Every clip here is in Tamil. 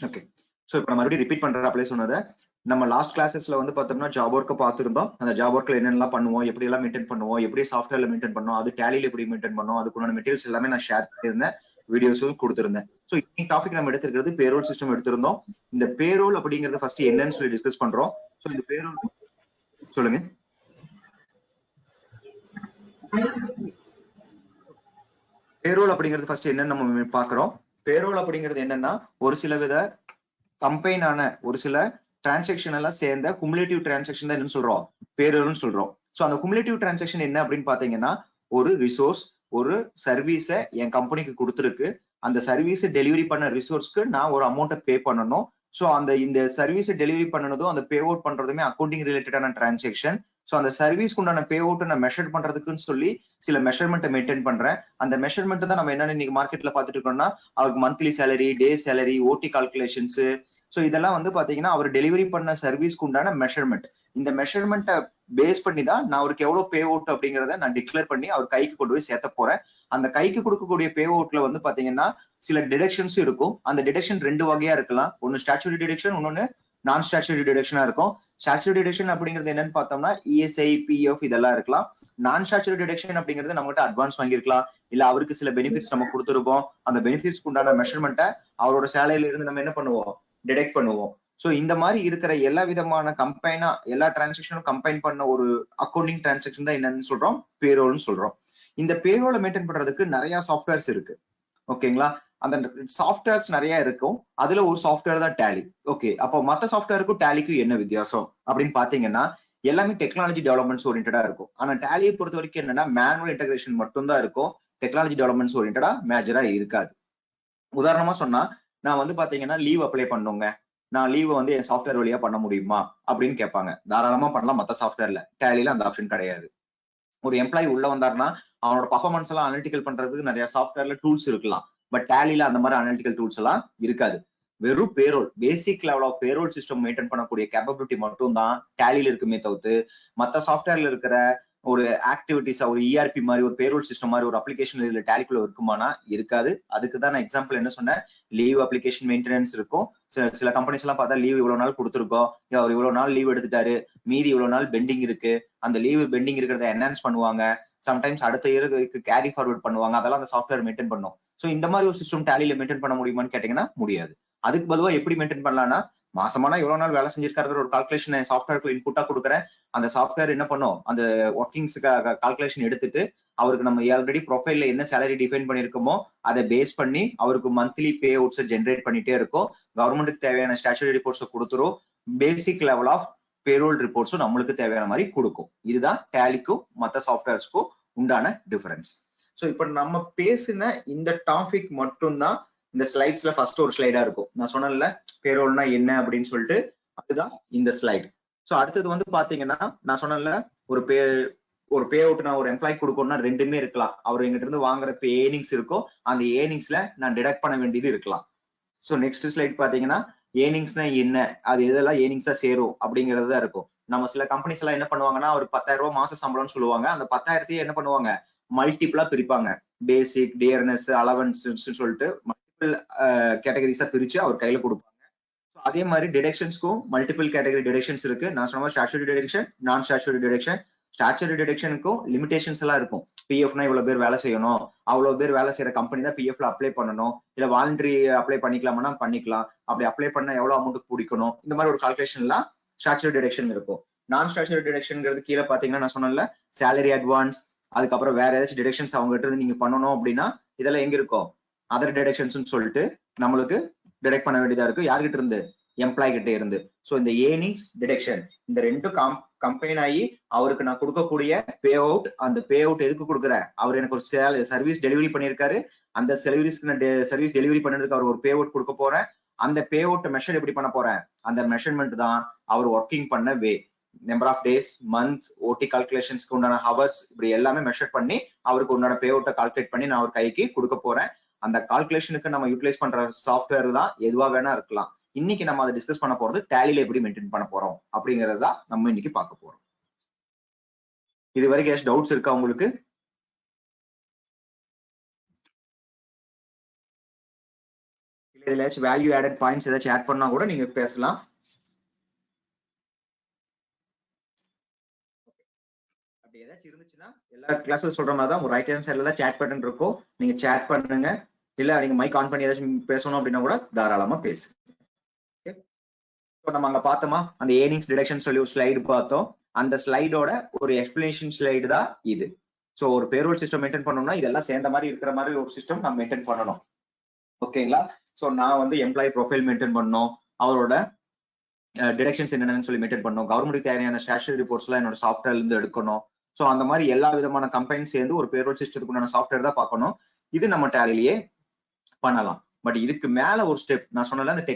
ஓகே. சோ இப்போ நான் மறுபடியும் ரிப்பீட் பண்றேன் அப்ளை சொன்னதை. நம்ம லாஸ்ட் கிளாஸஸ்ல வந்து பார்த்தோம்னா ஜாப் ஒர்க்கை பார்த்துருந்தோம். அந்த ஜாப் ஒர்க்ல என்னென்னலாம் பண்ணுவோம், எப்படி எல்லாம் மெயின்டைன் பண்ணுவோம், எப்படி சாஃப்ட்வேர்ல மெயின்டைன் பண்ணோம், அது டேலியில எப்படி மெயின்டைன் பண்ணோம், அதுக்குள்ள மெட்டீரியல்ஸ் எல்லாமே நான் ஷேர் பண்ணியிருந்தேன், வீடியோஸும் கொடுத்திருந்தேன். ஸோ இன்னைக்கு டாபிக் நம்ம எடுத்துக்கிறது பேரோல் சிஸ்டம் எடுத்திருந்தோம். இந்த பேரோல் அப்படிங்கறது ஃபர்ஸ்ட் என்னன்னு சொல்லி டிஸ்கஸ் பண்றோம். ஸோ இந்த பேரோல் சொல்லுங்க. பேரோல் அப்படிங்கிறது ஃபர்ஸ்ட் என்னன்னு நம்ம பாக்குறோம். பேரோல் அப்படிங்கிறது என்னன்னா ஒரு சில வித கம்பைனான ஒரு சில டிரான்சாக்ஷன் எல்லாம் சேர்ந்த குமுலேட்டிவ் டிரான்சாக்ஷன் தான் என்ன சொல்றோம், பேரோல்னு சொல்றோம். சோ அந்த குமுலேட்டிவ் டிரான்சாக்ஷன் என்ன அப்படின்னு பாத்தீங்கன்னா, ஒரு ரிசோர்ஸ் ஒரு சர்வீஸ என் கம்பெனிக்கு கொடுத்துருக்கு, அந்த சர்வீஸ் டெலிவரி பண்ண ரிசோர்ஸ்க்கு நான் ஒரு அமௌண்ட்டை பே பண்ணணும். சோ அந்த இந்த சர்வீஸ் டெலிவரி பண்ணனதும் அந்த பே அவுட் பண்றதுமே அக்கௌண்டிங் ரிலேட்டடான டிரான்சாக்ஷன். சோ அந்த சர்வீஸ்க்கு உண்டான பே அவுட் நான் மெஷர் பண்றதுக்குன்னு சொல்லி சில மெஷர்மெண்ட்டை மெயின்டைன் பண்றேன். அந்த மெஷர்மெண்ட் தான் நம்ம என்னன்னு இன்னைக்கு மார்க்கெட்ல பாத்துட்டு இருக்கோம்னா, அவருக்கு மந்த்லி சேலரி, டே சேலரி, ஓடி கால்குலேஷன்ஸ். சோ இதெல்லாம் வந்து பாத்தீங்கன்னா அவர் டெலிவரி பண்ண சர்வீஸ்க்கு உண்டான மெஷர்மெண்ட். இந்த மெஷர்மெண்ட்டை பேஸ் பண்ணி தான் நான் அவருக்கு எவ்வளவு பே அவுட் அப்படிங்கறத நான் டிக்ளேர் பண்ணி அவர் கைக்கு கொண்டு போய் சேர்த்த போறேன். அந்த கைக்கு கொடுக்கக்கூடிய பே அவுட்ல வந்து பாத்தீங்கன்னா சில டிடக்ஷன்ஸ் இருக்கும். அந்த டிடக்ஷன் ரெண்டு வகையா இருக்கலாம். ஒன்னு ஸ்டாச்சுரி டிடக்ஷன், இன்னொன்னு நான் ஸ்டாச்சுரி டிடக்ஷனா இருக்கும். ஸ்டாச்சுரி டிடக்ஷன் அப்படிங்கிறது என்னன்னு பார்த்தோம்னா இஎஸ்ஐ, பிஎஃப் இதெல்லாம் இருக்கலாம். நான் ஸ்டாச்சுரி டிடக்ஷன் அப்படிங்கிறது நம்மகிட்ட அட்வான்ஸ் வாங்கிருக்கலாம், இல்ல அவருக்கு சில பெனிஃபிட்ஸ் நம்ம கொடுத்துருப்போம். அந்த பெனிஃபிட்ஸ்க்கு உண்டான மெஷர்மெண்ட்டை அவரோட சேலையில இருந்து நம்ம என்ன பண்ணுவோம், டிடெக்ட் பண்ணுவோம். சோ இந்த மாதிரி இருக்கிற எல்லா விதமான கம்பைனா எல்லா டிரான்சாக்ஷனும் கம்பைன் பண்ண ஒரு அக்கௌண்டிங் டிரான்சாக்ஷன் தான் என்னன்னு சொல்றோம், பேரோல்னு சொல்றோம். இந்த பேரோலை மெயின்டைன் பண்றதுக்கு நிறைய சாஃப்ட்வேர்ஸ் இருக்கு. ஓகேங்களா? அந்த சாஃப்ட்வேர்ஸ் நிறைய இருக்கும். அதுல ஒரு சாஃப்ட்வேர் தான் டேலி. ஓகே, அப்போ மத்த சாஃப்ட்வேருக்கும் டேலிக்கும் என்ன வித்தியாசம் அப்படின்னு பாத்தீங்கன்னா, எல்லாமே டெக்னாலஜி டெவலப்மெண்ட்ஸ் ஓரியன்டா இருக்கும். ஆனா டேலியை பொறுத்த வரைக்கும் என்னன்னா மேனுவல் இன்டகிரேஷன் மட்டும் தான் இருக்கும். டெக்னாலஜி டெவலப்மெண்ட்ஸ் ஓரியன்டா மேஜரா இருக்காது. உதாரணமா சொன்னா, நான் வந்து பாத்தீங்கன்னா லீவ் அப்ளை பண்ணுங்க, நான் லீவ் வந்து என் சாஃப்ட்வேர் வழியா பண்ண முடியுமா அப்படின்னு கேட்பாங்க. தாராளமா பண்ணலாம் மத்த சாஃப்ட்வேர்ல. டேலில அந்த ஆப்ஷன் கிடையாது. ஒரு எம்ப்ளாயி உள்ள வந்தாருன்னா அவனோட பர்ஃபார்மன்ஸ் எல்லாம் அனலிட்டிக்கல் பண்றதுக்கு நிறைய சாஃப்ட்வேர்ல டூல்ஸ் இருக்கலாம். பட் டேலில அந்த மாதிரி அனலிட்டிக்கல் டூல்ஸ் எல்லாம் இருக்காது. வெறும் payroll, basic level of payroll system maintain பண்ணக்கூடிய கேப்பபிலிட்டி மட்டும் தான் டேலில இருக்குமே தவிர்த்து மத்த சாஃப்ட்வேர்ல இருக்கிற ஒரு ஆக்டிவிட்டிஸ், ஒரு இஆர்பி மாதிரி, ஒரு பேரோல் சிஸ்டம் மாதிரி ஒரு அப்ளிகேஷன் இதுல டேலிக்குள்ள இருக்குமானா இருக்காது. அதுக்கு தான் நான் எக்ஸாம்பிள் என்ன சொன்னேன், லீவ் அப்ளிகேஷன் மெயின்டெனன்ஸ் இருக்கும். சில கம்பெனிஸ் எல்லாம் பார்த்தா லீவ் இவ்வளவு நாள் கொடுத்துருக்கோம், அவர் இவ்வளவு நாள் லீவ் எடுத்துட்டாரு, மீதி இவ்வளவு நாள் பெண்டிங் இருக்கு, அந்த லீவ் பெண்டிங் இருக்கிறத என்ஹான்ஸ் பண்ணுவாங்க. சம்டைம்ஸ் அடுத்த இயருக்கு கேரி ஃபார்வர்ட் பண்ணுவாங்க. அதெல்லாம் அந்த சாஃப்ட்வேர் மெயின்டைன் பண்ணும். சோ இந்த மாதிரி ஒரு சிஸ்டம் டேலில மெயின்டைன் பண்ண முடியுமான்னு கேட்டீங்கன்னா முடியாது. அதுக்கு பதிலா எப்படி மெயின்டைன் பண்ணலாம்னா, மாசமானா எவ்வளவு நாள் வேலை செஞ்சிருக்காரு ஒரு கால்குலேஷன் சாஃப்ட்வேருக்கு இன்புட்டா கொடுக்குறேன். அந்த சாஃப்ட்வேர் என்ன பண்ணும், அந்த ஒர்க்கிங்ஸ்க்கு கால்குலேஷன் எடுத்துட்டு அவருக்கு நம்ம ஆல்ரெடி ப்ரொஃபைல்ல என்ன சேலரி டிஃபைன் பண்ணிருக்கோமோ அதை பேஸ் பண்ணி அவருக்கு மந்த்லி பே அவுட்ஸ் ஜென்ரேட் பண்ணிட்டே இருக்கும். கவர்மெண்ட்டுக்கு தேவையான ஸ்டாச்சுரி ரிப்போர்ட்ஸ் கொடுத்துரும். பேசிக் லெவல் ஆஃப் பேரோல் ரிப்போர்ட்ஸும் நம்மளுக்கு தேவையான மாதிரி கொடுக்கும். இதுதான் டேலிக்கும் மற்ற சாஃப்ட்வேர்ஸ்க்கும் உண்டான டிஃபரன்ஸ். ஸோ இப்போ நம்ம பேசின இந்த டாபிக் மட்டும்தான் இந்த ஸ்லைட்ஸ்ல ஃபர்ஸ்ட் ஒரு ஸ்லைடா இருக்கும். நான் சொன்னேன்ல பேரோல்னா என்ன அப்படின்னு சொல்லிட்டு, அதுதான் இந்த ஸ்லைட். சோ அடுத்தது வந்து பாத்தீங்கன்னா, நான் சொன்னேன்ல ஒரு பே அவுட் நான் ஒரு எம்ப்ளாய் கொடுக்கணும்னா ரெண்டுமே இருக்கலாம். அவர் எங்கிட்ட இருந்து வாங்குற பே ஏர்னிங்ஸ் இருக்கும், அந்த ஏர்னிங்ஸ்ல நான் டிடக்ட் பண்ண வேண்டியது இருக்கலாம். சோ நெக்ஸ்ட் ஸ்லைட் பாத்தீங்கன்னா ஏர்னிங்ஸ்னா என்ன, அது எதெல்லாம் ஏர்னிங்ஸா சேரும் அப்படிங்கிறது தான் இருக்கும். நம்ம சில கம்பெனிஸ் எல்லாம் என்ன பண்ணுவாங்கன்னா ஒரு 10,000 ரூபாய் மாச சம்பளம்னு சொல்லுவாங்க. அந்த 10,000 என்ன பண்ணுவாங்க, மல்டிபிளா பிரிப்பாங்க. பேசிக், டியர்னஸ், அலவன்ஸ் சொல்லிட்டு மல்டிபிள் கேட்டகரிஸா பிரிச்சு அவர் கையில கொடுப்பாங்க. அதே மாதிரி டிடக்ஷன்ஸ்க்கும் மல்டிபிள் கேட்டகரி டிடக்ஷன்ஸ் இருக்கு. நான் சொன்ன ஸ்டாச்சுரி டிடக்ஷன், நான் ஸ்டாச்சுரி டிடக்ஷன். ஸ்டாச்சுரி டிடக்ஷனுக்கும் லிமிடேஷன்ஸ் எல்லாம் இருக்கும். பிஎஃப்னா இவ்வளவு பேர் வேலை செய்யணும், அவ்வளவு பேர் வேலை செய்யற கம்பெனி தான் பிஎஃப்ல அப்ளை பண்ணணும், இல்ல வாலண்டரி அப்ளை பண்ணிக்கலாம்னா பண்ணிக்கலாம், அப்படி அப்ளை பண்ண எவ்வளவு அமௌண்ட் பிடிக்கணும், இந்த மாதிரி ஒரு கால்குலேஷன் எல்லாம் ஸ்டாச்சுரி டிடக்ஷன் இருக்கும். நான் ஸ்டாச்சுரி டிடக்ஷன்ங்கிறது கீழே பாத்தீங்கன்னா நான் சொன்னேன்ல சேலரி அட்வான்ஸ், அதுக்கப்புறம் வேற ஏதாச்சும் டிடக்ஷன்ஸ் அவங்க கிட்ட இருந்து நீங்க பண்ணணும் அப்படின்னா இதெல்லாம் எங்க இருக்கும், அதர் டிடக்ஷன்ஸ் சொல்லிட்டு நம்மளுக்கு டிடெக்ட் பண்ண வேண்டியதா இருக்கு. யார்கிட்ட இருந்து, எம்ப்ளாய் கிட்ட இருந்து. சோ இந்த ஏர்னிங்ஸ், டிடக்ஷன் இந்த ரெண்டும் கம்பைன் ஆகி அவருக்கு நான் கொடுக்கக்கூடிய பே அவுட். அந்த பே அவுட் எதுக்கு கொடுக்குறேன், அவர் எனக்கு ஒரு சர்வீஸ் டெலிவரி பண்ணிருக்காரு, அந்த சர்வீஸ் டெலிவரி பண்ணதுக்கு அவர் ஒரு பே அவுட் கொடுக்க போறேன். அந்த பே அவுட் மெஷர் எப்படி பண்ண போறேன், அந்த மெஷர்மெண்ட் தான் அவர் ஒர்க்கிங் பண்ண வே, நம்பர் ஆஃப் டேஸ், மந்த்ஸ், ஓடி கால்குலேஷன்ஸ்க்கு உண்டான ஹவர்ஸ், இப்படி எல்லாமே மெஷர் பண்ணி அவருக்கு உண்டான பே அவுட்டை கால்குலேட் பண்ணி நான் அவர் கைக்கு கொடுக்க போறேன். அந்த கால்குலேஷனுக்கு நம்ம யூட்டிலைஸ் பண்ற சாஃப்ட்வேர் தான் எதுவா வேணா இருக்கலாம். இன்னைக்கு நம்ம அதை டிஸ்கஸ் பண்ண போறது டேலில எப்படி மெயின்டைன் பண்ண போறோம் அப்படிங்கறத தான் நம்ம இன்னைக்கு பார்க்க போறோம். இது வரைக்கும் ஏதாச்சும் டவுட்ஸ் இருக்கா உங்களுக்கு? இதுல ஏதாச்சும் வேல்யூ ஆடட் பாயிண்ட்ஸ் ஏதாச்சும் ஆட் பண்ணா கூட நீங்க பேசலாம். அப்படி ஏதாச்சும் இருந்துச்சுன்னா எல்லா கிளாஸ்ல சொல்ற மாதிரி தான் உங்க ரைட் ஹேண்ட் சைடுல தான் சேட் பட்டன் இருக்கும், நீங்க சேட் பண்ணுங்க. இல்ல நீங்க மைக் ஆன் பண்ணி ஏதாச்சும் பேசணும் அப்படின்னா கூட தாராளமா பேசு. நம்ம அங்க பார்த்தோமா அந்த ஏர்னிங்ஸ் டிடக்ஷன் சொல்லி ஒரு ஸ்லைடு பார்த்தோம். அந்த ஸ்லைடோட ஒரு எக்ஸ்பிளனேஷன் ஸ்லைடு தான் இது. ஸோ ஒரு பேரோல் சிஸ்டம் மெயின்டைன் பண்ணணும்னா இதெல்லாம் சேர்ந்த மாதிரி இருக்கிற மாதிரி ஒரு சிஸ்டம் நம்ம மெயின்டைன் பண்ணணும். ஓகேங்களா? ஸோ நான் வந்து எம்ப்ளாயி ப்ரொஃபைல் மெயின்டைன் பண்ணணும், அவரோட டிடக்ஷன்ஸ் என்னென்னு சொல்லி மெயின்டைன் பண்ணணும், கவர்மெண்ட் தேவையான ஸ்டாச்சுரி ரிப்போர்ட்ஸ் எல்லாம் என்னோட சாஃப்ட்வேர்ல இருந்து எடுக்கணும். ஸோ அந்த மாதிரி எல்லா விதமான கம்பெனி சேர்ந்து ஒரு பேரோல் சிஸ்டத்துக்கு உண்டான சாஃப்ட்வேர் தான் பார்க்கணும். இது நம்ம டேலிலேயே பண்ணலாம். பட் இதுக்கு மேல ஒரு ஸ்டெப் நான் சொன்னல அந்த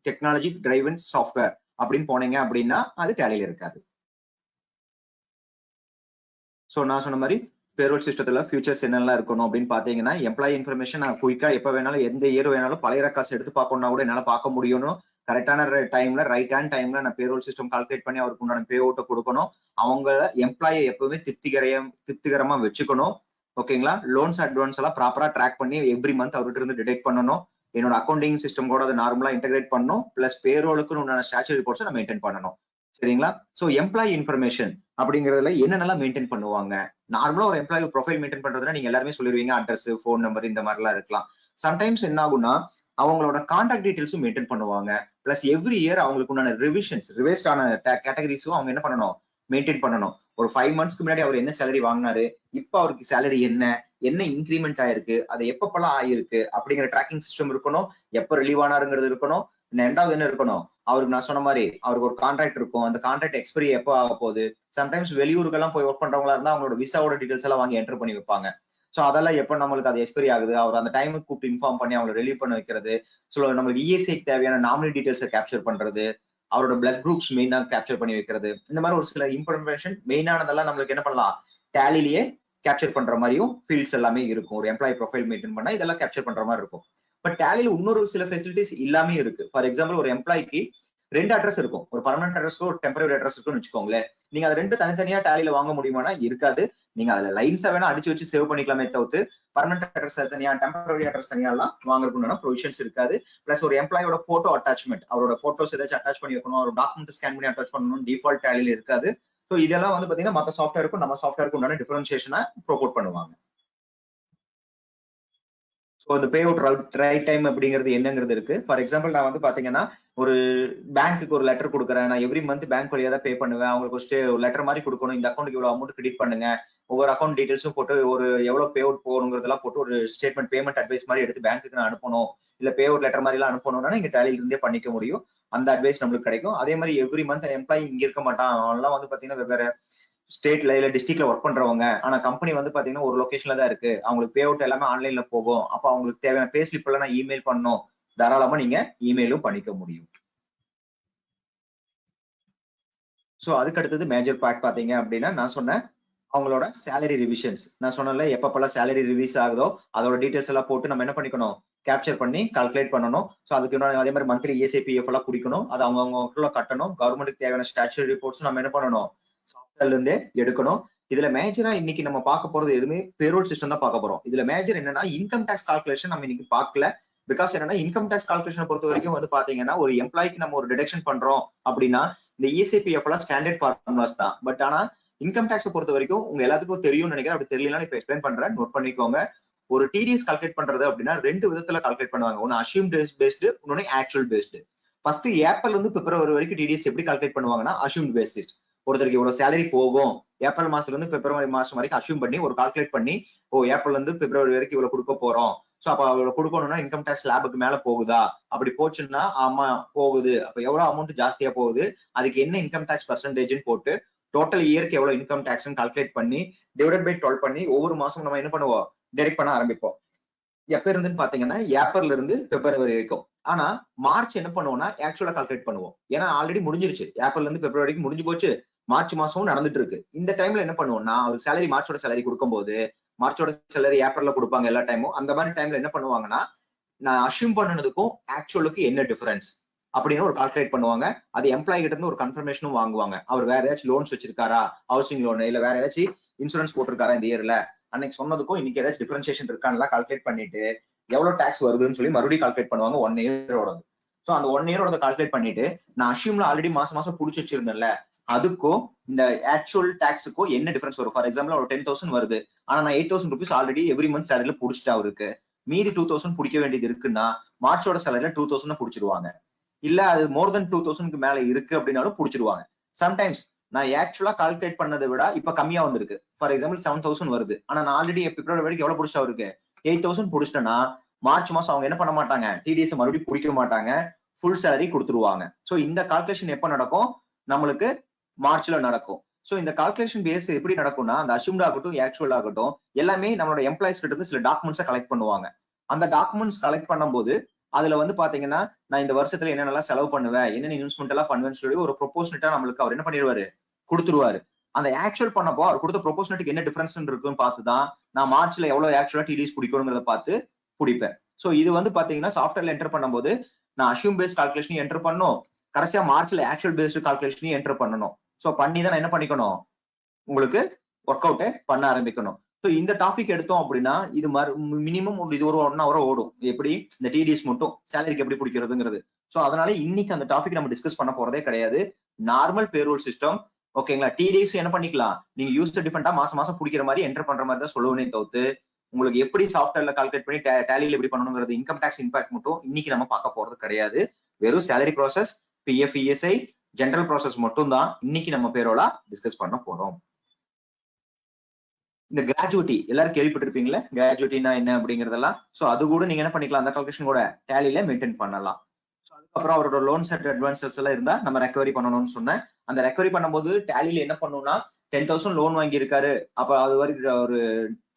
டெக்னாலஜி டிரைவன் சாஃப்ட்வேர் அப்படின்னு போனீங்க அப்படின்னா அது டேலியில இருக்காது. ஸோ நான் சொன்ன மாதிரி பேரோல் சிஸ்டத்துல ஃபியூச்சர்ஸ் என்னெல்லாம் இருக்கணும் அப்படின்னு பாத்தீங்கன்னா எம்ப்ளாயி இன்ஃபர்மேஷன் நான் குயிக்கா எப்ப வேணாலும் எந்த இயர் வேணாலும் பழைய ரெக்கார்ட்ஸ் எடுத்து பார்க்கணும்னா கூட என்னால பார்க்க முடியணும். கரெக்டான டைம்ல ரைட் ஹேண்ட் டைம்ல நான் பேரோல் சிஸ்டம் கால்குலேட் பண்ணி அவருக்கு உண்டான பே அவுட்டை கொடுக்கணும். அவங்க எம்ப்ளாயை எப்பவுமே திருப்திகரமா வச்சுக்கணும். ஓகேங்களா? லோன்ஸ் அட்வான்ஸ் எல்லாம் ப்ராப்பரா ட்ராக் பண்ணி எவ்ரி மந்த் அவர்கிட்ட இருந்து டிடெக்ட் பண்ணணும். என்னோட அக்கௌண்டிங் சிஸ்டம் கூட அதை நார்மலா இன்டெகிரேட் பண்ணணும். பிளஸ் பேரோலுக்கு உண்டான ஸ்டாச்சுரி ரிப்போர்ட்ஸ் நான் மெயின்டைன் பண்ணணும். சரிங்களா? சோ எம்ப்ளாயி இன்ஃபர்மேஷன் அப்படிங்கறதுல என்னென்னலாம் மெயின்டைன் பண்ணுவாங்க? நார்மலா ஒரு எம்ப்ளாயி ப்ரொஃபைல் மெயின்டைன் பண்றதுனா நீங்க எல்லாருமே சொல்லிடுவீங்க, அட்ரஸ், போன் நம்பர் இந்த மாதிரி எல்லாம் இருக்கலாம். சம்டைம்ஸ் என்ன ஆகும்னா அவங்களோட கான்டாக்ட் டீடைல்ஸும் மெயின்டைன் பண்ணுவாங்க. பிளஸ் எவ்ரி இயர் அவங்களுக்கு உண்டான ரிவைஸ்ட் ஆன கேட்டகரிஸும் அவங்க என்ன பண்ணணும், மெயின்டைன் பண்ணணும். ஒரு 5 மந்த்ஸ்க்கு முன்னாடி அவர் என்ன சேலரி வாங்கினாரு, இப்ப அவருக்கு சேலரி என்ன இன்க்ரிமெண்ட் ஆயிருக்கு, அது எப்பப்பெல்லாம் ஆயிருக்கு அப்படிங்கிற ட்ராக்கிங் சிஸ்டம் இருக்கணும். எப்ப ரிலீவ் ஆனாருங்கிறது இருக்கணும். ரெண்டாவது என்ன இருக்கணும், அவருக்கு நான் சொன்ன மாதிரி அவருக்கு ஒரு கான்ட்ராக்ட் இருக்கும். அந்த கான்ட்ராக்ட் எக்ஸ்பைரி எப்போ ஆக போகுது. சம்டைம்ஸ் வெளியூருக்கெல்லாம் போய் ஒர்க் பண்றவங்களா இருந்தா அவங்களோட விசாவோட டீடைல்ஸ் எல்லாம் வாங்கி என்டர் பண்ணி வைப்பாங்க. சோ அதெல்லாம் எப்ப நம்மளுக்கு அது எக்ஸ்பைரி ஆகுது, அவர் அந்த டைமுக்கு கூப்பிட்டு இன்ஃபார்ம் பண்ணி அவங்களை ரிலீவ் பண்ண வைக்கிறது. ஸோ நம்மளுக்கு இஎஸ்ஐக்கு தேவையான நாமினி டீடைல்ஸை கேப்சர் பண்றது, அவரோட பிளட் குரூப்ஸ் மெயினா கேப்சர் பண்ணி வைக்கிறது. இந்த மாதிரி ஒரு சில இன்ஃபர்மேஷன் மெயினானதெல்லாம் நம்மளுக்கு என்ன பண்ணலாம், டேலிலேயே கேப்சர் பண்ற மாதிரியும் ஃபீல்ட்ஸ் எல்லாமே இருக்கும். ஒரு எம்ப்ளாயி ப்ரொஃபைல் மெயின்டைன் பண்ணா இதெல்லாம் கேப்சர் பண்ற மாதிரி இருக்கும். பட் டேலில இன்னொரு சில ஃபெசிலிட்டிஸ் இல்லாமே இருக்கு. ஃபார் எக்ஸாம்பிள் ஒரு எம்ப்ளாய்க்கு 2 அட்ரஸ் இருக்கும். ஒரு பர்மனன்ட் அட்ரஸ் ஒரு டெம்பரரி அட்ரஸ் இருக்குன்னு வச்சுக்கோங்களேன். நீங்க அது 2 தனித்தனியா டேலில வாங்க முடியுமானா இருக்காது. நீங்க அதுல லைன்ஸா வேணா அடிச்சு வச்சு சேவ் பண்ணிக்கலாமே தவிர்த்து பர்மனன்ட் அட்ரஸ் தனியா டெம்பரரி அட்ரஸ் தனியா எல்லாம் வாங்குறதுக்கு ப்ரொவிஷன்ஸ் இருக்காது. பிளஸ் ஒரு எம்ப்ளாயோட போட்டோ அட்டாச்மெண்ட், அவரோட போட்டோஸ் ஏதாச்சும் அட்டாச் பண்ணி வைக்கணும், ஒரு டாக்குமெண்ட் ஸ்கேன் பண்ணி அட்டாச் பண்ணணும், டிஃபால்ட் டேலில இருக்காது. ஸோ இதெல்லாம் வந்து பாத்தீங்கன்னா மற்ற சாஃப்ட்வேருக்கும் நம்ம சாஃப்ட்வேருக்கும் உண்டான டிஃபரன்சியேஷனை ப்ரொமோட் பண்ணுவாங்க. ஸோ இந்த பே அவுட் ரைட் டைம் அப்படிங்கிறது என்னங்கிறது இருக்கு. ஃபார் எக்ஸாம்பிள் நான் வந்து பாத்தீங்கன்னா ஒரு பேங்க்குக்கு ஒரு லெட்டர் கொடுக்குறேன். நான் எவ்ரி மந்த் பேங்க் வழியா தான் பே பண்ணுவேன். அவங்களுக்கு ஒரு லெட்டர் மாதிரி கொடுக்கணும், இந்த அக்கௌண்ட்டுக்கு இவ்வளவு அமௌண்ட் கிரெடிட் பண்ணுங்க, ஒவ்வொரு அக்கௌண்ட் டீடைல்ஸும் போட்டு ஒரு எவ்வளவு பே அவுட் போகணுங்கிறதெல்லாம் போட்டு ஒரு ஸ்டேட்மெண்ட் பேமெண்ட் அட்வைஸ் மாதிரி எடுத்து பேங்க்குக்கு நான் அனுப்பணும், இல்ல பே அவுட் லெட்டர் மாதிரி எல்லாம் அனுப்பணும்னா நீங்க டேலில இருந்தே பண்ணிக்க முடியும். அந்த அட்வைஸ் நம்மளுக்கு கிடைக்கும். அதே மாதிரி எவ்ரி மந்த் எம்ப்ளாயி இங்க இருக்க மாட்டான், அவன்லாம் வந்து பாத்தீங்கன்னா வெவ்வேறு ஸ்டேட்ல இல்ல டிஸ்ட்ரிக்ட்ல ஒர்க் பண்றவங்க, ஆனா கம்பெனி வந்து பாத்தீங்கன்னா ஒரு லொகேஷன்ல தான் இருக்கு, அவங்களுக்கு பே அவுட் எல்லாமே ஆன்லைன்ல போகும். அப்ப அவங்களுக்கு தேவையான பே ஸ்லிப் எல்லாம் நான் இமெயில் பண்ணணும், தாராளமா நீங்க இமெயிலும் பண்ணிக்க முடியும். சோ அதுக்கு அடுத்தது மேஜர் பார்ட் பாத்தீங்க அப்படின்னா நான் சொன்னேன் அவங்களோட சேலரி ரிவிஷன்ஸ். நான் சொன்னல எப்பப்பெல்லாம் சேலரி ரிலீஸ் ஆகுதோ அதோட டீடைல்ஸ் எல்லாம் போட்டு நம்ம என்ன பண்ணிக்கணும், கேப்சர் பண்ணி கால்குலேட் பண்ணணும். ஸோ அதுக்கு அதே மாதிரி மந்த்லி ESIPF எல்லாம் குடிக்கணும், அது அவங்க கட்டணும். கவர்மெண்ட்டுக்கு தேவையான ஸ்டாச்சுரி ரிப்போர்ட்ஸ் நம்ம என்ன பண்ணணும், சாஃப்ட்வேர்ல இருந்தே எடுக்கணும். இதுல மேஜரா இன்னைக்கு நம்ம பார்க்க போறது எதுவுமே பேரோல் சிஸ்டம் தான் பார்க்க போறோம். இதுல மேஜர் என்னன்னா இன்கம் டாக்ஸ் கால்குலேஷன் நம்ம இன்னைக்கு பார்க்கல. பிகாஸ் என்னன்னா இன்கம் டாக்ஸ் கால்குலேஷன் பொறுத்த வரைக்கும் வந்து பாத்தீங்கன்னா ஒரு எம்ப்ளாய்க்கு நம்ம ஒரு டிடக்ஷன் பண்றோம் அப்படின்னா இந்த ESIPF எல்லாம் ஸ்டாண்டர்ட் ஃபார்முலாஸ் தான். பட் ஆனா இன்கம் டாக்ஸ் பொறுத்த வரைக்கும் உங்க எல்லாத்துக்கும் தெரியும்னு நினைக்கிறேன். அப்படி தெரியலனா இப்ப எக்ஸ்பிளைன் பண்றேன், நோட் பண்ணிக்கோங்க. ஒரு TDS கால்குலேட் பண்றது அப்படின்னா 2 விதத்துல கால்குலேட் பண்ணுவாங்க. ஒன்னு அசியூம்ட் பேஸ்டு, இன்னொன்னு ஆக்சுவல் பேஸ்டு. ஃபர்ஸ்ட் ஏப்ரல் இருந்து பிப்ரவரி வரைக்கும் TDS எப்படி கால்குலேட் பண்ணுவாங்கன்னா அசியூம்ட் பேசிஸ். ஒருத்தருக்கு இவ்வளவு சேலரி போகும், ஏப்ரல் மாசத்துல இருந்து பிப்ரவரி மாசம் வரைக்கும் அசியூம் பண்ணி ஒரு கால்குலேட் பண்ணி ஏப்ரல் இருந்து பிப்ரவரி வரைக்கும் இவ்வளவு கொடுக்க போறோம். சோ அப்ப அவ்வளவு கொடுக்கணும்னா இன்கம் டாக்ஸ் லேபுக்கு மேல போகுதா, அப்படி போச்சுன்னா ஆமா போகுது, அப்ப எவ்வளவு அமௌண்ட் ஜாஸ்தியா போகுது, அதுக்கு என்ன இன்கம் டாக்ஸ் பர்சன்டேஜ்னு போட்டு டோட்டல் இயருக்கு எவ்வளவு இன்கம் டாக்ஸ் கால்குலேட் பண்ணி டிவைடட் பை 12 பண்ணி ஒவ்வொரு மாசம் நம்ம என்ன பண்ணுவோம், டெரிக்ட் பண்ண ஆரம்பிப்போம். எப்ப இருந்துன்னு பாத்தீங்கன்னா ஏப்ரல் இருந்து பிப்ரவரி வரைக்கும். ஆனா மார்ச் என்ன பண்ணுவோம்னா ஆக்சுவலா கால்குலேட் பண்ணுவோம். ஏன்னா ஆல்ரெடி முடிஞ்சிருச்சு, ஏப்ரல் இருந்து பிப்ரவரி வரைக்கும் முடிஞ்சு போச்சு, மார்ச் மாசமும் நடந்துட்டு இருக்கு. இந்த டைம்ல என்ன பண்ணுவோம்னா அவருக்கு சேலரி மார்ச்சோட சேலரி கொடுக்கும்போது மார்ச்சோட சேலரி ஏப்ரல்ல கொடுப்பாங்க எல்லா டைமும். அந்த மாதிரி டைம்ல என்ன பண்ணுவாங்கன்னா நான் அசியூம் பண்ணதுக்கும் ஆக்சுவலுக்கு என்ன டிஃபரன்ஸ் அப்படின்னு ஒரு கால்குலேட் பண்ணுவாங்க. அது எம்ப்ளாயி கிட்ட இருந்து ஒரு கன்ஃபர்மேஷனும் வாங்குவாங்க. அவர் வேற ஏதாச்சும் லோன்ஸ் வச்சிருக்காரா, ஹவுசிங் லோன் இல்ல வேற ஏதாச்சும் இன்சூரன்ஸ் போட்டிருக்காரா இந்த இயர்ல, அன்னைக்கு சொன்னதுக்கும் இன்னைக்கு ஏதாச்சும் டிஃபரன்சியேஷன் இருக்கான்னு கால்குலேட் பண்ணிட்டு எவ்வளவு டாக்ஸ் வருதுன்னு சொல்லி மறுபடியும் கால்குலேட் பண்ணுவாங்க 1 இயரோட. சோ அந்த 1 இயரோட கால்குலேட் பண்ணிட்டு நான் அஷ்யூம்ல ஆல்ரெடி மாசம் மாசம் புடிச்சு வச்சிருந்தேன்ல அதுக்கும் இந்த ஆக்சுவல் டாக்ஸுக்கும் என்ன டிஃபரன்ஸ் வரும். ஃபார் எக்ஸாம்பிள் ஒரு 10,000 வருது, ஆனா நான் 8,000 ருபீஸ் ஆல்ரெடி எவ்ரி மந்த் சேலரியில புடிச்சிட்டா இருக்கு. மீதி 2,000 பிடிக்க வேண்டியது இருக்குன்னா மார்ச்சோட சேலரியில 2,000 புடிச்சிருவாங்க. இல்ல அது மோர் தென் 2,000க்கு மேல இருக்கு அப்படின்னாலும் புடிச்சிருவாங்க. சம்டைம்ஸ் நான் ஆக்சுவலா கால்குலேட் பண்ணதை விட இப்ப கம்மியா வந்திருக்கு. ஃபார் எக்ஸாம்பிள் 7,000 வருது, ஆனா நான் ஆல்ரெடி பிப்ரவரி வரைக்கும் எவ்வளவு புடிச்சா இருக்கு 8,000 புடிச்சிட்டேன்னா மார்ச் மாசம் அவங்க என்ன பண்ண மாட்டாங்க, டிடிஎஸ் மறுபடியும் பிடிக்க மாட்டாங்க, ஃபுல் சேலரி கொடுத்துருவாங்க. சோ இந்த கால்குலேஷன் எப்ப நடக்கும், நம்மளுக்கு மார்ச்ல நடக்கும். சோ இந்த கால்குலேஷன் பேஸ் எப்படி நடக்கும்னா அந்த அஷ்யூம்ட் ஆகட்டும் ஆக்சுவல் ஆகட்டும் எல்லாமே நம்மளோட எம்ப்ளாயிஸ் கிட்ட இருந்து சில டாக்குமெண்ட்ஸை கலெக்ட் பண்ணுவாங்க. அந்த டாக்குமெண்ட்ஸ் கலெக்ட் பண்ணும்போது அதுல வந்து பாத்தீங்கன்னா நான் இந்த வருஷத்துல என்னென்னலாம் செலவு பண்ணுவேன், என்னென்ன இன்வெஸ்ட்மெண்ட் எல்லாம் பண்ணுவேன்னு சொல்லி ஒரு ப்ரொபோஷனட்டா நம்மளுக்கு அவர் என்ன பண்ணிடுவாரு, கொடுத்துருவாரு. அந்த ஆக்சுவல் பண்ணப்போ அவர் கொடுத்த ப்ரொபோஷனட்டுக்கு என்ன டிஃபரன்ஸ் இருக்குன்னு பார்த்துதான் நான் மார்ச்ல எவ்வளவு ஆக்சுவலா டிடிஎஸ் பிடிக்கணுங்கிறத பார்த்து பிடிப்பேன். சோ இது வந்து பாத்தீங்கன்னா சாஃப்ட்வேர்ல என்டர் பண்ணும்போது நான் அஷ்யூம் பேஸ்ட் கால்குலேஷன் என்டர் பண்ணணும், கடைசியா மார்ச்ல ஆக்சுவல் பேஸ்ட் கால்குலேஷன் என்டர் பண்ணணும். சோ பண்ணி தான் என்ன பண்ணிக்கணும், உங்களுக்கு ஒர்க் அவுட் பண்ண ஆரம்பிக்கணும். சோ இந்த டாபிக் எடுத்தோம் அப்படின்னா இது மினிமம் இது ஒரு 1 hour ஓடும். எப்படி இந்த டிடிஎஸ் மட்டும் சேலரிக்கு எப்படி பிடிக்கிறதுங்கிறது. சோ அதனால இன்னைக்கு அந்த டாபிக் நம்ம டிஸ்கஸ் பண்ண போறதே கிடையாது. நார்மல் பேரோல் சிஸ்டம் ஓகேங்களா. டிடிஎஸ் என்ன பண்ணிக்கலாம், நீங்க யூசர் டிஃபரெண்டா மாசம் மாசம் பிடிக்கிற மாதிரி என்டர் பண்ற மாதிரி தான் சொல்லுவனே தவிர்த்து உங்களுக்கு எப்படி சாஃப்ட்வேர்ல கால்குலேட் பண்ணி டேலியில எப்படி பண்ணணுங்கிறது இன்கம் டாக்ஸ் இம்பாக்ட் மட்டும் இன்னைக்கு நம்ம பார்க்க போறது கிடையாது. வெறும் salary process, PF, ESI, general process மட்டும் தான் இன்னைக்கு நம்ம பேரோலா டிஸ்கஸ் பண்ண போறோம். இந்த கிராஜுவிட்டி எல்லாரும் கேள்விப்பட்டிருப்பீங்களா, கிராஜுவிட்டினா என்ன அப்படிங்கறதெல்லாம். சோ அது கூட நீங்க என்ன பண்ணிக்கலாம், அந்த கால்குலேஷன் கூட டேலியில மெயின்டைன் பண்ணலாம். அதுக்கப்புறம் அவரோட லோன் செட் அட்வான்சஸ் எல்லாம் இருந்தா நம்ம ரெக்கவரி பண்ணணும்னு சொன்னேன். அந்த ரெக்கவரி பண்ணும்போது டேலியில என்ன பண்ணணும்னா 10,000 லோன் வாங்கி இருக்காரு, அப்ப அது வரைக்கும் ஒரு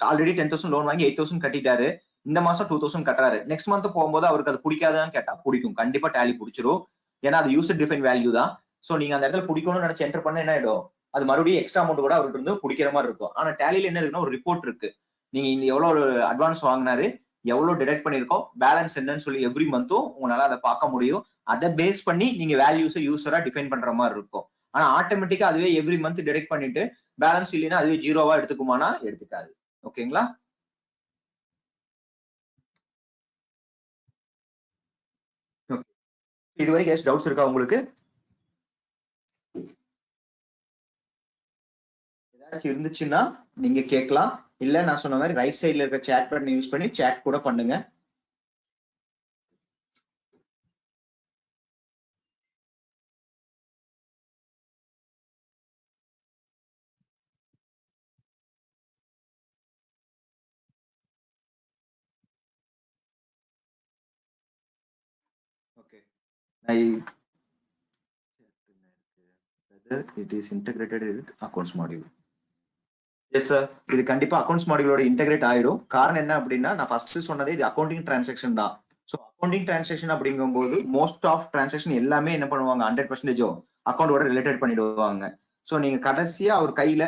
ஆல்ரெடி 10,000 லோன் வாங்கி 8,000 கட்டிட்டாரு, இந்த மாசம் 2,000 கட்டுறாரு, நெக்ஸ்ட் மந்த் போகும்போது அவருக்கு அது பிடிக்காதான்னு கேட்டா பிடிக்கும், கண்டிப்பா டேலி பிடிச்சிரும். ஏன்னா அது யூசர் டிஃபைன் வேல்யூ தான். சோ நீங்க அந்த இடத்துல பிடிக்கணும்னு நினைச்சு என்டர் பண்ண என்ன ஆயிடும், அது மறுபடியும் எக்ஸ்ட்ரா அமௌண்ட் கூட அவருக்கு இருந்து பிடிக்கிற மாதிரி இருக்கும். ஆனா டேலியில என்ன இருக்குன்னா ஒரு ரிப்போர்ட் இருக்கு, நீங்க இந்த எவ்வளவு அட்வான்ஸ் வாங்கினாரு, எவ்வளவு டிடெக்ட் பண்ணிருக்கோம், பேலன்ஸ் என்னன்னு சொல்லி எவ்ரி மந்த்தும் உங்களால அதை பார்க்க முடியும். அதை பேஸ் பண்ணி நீங்க வேல்யூஸை யூசரா டிஃபைன் பண்ற மாதிரி இருக்கும். ஆனா ஆட்டோமேட்டிக்கா அதுவே எவ்ரி மந்த் டிடெக்ட் பண்ணிட்டு பேலன்ஸ் இல்லைன்னா அதுவே ஜீரோவா எடுத்துக்குமானா எடுத்துக்காது. ஓகேங்களா. இது வரைக்கும் டவுட்ஸ் இருக்கா உங்களுக்கு, ஏதாச்சும் இருந்துச்சுன்னா நீங்க கேட்கலாம். இல்ல நான் சொன்ன மாதிரி ரைட் சைட்ல இருக்க சேட் பட்டன் யூஸ் பண்ணி சேட் கூட பண்ணுங்க. Okay. It is integrated with accounts module. Yes sir, இது கண்டிப்பா அக்கௌண்ட்ஸ் மாடியூலோட இன்டெகிரேட் ஆயிடும். காரணம் என்ன அப்படின்னா நான் ஃபர்ஸ்ட் சொன்னதே இது அக்கௌண்டிங் டிரான்சாக்ஷன் தான். ஸோ அக்கௌண்டிங் டிரான்சாக்ஷன் அப்படிங்கும்போது மோஸ்ட் ஆஃப் டிரான்சாக்ஷன் எல்லாமே என்ன பண்ணுவாங்க 100% அக்கௌண்டோட ரிலேட்டட் பண்ணிடுவாங்க. ஸோ நீங்க கடைசியா அவர் கையில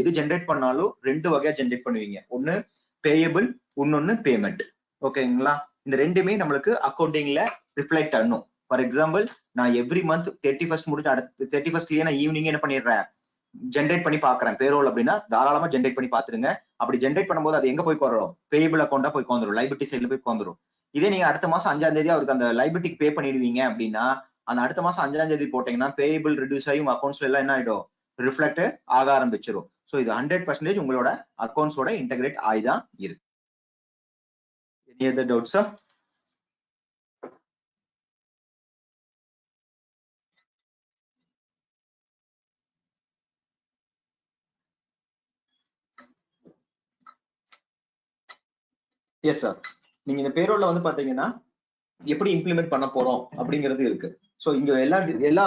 எது ஜென்ரேட் பண்ணாலும் 2 வகையா ஜென்ரேட் பண்ணுவீங்க, ஒன்னு பேயபிள், இன்னொன்னு பேமெண்ட். ஓகேங்களா. இந்த ரெண்டுமே நம்மளுக்கு அக்கௌண்டிங்ல ரிஃப்ளெக்ட் ஆகணும். ஃபார் எக்ஸாம்பிள் நான் எவ்ரி மந்த் 31st முடிஞ்சு அடுத்து 31st நான் ஈவினிங் என்ன பண்ணிடுறேன், ஜென்ரேட் பண்ணி பாக்குறேன் பேரோல் அப்படின்னா தாராளமா ஜென்ரேட் பண்ணி பாத்துருங்க. அப்படி ஜென்ரேட் பண்ணும்போது அது எங்க போய் கோரும், பேயபிள் அக்கௌண்டா போய் கோந்துரும், லைபிலிட்டி சைட்ல போய் கோந்துரும். இதே நீங்க அடுத்த மாசம் 5ஆம் தேதி அவருக்கு அந்த லைபிலிட்டிக்கு பே பண்ணிடுவீங்க அப்படின்னா அந்த அடுத்த மாசம் 5ஆம் தேதி போட்டீங்கன்னா பேயபிள் ரிடியூஸ் ஆகி உங்க அக்கௌண்ட்ஸ்ல எல்லாம் என்ன ஆயிடும், ரிஃப்ளெக்ட் ஆக ஆரம்பிச்சிடும். ஸோ இது 100% உங்களோட அக்கௌண்ட்ஸோட இன்டெகிரேட் ஆகிதான் இருக்கு. Any other doubts sir? Yes sir, நீங்க இந்த பேரோல்ல வந்து பாத்தீங்கன்னா எப்படி இம்ப்ளிமெண்ட் பண்ண போறோம் அப்படிங்கிறது இருக்கு. ஸோ இங்க எல்லா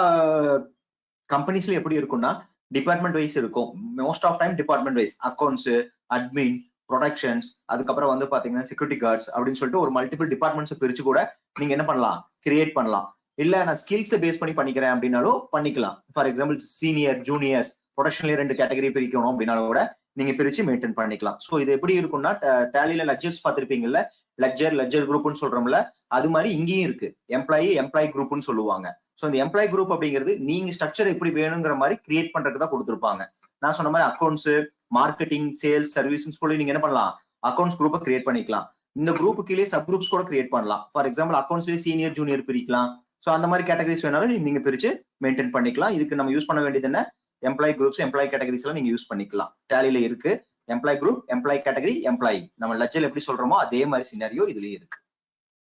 கம்பெனிஸ்ல எப்படி இருக்கும்னா டிபார்ட்மெண்ட் வைஸ் இருக்கும். Most of time department wise accounts, admin, productions, அதுக்கப்புறம் வந்து பாத்தீங்கன்னா செக்யூரிட்டி கார்ட்ஸ் அப்படின்னு சொல்லிட்டு ஒரு மல்டிபிள் டிபார்ட்மெண்ட்ஸ் பிரிச்சு கூட நீங்க என்ன பண்ணலாம், கிரியேட் பண்ணலாம். இல்ல நான் ஸ்கில்ஸை பேஸ் பண்ணி பண்ணிக்கிறேன் அப்படின்னாலும் பண்ணிக்கலாம். ஃபார் எக்ஸாம்பிள் சீனியர், ஜூனியர்ஸ், ப்ரொடக்ஷன்ல 2 கேட்டகரி பிரிக்கணும் அப்படின்னாலும் கூட நீங்க பிரிச்சு மெயின்டைன் பண்ணிக்கலாம். ஸோ இது எப்படி இருக்கும்னா டேலியில லெட்ஜர்ஸ் பார்த்திருப்பீங்கல்ல, லெட்ஜர் குரூப்னு சொல்றோம்ல, அது மாதிரி இங்கேயும் இருக்கு எம்ப்ளாயி குரூப்னு சொல்லுவாங்க. ஸோ இந்த எம்ப்ளாயி குரூப் அப்படிங்கிறது நீங்க ஸ்ட்ரக்சர் எப்படி வேணுங்கிற மாதிரி கிரியேட் பண்றதுக்கு தான் கொடுத்துருப்பாங்க. நான் சொன்ன மாதிரி அக்கௌண்ட்ஸ், மார்க்கெட்டிங், சேல்ஸ், சர்வீஸ் சொல்லி நீங்க என்ன பண்ணலாம், அக்கௌண்ட்ஸ் குரூப்பை கிரியேட் பண்ணிக்கலாம். இந்த குரூப் கீழே சப் குரூப்ஸ் கூட கிரியேட் பண்ணலாம். ஃபார் எக்ஸாம்பிள் அக்கௌண்ட்ஸ்லயே சீனியர் ஜூனியர் பிரிக்கலாம். சோ அந்த மாதிரி கேட்டகரிஸ் வேணாலும் நீங்க பிரிச்சு மெயின்டைன் பண்ணிக்கலாம். இதுக்கு நம்ம யூஸ் பண்ண வேண்டியது என்ன, எம்ப்ளாய் குரூப்ஸ் எம்ப்ளாய் கேட்டகரிஸ் எல்லாம் நீங்க யூஸ் பண்ணிக்கலாம். டேலில இருக்கு employee group employee category employee, நம்ம லெட்ஜர்ல எப்படி சொல்றோமோ அதே மாதிரி சினாரியோ இதுலயும் இருக்கு.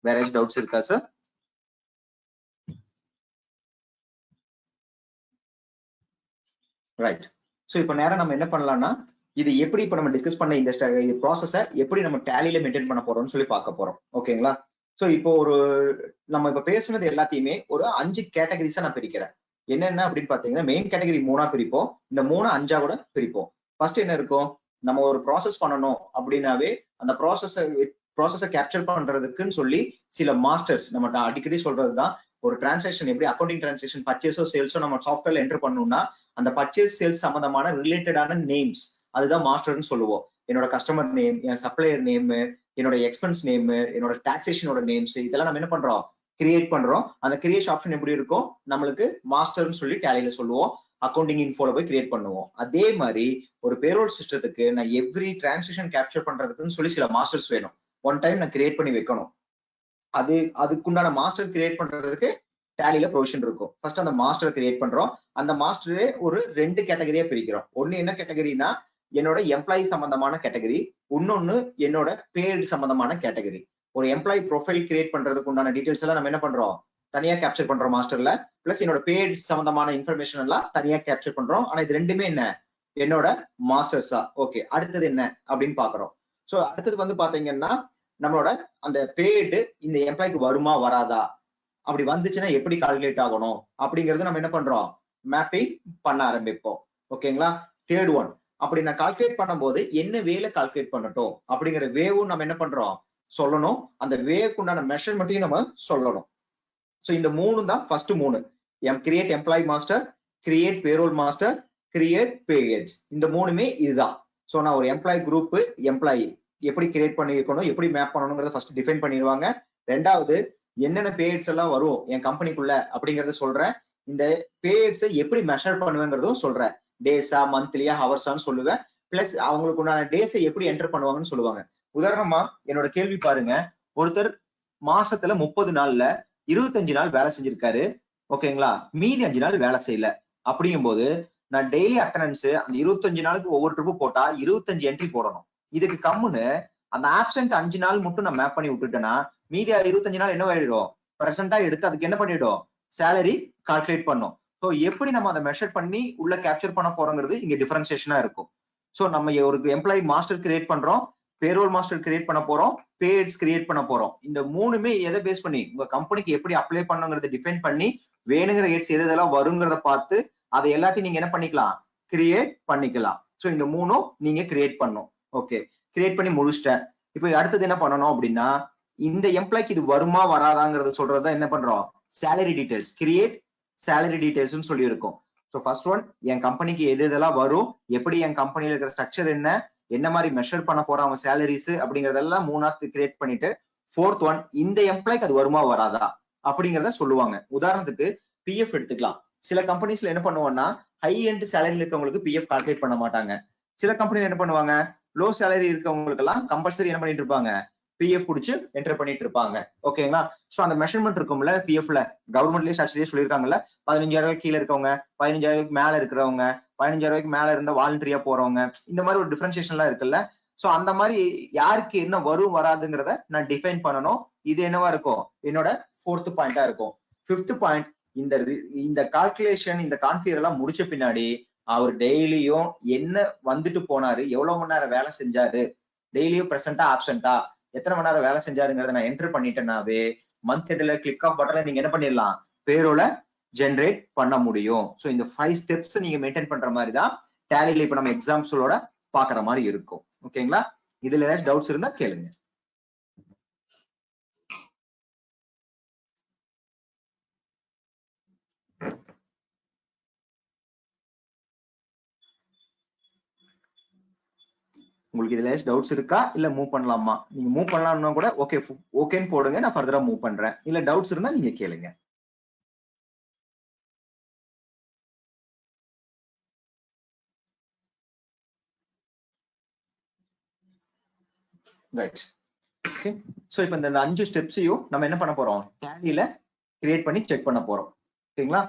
வேற ஏதாவது டவுட்ஸ் இருக்கா சார்? ரைட். சோ இப்போ நேரம் நம்ம என்ன பண்ணலாம்னா, இது எப்படி இப்ப நம்ம டிஸ்கஸ் பண்ண இந்த ப்ராசஸை எப்படி நம்ம டேலில மெயின்டைன் பண்ண போறோம்னு சொல்லி பார்க்க போறோம். ஓகேங்களா? சோ இப்போ நம்ம இப்ப பேசுனது எல்லாத்தையுமே ஒரு 5 கேட்டகரிஸா நான் பிரிக்கிறேன். என்னென்ன அப்படின்னு பாத்தீங்கன்னா, மெயின் கேட்டகரி 3ஆ பிரிப்போம். இந்த 3 5ஆ கூட பிரிப்போம். ஃபர்ஸ்ட் என்ன இருக்கும், நம்ம ஒரு ப்ராசஸ் பண்ணணும் அப்படின்னாவே அந்த ப்ராசஸை கேப்சர் பண்றதுக்குன்னு சொல்லி சில மாஸ்டர்ஸ், நம்ம அடிக்கடி சொல்றதுதான், ஒரு டிரான்சாக்ஷன் எப்படி அக்கௌண்டிங் டிரான்சாக்ஷன் பர்ச்சேஸோ சேல்ஸோ நம்ம சாஃப்ட்வேர்ல என்டர் பண்ணணும்னா அந்த பர்ச்சேஸ் சேல்ஸ் சம்பந்தமான ரிலேட்டடான நேம்ஸ், அதுதான் மாஸ்டர்னு சொல்லுவோம். என்னோட கஸ்டமர் நேம், என் சப்ளையர் நேம், என்னோட எக்ஸ்பென்ஸ் நேம், என்னோட டாக்ஸேஷனோட நேம்ஸ், இதெல்லாம் நம்ம என்ன பண்றோம், கிரியேட் பண்றோம். அந்த கிரியேஷன் ஆப்ஷன் எப்படி இருக்கும், நம்மளுக்கு மாஸ்டர்னு சொல்லி டேலில சொல்லுவோம். அக்கௌண்டிங் இன்ஃபோல போய் கிரியேட் பண்ணுவோம். அதே மாதிரி ஒரு பேரோல் சிஸ்டத்துக்கு நான் எவ்ரி டிரான்சாக்ஷன் கேப்சர் பண்றதுக்குன்னு சொல்லி சில மாஸ்டர்ஸ் வேணும். ஒன் டைம் நான் கிரியேட் பண்ணி வைக்கணும். அதுக்குண்டான மாஸ்டர் கிரியேட் பண்றதுக்கு டேலில ப்ரொவிஷன் இருக்கும். ஃபர்ஸ்ட் அந்த மாஸ்டர் கிரியேட் பண்றோம். அந்த மாஸ்டரே ஒரு 2 கேட்டகரியா பிரிக்கிறோம். ஒன்னு என்ன கேட்டகரினா என்னோட எம்ப்ளாயி சம்பந்தமான கேட்டகரி, இன்னொன்னு என்னோட பேட் சம்பந்தமான கேட்டகரி. ஒரு எம்ப்ளாயி ப்ரொஃபைல் கிரியேட் பண்றதுக்கு உண்டான டீடைல்ஸ் எல்லாம் நம்ம என்ன பண்றோம், தனியா கேப்சர் பண்றோம் மாஸ்டர்ல. பிளஸ் என்னோட பேட் சம்பந்தமான இன்ஃபர்மேஷன் எல்லாம் தனியா கேப்சர் பண்றோம். ஆனா இது ரெண்டுமே என்ன, என்னோட மாஸ்டர்ஸா. ஓகே, அடுத்தது என்ன அப்படின்னு பாக்குறோம். சோ அடுத்தது பாத்தீங்கன்னா, நம்மளோட அந்த பேடு இந்த எம்ப்ளாய்க்கு வருமா வராதா, அப்படி வந்துச்சுன்னா எப்படி கால்குலேட் ஆகணும் அப்படிங்கறது நம்ம என்ன பண்றோம், மேப்பிங் பண்ண ஆரம்பிப்போம். ஓகேங்களா? தேர்ட் ஒன், அப்படி நான் கால்குலேட் பண்ணும்போது என்ன வேல கால்குலேட் பண்ணட்டும் அப்படிங்கிற வேவும் நம்ம என்ன பண்றோம் சொல்லணும். அந்த வேவுக்கு உண்டான மெஷர்மெண்ட்டையும் நம்ம சொல்லணும். சோ இந்த 3 தான் first 3. Create employee master, create payroll master, create payers. இந்த 3மே இதுதான். சோ நான் ஒரு எம்ப்ளாயி குரூப் எம்ப்ளாயி எப்படி கிரியேட் பண்ணிருக்கணும், எப்படி மேப் பண்ணணும்ங்கறத ஃபர்ஸ்ட் டிஃபைன் பண்ணிடுவாங்க. ரெண்டாவது என்னென்ன பேயர்ஸ் எல்லாம் வரும் என் கம்பெனிக்குள்ள அப்படிங்கறத சொல்றேன். இந்த பேயர்ஸை எப்படி மெஷர் பண்ணுவேங்கிறதும் சொல்றேன். டேஸா, மந்த்லியா, ஹவர்ஸான்னு சொல்லுவேன். பிளஸ் அவங்களுக்கு உண்டான டேஸை எப்படி என்டர் பண்ணுவாங்கன்னு சொல்லுவாங்க. உதாரணமா என்னோட கேள்வி பாருங்க, ஒருத்தர் மாசத்துல 30 நாள்ல 25 நாள் வேலை செஞ்சிருக்காரு. ஓகேங்களா? மீதி 5 நாள் வேலை செய்யல. அப்படிங்கும் போது நான் டெய்லி அட்டண்டன்ஸ் அந்த 25 நாளுக்கு ஒவ்வொரு ட்ரிப்பு போட்டா 25 என்ட்ரி போடணும். இதுக்கு கம்முன்னு அந்த ஆப்சென்ட் 5 நாள் மட்டும் நான் மேப் பண்ணி விட்டுட்டேன்னா மீதி 25 நாள் என்ன ஆயிடும், பிரசன்டா எடுத்து அதுக்கு என்ன பண்ணிடும், சேலரி கால்குலேட் பண்ணும். ஸோ எப்படி நம்ம அதை மெஷர் பண்ணி உள்ள கேப்சர் பண்ண போறோங்கிறது இங்க டிஃபரன்சியேஷனா இருக்கும். ஸோ நம்ம ஒரு எம்ப்ளாயி மாஸ்டர் கிரியேட் பண்றோம், பேரோல் மாஸ்டர் கிரியேட் பண்ண போறோம், பேட்ஸ் கிரியேட் பண்ண போறோம். இந்த 3மே எதை பேஸ் பண்ணி உங்க கம்பெனிக்கு எப்படி அப்ளை பண்ணுங்கிறத டிஃபைன் பண்ணி வேணுங்கிற எட்ஸ் எதெல்லாம் வருங்கிறத பார்த்து அதை எல்லாத்தையும் நீங்க என்ன பண்ணிக்கலாம், கிரியேட் பண்ணிக்கலாம். ஸோ இந்த 3ம் நீங்க கிரியேட் பண்ணும். ஓகே, கிரியேட் பண்ணி முடிச்சிட்டேன். இப்போ அடுத்தது என்ன பண்ணணும் அப்படின்னா, இந்த எம்ப்ளாய்க்கு இது வருமா வராதாங்கிறத சொல்றதா என்ன பண்றோம், salary details. Create salary details சொல்லி இருக்கும். ஸோ ஃபர்ஸ்ட் ஒன், என் கம்பெனிக்கு எது இதெல்லாம் வரும், எப்படி என் கம்பெனில இருக்கிற ஸ்ட்ரக்சர் என்ன மாதிரி மெஷர் பண்ண போறோம் அவங்க சேலரிஸ் அப்படிங்கறதெல்லாம் 3ஆவது கிரியேட் பண்ணிட்டு, ஃபோர்த் ஒன், இந்த எம்ப்ளாய்க்கு அது வருமா வராதா அப்படிங்கறத சொல்லுவாங்க. உதாரணத்துக்கு பிஎஃப் எடுத்துக்கலாம். சில கம்பெனிஸ்ல என்ன பண்ணுவாங்கன்னா, ஹை எண்ட் சேலரியில் இருக்கவங்களுக்கு பிஎஃப் கால்குலேட் பண்ண மாட்டாங்க. சில கம்பெனில என்ன பண்ணுவாங்க, லோ சேலரி இருக்கவங்களுக்கு எல்லாம் கம்பல்சரி என்ன பண்ணிட்டு இருப்பாங்க, பிஎஃப் புடிச்சு என்டர் பண்ணிட்டு இருப்பாங்க. ஓகேங்களா? சோ அந்த மெஷர்மெண்ட் இருக்கும்ல பிஎஃப்ல, கவர்மெண்ட்லயே ஸ்டாச்சுரியே சொல்லியிருக்காங்கல்ல, 15,000 கீழே இருக்கவங்க, 15,000 மேல இருக்கிறவங்க, 15,000 மேல இருந்த வாலண்டரியா போறவங்க, இந்த மாதிரி ஒரு டிஃபரன்சியேஷன் எல்லாம் இருக்குல்ல. சோ அந்த மாதிரி யாருக்கு என்ன வரும் வராதுங்கிறத நான் டிஃபைன் பண்ணணும். இது என்னவா இருக்கும், என்னோட ஃபோர்த் பாயிண்டா இருக்கும். ஃபிஃப்த் பாயிண்ட், இந்த கால்குலேஷன் இந்த கான்ஃபிகர் எல்லாம் முடிச்ச பின்னாடி அவர் டெய்லியும் என்ன வந்துட்டு போனாரு, எவ்வளவு மணி நேரம் வேலை செஞ்சாரு, டெய்லியும் பிரசன்டா ஆப்சென்டா, எத்தனை மணி நேரம் வேலை செஞ்சாருங்கிறத நான் என்டர் பண்ணிட்டேன்னாவே மந்த் எண்ட்ல கிளிக் ஆஃப் பட்டன்ல நீங்க என்ன பண்ணிடலாம், பேரோல ஜெனரேட் பண்ண முடியும். சோ இந்த 5 ஸ்டெப்ஸ் நீங்க மெயின்டைன் பண்ற மாதிரி தான் டேலில இப்ப நம்ம எக்ஸாம்பிள்ஸோட பாக்குற மாதிரி இருக்கும். ஓகேங்களா? இதுல ஏதாச்சும் டவுட்ஸ் இருந்தா கேளுங்க. உங்களுக்கு இதுல டவுட்ஸ் இருக்கா, இல்ல மூவ் பண்ணலாமா? நீங்க மூவ் பண்ணலாம்னா கூட ஓகேன்னு போடுங்க, நான் ஃபர்தரா மூவ் பண்றேன். இல்ல டவுட்ஸ் இருந்தா நீங்க கேளுங்க. ரைட். ஓகே. சோ இப்போ இந்த 5 ஸ்டெப்ஸையும் நம்ம என்ன பண்ண போறோம், டேலியில கிரியேட் பண்ணி செக் பண்ண போறோம். ஓகேங்களா,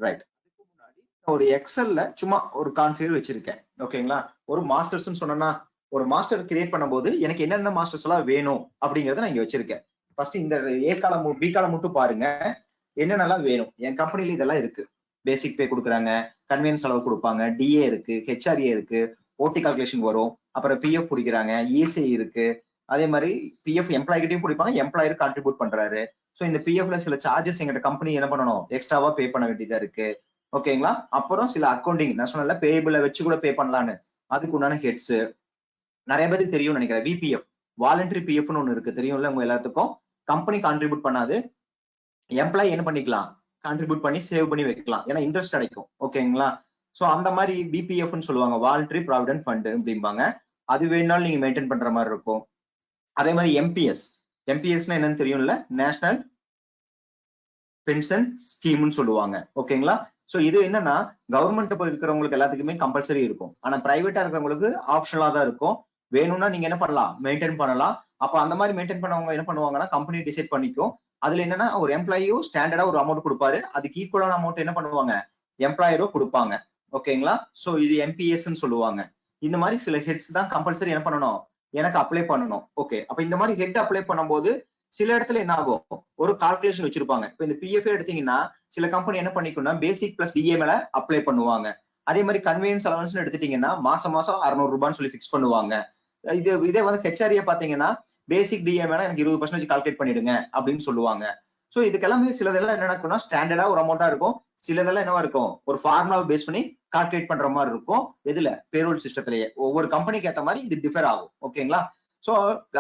ரைட். அதுக்கு முன்னாடி ஒரு எக்ஸல்ல சும்மா ஒரு கான்ஃபிகர் வச்சிருக்கேன். ஓகேங்களா, ஒரு மாஸ்டர்ஸ் சொன்னா ஒரு மாஸ்டர் கிரியேட் பண்ணும்போது எனக்கு என்னென்ன மாஸ்டர்ஸ் எல்லாம் வேணும் அப்படிங்கறத நான் இங்க வச்சிருக்கேன். ஃபர்ஸ்ட் இந்த ஏ காலம் பி காலம் மட்டும் பாருங்க, என்னென்னலாம் வேணும். என் கம்பெனில இதெல்லாம் இருக்கு. பேசிக் பே கொடுக்குறாங்க, கன்வீனியன்ஸ் செலவு கொடுப்பாங்க, டிஏ இருக்கு, ஹெச்ஆர்ஏ இருக்கு, ஓடி கால்குலேஷன் வரும், அப்புறம் பிஎஃப் பிடிக்கிறாங்க, இஎஸ்ஐ இருக்கு. அதே மாதிரி பிஎஃப் எம்ப்ளாய்கிட்டையும் பிடிப்பாங்க, எம்ப்ளாயர் கான்ட்ரிபியூட் பண்றாரு. சோ இந்த பிஎஃப்ல சில சார்ஜஸ் எங்கிட்ட கம்பெனி என்ன பண்ணணும், எக்ஸ்ட்ராவா பே பண்ண வேண்டியதா இருக்கு. ஓகேங்களா, அப்புறம் சில அக்கௌண்டிங் நான் சொன்னல பேபிள வச்சு கூட பே பண்ணலான்னு, அதுக்கு உண்டான ஹெட்ஸ் நிறைய பேருக்கு தெரியும்னு நினைக்கிறேன். விபிஎஃப் வாலண்டரி பிஎஃப்னு ஒண்ணு இருக்கு, தெரியும்ல உங்க எல்லாத்துக்கும். கம்பெனி கான்ட்ரிபியூட் பண்ணாது, எம்ப்ளாயி என்ன பண்ணிக்கலாம், கான்ட்ரிபியூட் பண்ணி சேவ் பண்ணி வைக்கலாம், ஏன்னா இன்ட்ரெஸ்ட் கிடைக்கும். ஓகேங்களா, சோ அந்த மாதிரி பிபிஎஃப்னு சொல்லுவாங்க, வாலண்டரி ப்ராவிடென்ட் ஃபண்ட் அப்படிம்பாங்க. அது வேணாலும் நீங்க மெயின்டைன் பண்ற மாதிரி இருக்கும். அதே மாதிரி எம்பிஎஸ், எம்பிஎஸ்னா என்னன்னு தெரியும்ல, நேஷனல் பென்ஷன் ஸ்கீம்னு சொல்லுவாங்க. ஓகேங்களா, சோ இது என்னன்னா கவர்மெண்ட் இருக்கிறவங்களுக்கு எல்லாத்துக்குமே கம்பல்சரி இருக்கும், ஆனா பிரைவேட்டா இருக்கிறவங்களுக்கு ஆப்ஷனலா தான் இருக்கும். வேணும்னா நீங்க என்ன பண்ணலாம், மெயின்டைன் பண்ணலாம். அப்ப அந்த மாதிரி மெயின்டைன் பண்ணவங்க என்ன பண்ணுவாங்கன்னா கம்பெனி டிசைட் பண்ணிக்கும். அதுல என்னன்னா ஒரு எம்ப்ளாயும் ஸ்டாண்டர்டா ஒரு அமௌண்ட் கொடுப்பாரு, அதுக்கு ஈக்குவலான அமௌண்ட் என்ன பண்ணுவாங்க எம்ப்ளாயரும் கொடுப்பாங்க. ஓகேங்களா, சோ இது எம்பிஎஸ் சொல்லுவாங்க. இந்த மாதிரி சில ஹெட்ஸ் தான் கம்பல்சரி என்ன பண்ணணும், எனக்கு அப்ளை பண்ணணும். ஓகே, அப்ப இந்த மாதிரி ஹெட் அப்ளை பண்ணும்போது சில இடத்துல என்ன ஆகும், ஒரு கால்குலேஷன் வச்சிருப்பாங்க. இப்ப இந்த பிஎஃப் எடுத்தீங்கன்னா சில கம்பெனி என்ன பண்ணிக்கும்னா பேசிக் பிளஸ் டிஏ மேல அப்ளை பண்ணுவாங்க. அதே மாதிரி கன்வீனியன்ஸ் அலவன்ஸ் எடுத்துட்டீங்கன்னா மாசம் மாசம் 600 ரூபான்னு சொல்லி பிக்ஸ் பண்ணுவாங்க. இதே வந்து ஹெச்ஆர்ஏ பாத்தீங்கன்னா பேசிக் டிஏ மேல எனக்கு 20% கால்குலேட் பண்ணிடுங்க அப்படின்னு சொல்லுவாங்க. சோ இதுக்கெல்லாமே சிலதெல்லாம் என்ன நடக்கும்னா ஸ்டாண்டர்டா ஒரு அமௌண்டா இருக்கும், சிலதெல்லாம் என்னவா இருக்கும் ஒரு ஃபார்முலா பேஸ் பண்ணி கால்குலேட் பண்ற மாதிரி இருக்கும். எதுல, பேரோல் சிஸ்டத்திலேயே ஒவ்வொரு கம்பெனிக்கு ஏத்த மாதிரி இது டிஃபர் ஆகும். ஓகேங்களா, சோ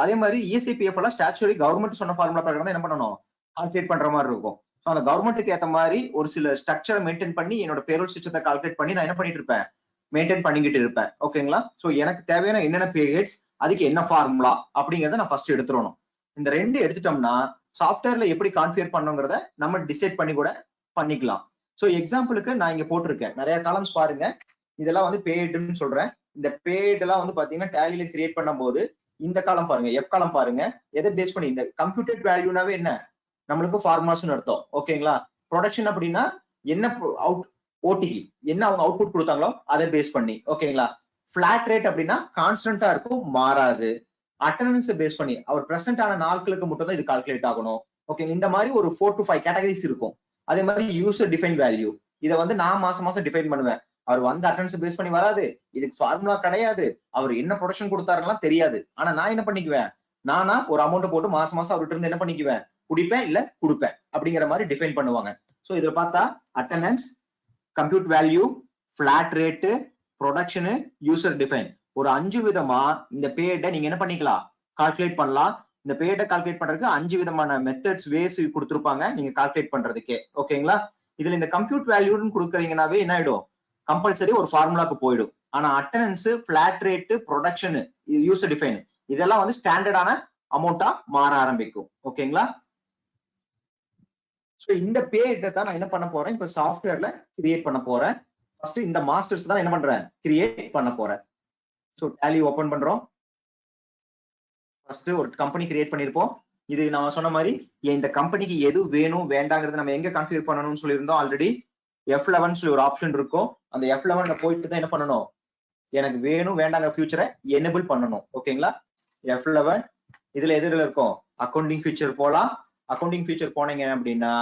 அதே மாதிரி இஎஸ்ஐபிஎஃப் எல்லாம் ஸ்டாச்சுரி கவர்மெண்ட் சொன்ன ஃபார்முலா பிரகாரம் என்ன பண்ணணும், கால்குலேட் பண்ற மாதிரி இருக்கும். சோ அந்த கவர்மெண்ட்டுக்கு ஏத்த மாதிரி ஒரு சில ஸ்ட்ரக்சரை மெயின்டைன் பண்ணி என்னோட பேரோல் சிஸ்டத்தை கால்குலேட் பண்ணி நான் என்ன பண்ணிட்டு இருப்பேன், மெயின்டைன் பண்ணிக்கிட்டு இருப்பேன். ஓகேங்களா, சோ எனக்கு தேவையான என்னென்ன பீரியட்ஸ், அதுக்கு என்ன ஃபார்முலா அப்படிங்கறத நான் ஃபர்ஸ்ட் எடுத்துடணும். இந்த ரெண்டு எடுத்துட்டோம்னா சாஃப்ட்வேர்ல எப்படி கான்ஃபிகர் பண்ணுங்கிறத நம்ம டிசைட் பண்ணி கூட பண்ணிக்கலாம். சோ எக்ஸாம்பிளுக்கு நான் இங்க போட்டிருக்கேன் நிறைய காலம்ஸ் பாருங்க. இதெல்லாம் வந்து பேய்டுன்னு சொல்றேன். இந்த பேய்டு எல்லாம் வந்து பாத்தீங்கன்னா டேலியில கிரியேட் பண்ணும்போது இந்த காலம் பாருங்க, எஃப் காலம் பாருங்க, எதை பேஸ் பண்ணி, இந்த கம்ப்யூட்டட் வேல்யூனாவே என்ன நம்மளுக்கு ஃபார்முலாஸ்னு அர்த்தம். ஓகேங்களா, ப்ரொடக்ஷன் அப்படின்னா என்ன ஓடிக்கு என்ன அவங்க அவுட்புட் கொடுத்தாங்களோ அதை பேஸ் பண்ணி. ஓகேங்களா, பிளாட் ரேட் அப்படின்னா கான்ஸ்டன்டா இருக்கும், மாறாது. அட்டெண்டன்ஸ் பேஸ் பண்ணி அவர் பிரசன்ட் ஆன நாட்களுக்கு மட்டும் தான் இது கால்குலேட் ஆகணும். ஓகே, இந்த மாதிரி ஒரு 4 to 5 கேட்டகரிஸ் இருக்கும். அதே மாதிரி யூசர் டிஃபைன் வேல்யூ, இதை வந்து நான் மாசம் மாசம் டிஃபைன் பண்ணுவேன். அவர் வந்து அட்டெண்டன்ஸ் பேஸ் பண்ணி வராது, இதுக்கு ஃபார்முலா கிடையாது, அவர் என்ன ப்ரொடக்ஷன் கொடுத்தாருலாம் தெரியாது. ஆனா நான் என்ன பண்ணிக்குவேன், நானா ஒரு அமௌண்ட் போட்டு மாசம் மாசம் அவர்கிட்ட இருந்து என்ன பண்ணிக்குவேன், குடிப்பேன் இல்ல கொடுப்பேன் அப்படிங்கிற மாதிரி டிஃபைன் பண்ணுவாங்க. சோ இதுல பார்த்தா attendance, compute value, flat rate, production, user define, ஒரு 5 விதமா இந்த பேட்டை நீங்க என்ன பண்ணிக்கலாம், கால்குலேட் பண்ணலாம். இந்த பேட்டை கால்குலேட் பண்றதுக்கு 5 விதமான மெத்தட்ஸ், வேஸ் கொடுத்துருப்பாங்க நீங்க கால்குலேட் பண்றதுக்கே. ஓகேங்களா, இதுல இந்த கம்ப்யூட் வேல்யூன்னு கொடுக்குறீங்கன்னாவே என்ன ஆயிடும், கம்பல்சரி ஒரு ஃபார்முலாக்கு போயிடும். ஆனா attendance, flat rate, production, user define, இதெல்லாம் வந்து ஸ்டாண்டர்டான அமௌண்டா மாற ஆரம்பிக்கும். ஓகேங்களா, சோ இந்த பேட்டை தான் நான் என்ன பண்ண போறேன், இப்ப சாஃப்ட்வேர்ல கிரியேட் பண்ண போறேன். ஃபர்ஸ்ட் இந்த மாஸ்டர்ஸ் தான் என்ன பண்றேன், கிரியேட் பண்ண போறேன். சோ டேலி ஓபன் பண்றோம். ஃபர்ஸ்ட் ஒரு கம்பெனி கிரியேட் பண்ணிருப்போம். இது நான் சொன்ன மாதிரி இந்த கம்பெனிக்கு எது வேணும் வேண்டாங்கிறது நம்ம எங்க கான்ஃபிகர் பண்ணணும்னு சொல்லியிருந்தோம் ஆல்ரெடி. F11 சொல்லி ஒரு ஆப்ஷன் இருக்கும், அந்த F11ல போயிட்டு தான் என்ன பண்ணணும், எனக்கு வேணும் வேண்டாங்கிற ஃபியூச்சரை எனேபிள் பண்ணணும். ஓகேங்களா, F11 இதுல எதுல இருக்கும், அக்கௌண்டிங் ஃபியூச்சர் போலாம். அக்கௌண்டிங் ஃபியூச்சர் போனீங்க அப்படின்னா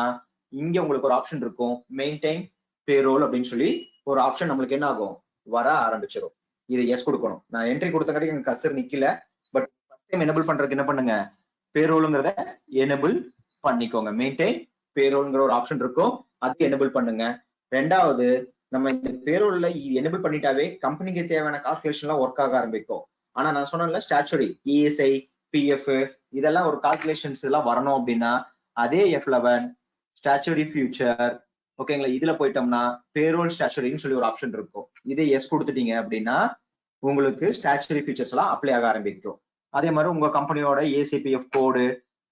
இங்க உங்களுக்கு ஒரு ஆப்ஷன் இருக்கும், மெயின்டைன் பேரோல் அப்படின்னு சொல்லி ஒரு ஆப்ஷன் நம்மளுக்கு என்ன ஆகும், வர ஆரம்பிச்சிடும். இது எஸ் கொடுக்கணும். நான் என்ட்ரி கொடுத்தங்காட்டி எனக்கு கர்சர் நிக்கல, பட் ஃபர்ஸ்ட் டைம் எனேபிள் பண்றதுக்கு என்ன பண்ணுங்க, பேரோலுங்கிறத எனேபிள் பண்ணிக்கோங்க. மெயின்டைன் பேரோல்ங்கிற ஒரு ஆப்ஷன் இருக்கும், அது எனேபிள் பண்ணுங்க. ரெண்டாவது, நம்ம இந்த பேரோல்ல எனேபிள் பண்ணிட்டாவே கம்பெனிக்கு தேவையான கால்குலேஷன் எல்லாம் ஒர்க் ஆக ஆரம்பிக்கும். ஆனா நான் சொன்னேன்ல ஸ்டாச்சுரி, இஎஸ்ஐ, பிஎஃப், இதெல்லாம் ஒரு கால்குலேஷன்ஸ் எல்லாம் வரணும் அப்படின்னா அதே F11 ஸ்டாச்சுரி ஃபியூச்சர். ஓகேங்களா, இதுல போயிட்டோம்னா பேரோல் ஸ்டாச்சுரின்னு சொல்லி ஒரு ஆப்ஷன் இருக்கும். இதை எஸ் கொடுத்துட்டீங்க அப்படின்னா உங்களுக்கு ஸ்டாச்சுரி ஃபியூச்சர்ஸ் எல்லாம் அப்ளை ஆக ஆரம்பிக்கும். அதே மாதிரி உங்க கம்பெனியோட ஏசிபிஎஃப் கோடு,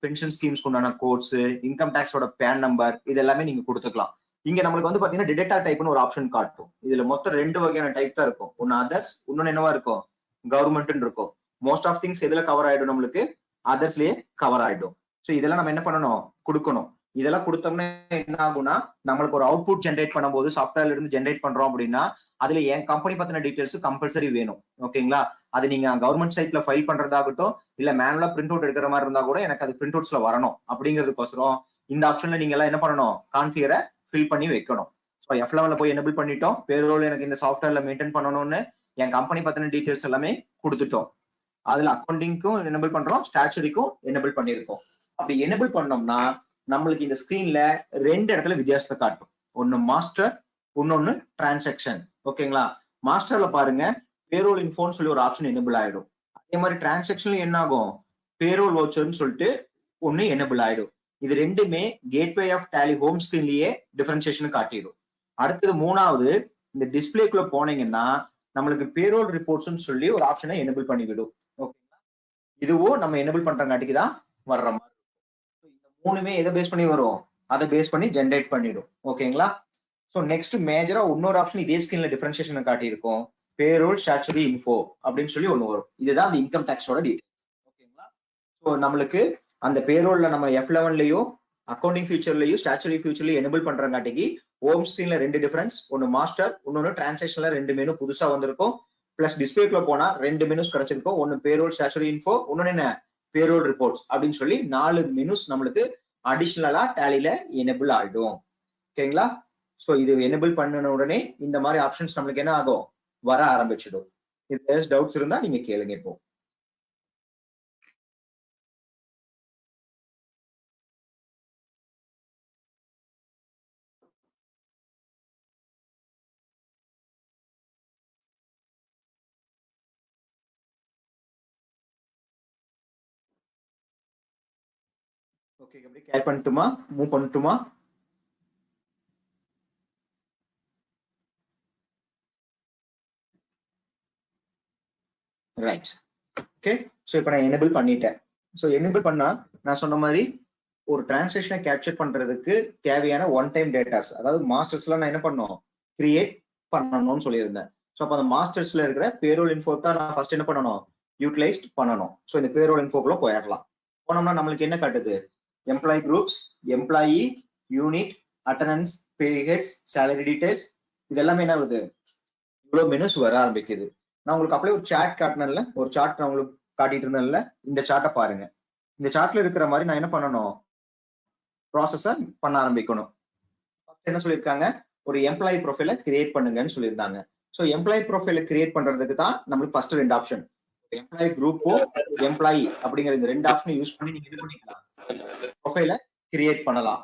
பென்ஷன் ஸ்கீம்ஸ்க்கு உண்டான கோட்ஸ், இன்கம் டாக்ஸோட பேன் நம்பர், இது எல்லாமே நீங்க கொடுத்துக்கலாம். இங்க நம்மளுக்கு வந்து பாத்தீங்கன்னா டிடெக்டர் டைப்னு ஒரு ஆப்ஷன் காட்டும். இதுல மொத்தம் 2 வகையான டைப் தான் இருக்கும், ஒன்னு அதர்ஸ், இன்னொன்னு என்னவா இருக்கும், கவர்மெண்ட் இருக்கும். மோஸ்ட் ஆஃப் திங்ஸ் எதுல கவர் ஆயிடும் நம்மளுக்கு, அதர்ஸ்லயே கவர் ஆயிடும். ஸோ இதெல்லாம் நம்ம என்ன பண்ணணும், கொடுக்கணும். இதெல்லாம் கொடுத்தோம்னா என்ன ஆகும்னா, நம்மளுக்கு ஒரு அவுட்புட் ஜென்ரேட் பண்ணும்போது சாஃப்ட்வேர்ல இருந்து ஜென்ரேட் பண்றோம் அப்படின்னா அதுல என் கம்பெனி பத்தின டீடைல்ஸ் கம்பல்சரி வேணும். ஓகேங்களா? அது நீங்க கவர்மெண்ட் சைட்ல ஃபைல் பண்றதாகட்டும் இல்ல மேனுவலா பிரிண்ட் அவுட் எடுக்கிற மாதிரி இருந்தா கூட எனக்கு அது பிரிண்ட் அவுட்ஸ்ல வரணும் அப்படிங்கிறதுக்கோசரம் இந்த ஆப்ஷன்ல நீங்க எல்லாம் என்ன பண்ணணும், கான்ஃபிகரை ஃபில் பண்ணி வைக்கணும். ஸோ F11ல போய் எனபிள் பண்ணிட்டோம். பேரோல் எனக்கு இந்த சாஃப்ட்வேர்ல மெயின்டைன் பண்ணணும்னு என் கம்பெனி பத்தின டீடைல்ஸ் எல்லாமே கொடுத்துட்டோம். அதுல அக்கௌண்டிங்க்கும் எனபிள் பண்றோம், ஸ்டாச்சுரிக்கும் எனபிள் பண்ணிருக்கோம். அப்படி எனபிள் பண்ணோம்னா நம்மளுக்கு இந்த ஸ்கிரீன்ல 2 இடத்துல வித்தியாசத்தை காட்டும். ஒன்னு மாஸ்டர், இன்னொன்னு டிரான்சாக்ஷன். ஓகேங்களா? மாஸ்டர்ல பாருங்க பேரோல் இன்ஃபோன்னு சொல்லி ஒரு ஆப்ஷன் எனபிள் ஆயிடும். அதே மாதிரி டிரான்சாக்ஷன்ல என்ன ஆகும், பேரோல் வவுச்சர்னு சொல்லிட்டு ஒன்னு எனபிள் ஆயிடும். இது ரெண்டுமே கேட்வே ஆஃப் டேலி ஹோம் ஸ்கிரீன்லயே டிஃபரன்சியேஷன் காட்டிடும். அடுத்தது மூணாவது, இந்த டிஸ்பிளேக்குள்ள போனீங்கன்னா நம்மளுக்கு பேரோல் ரிப்போர்ட்ஸ்னு சொல்லி ஒரு ஆப்ஷனை எனபிள் பண்ணிவிடும். ஓகேங்களா? இதுவும் நம்ம எனபிள் பண்றங்காட்டிக்கு தான் வர்ற மாதிரி. இந்த மூணுமே எதை பேஸ் பண்ணி வரும், அதை பேஸ் பண்ணி ஜென்ரேட் பண்ணிடும். ஓகேங்களா? ஸோ நெக்ஸ்ட் மேஜரா இன்னொரு ஆப்ஷன் இதே ஸ்கிரீன்ல டிஃபரன்சியேஷன் காட்டியிருக்கும், பேரோல் ஸ்டாச்சுரி இன்ஃபோ அப்படின்னு சொல்லி ஒண்ணு வரும். இதுதான் அந்த இன்கம் டாக்ஸோட டீடைல்ஸ். ஓகேங்களா? ஸோ நம்மளுக்கு அந்த பேரோல்ல நம்ம F11லயும் அக்கௌண்டிங் ஃபியூச்சர்லயும் ஸ்டாச்சுரி ஃபியூச்சர்லயும் எனபிள் பண்றங்காட்டிக்கு ஹோம் ஸ்கிரீன்ல 2 டிஃபரன்ஸ், ஒன்னு மாஸ்டர் இன்னொன்னு டிரான்சாக்ஷன்ல 2 மெனு புதுசா வந்திருக்கும். பிளஸ் டிஸ்பிளேக்குள்ள போனா 2 மெனுஸ் கிடைச்சிருக்கும். ஒன்னு பேரோல் ஸ்டாச்சுரி இன்ஃபோ, இன்னொன்னு என்ன பேரோல் ரிப்போர்ட்ஸ் அப்படின்னு சொல்லி 4 மெனுஸ் நம்மளுக்கு அடிஷனலா டேலில எனபிள் ஆயிடும். ஓகேங்களா? ஸோ இது எனபிள் பண்ணன உடனே இந்த மாதிரி ஆப்ஷன்ஸ் நம்மளுக்கு என்ன ஆகும், வர ஆரம்பிச்சிடும். இது டவுட்ஸ் இருந்தா நீங்க கேளுங்க இப்போ. ஓகே, அப்படியே கேர் பண்ணட்டுமா, மூவ் பண்ணட்டுமா? ரைட். ஓகே, ஸோ இப்போ நான் எனபிள் பண்ணிட்டேன். ஸோ எனபிள் பண்ணா நான் சொன்ன மாதிரி ஒரு டிரான்சாக்ஷனை கேப்சர் பண்றதுக்கு தேவையான ஒன் டைம் டேட்டாஸ், அதாவது மாஸ்டர்ஸ்ல நான் என்ன பண்ணணும், கிரியேட் பண்ணணும்னு சொல்லியிருந்தேன். ஸோ அப்போ அந்த மாஸ்டர்ஸ்ல இருக்கிற பேரோல் இன்ஃபோ தான் நான் ஃபர்ஸ்ட் என்ன பண்ணணும், யூட்டிலைஸ்ட் பண்ணணும். ஸோ இந்த பேரோல் இன்ஃபோக்குள்ள போயிடலாம். போனோம்னா நம்மளுக்கு என்ன காட்டுது, employee groups, employee, unit, attendance, pay heads, salary details, இது எல்லாமே என்ன வருது, இவ்வளவு மெனுஸ் வர ஆரம்பிக்குது. நான் உங்களுக்கு அப்படியே ஒரு சார்ட் காட்டினேன்ல, ஒரு சார்ட் நான் உங்களுக்கு காட்டிட்டு இருந்தேன்ல, இந்த சார்ட்டை பாருங்க. இந்த சார்ட்ல இருக்கிற மாதிரி நான் என்ன பண்ணணும், ப்ராசஸ பண்ண ஆரம்பிக்கணும். என்ன சொல்லியிருக்காங்க, ஒரு எம்ப்ளாயி ப்ரொஃபைல கிரியேட் பண்ணுங்கன்னு சொல்லியிருந்தாங்க. ஸோ எம்ப்ளாயி ப்ரொஃபைல கிரியேட் பண்றதுக்கு தான் நம்மளுக்கு ஃபர்ஸ்ட் 2 ஆப்ஷன், எம்ப்ளாயி குரூப்போ எம்ப்ளாயி அப்படிங்கிற இந்த 2 ஆப்ஷனை யூஸ் பண்ணி நீங்க என்ன பண்ணிக்கலாம், ப்ரொஃபைல கிரியேட் பண்ணலாம்.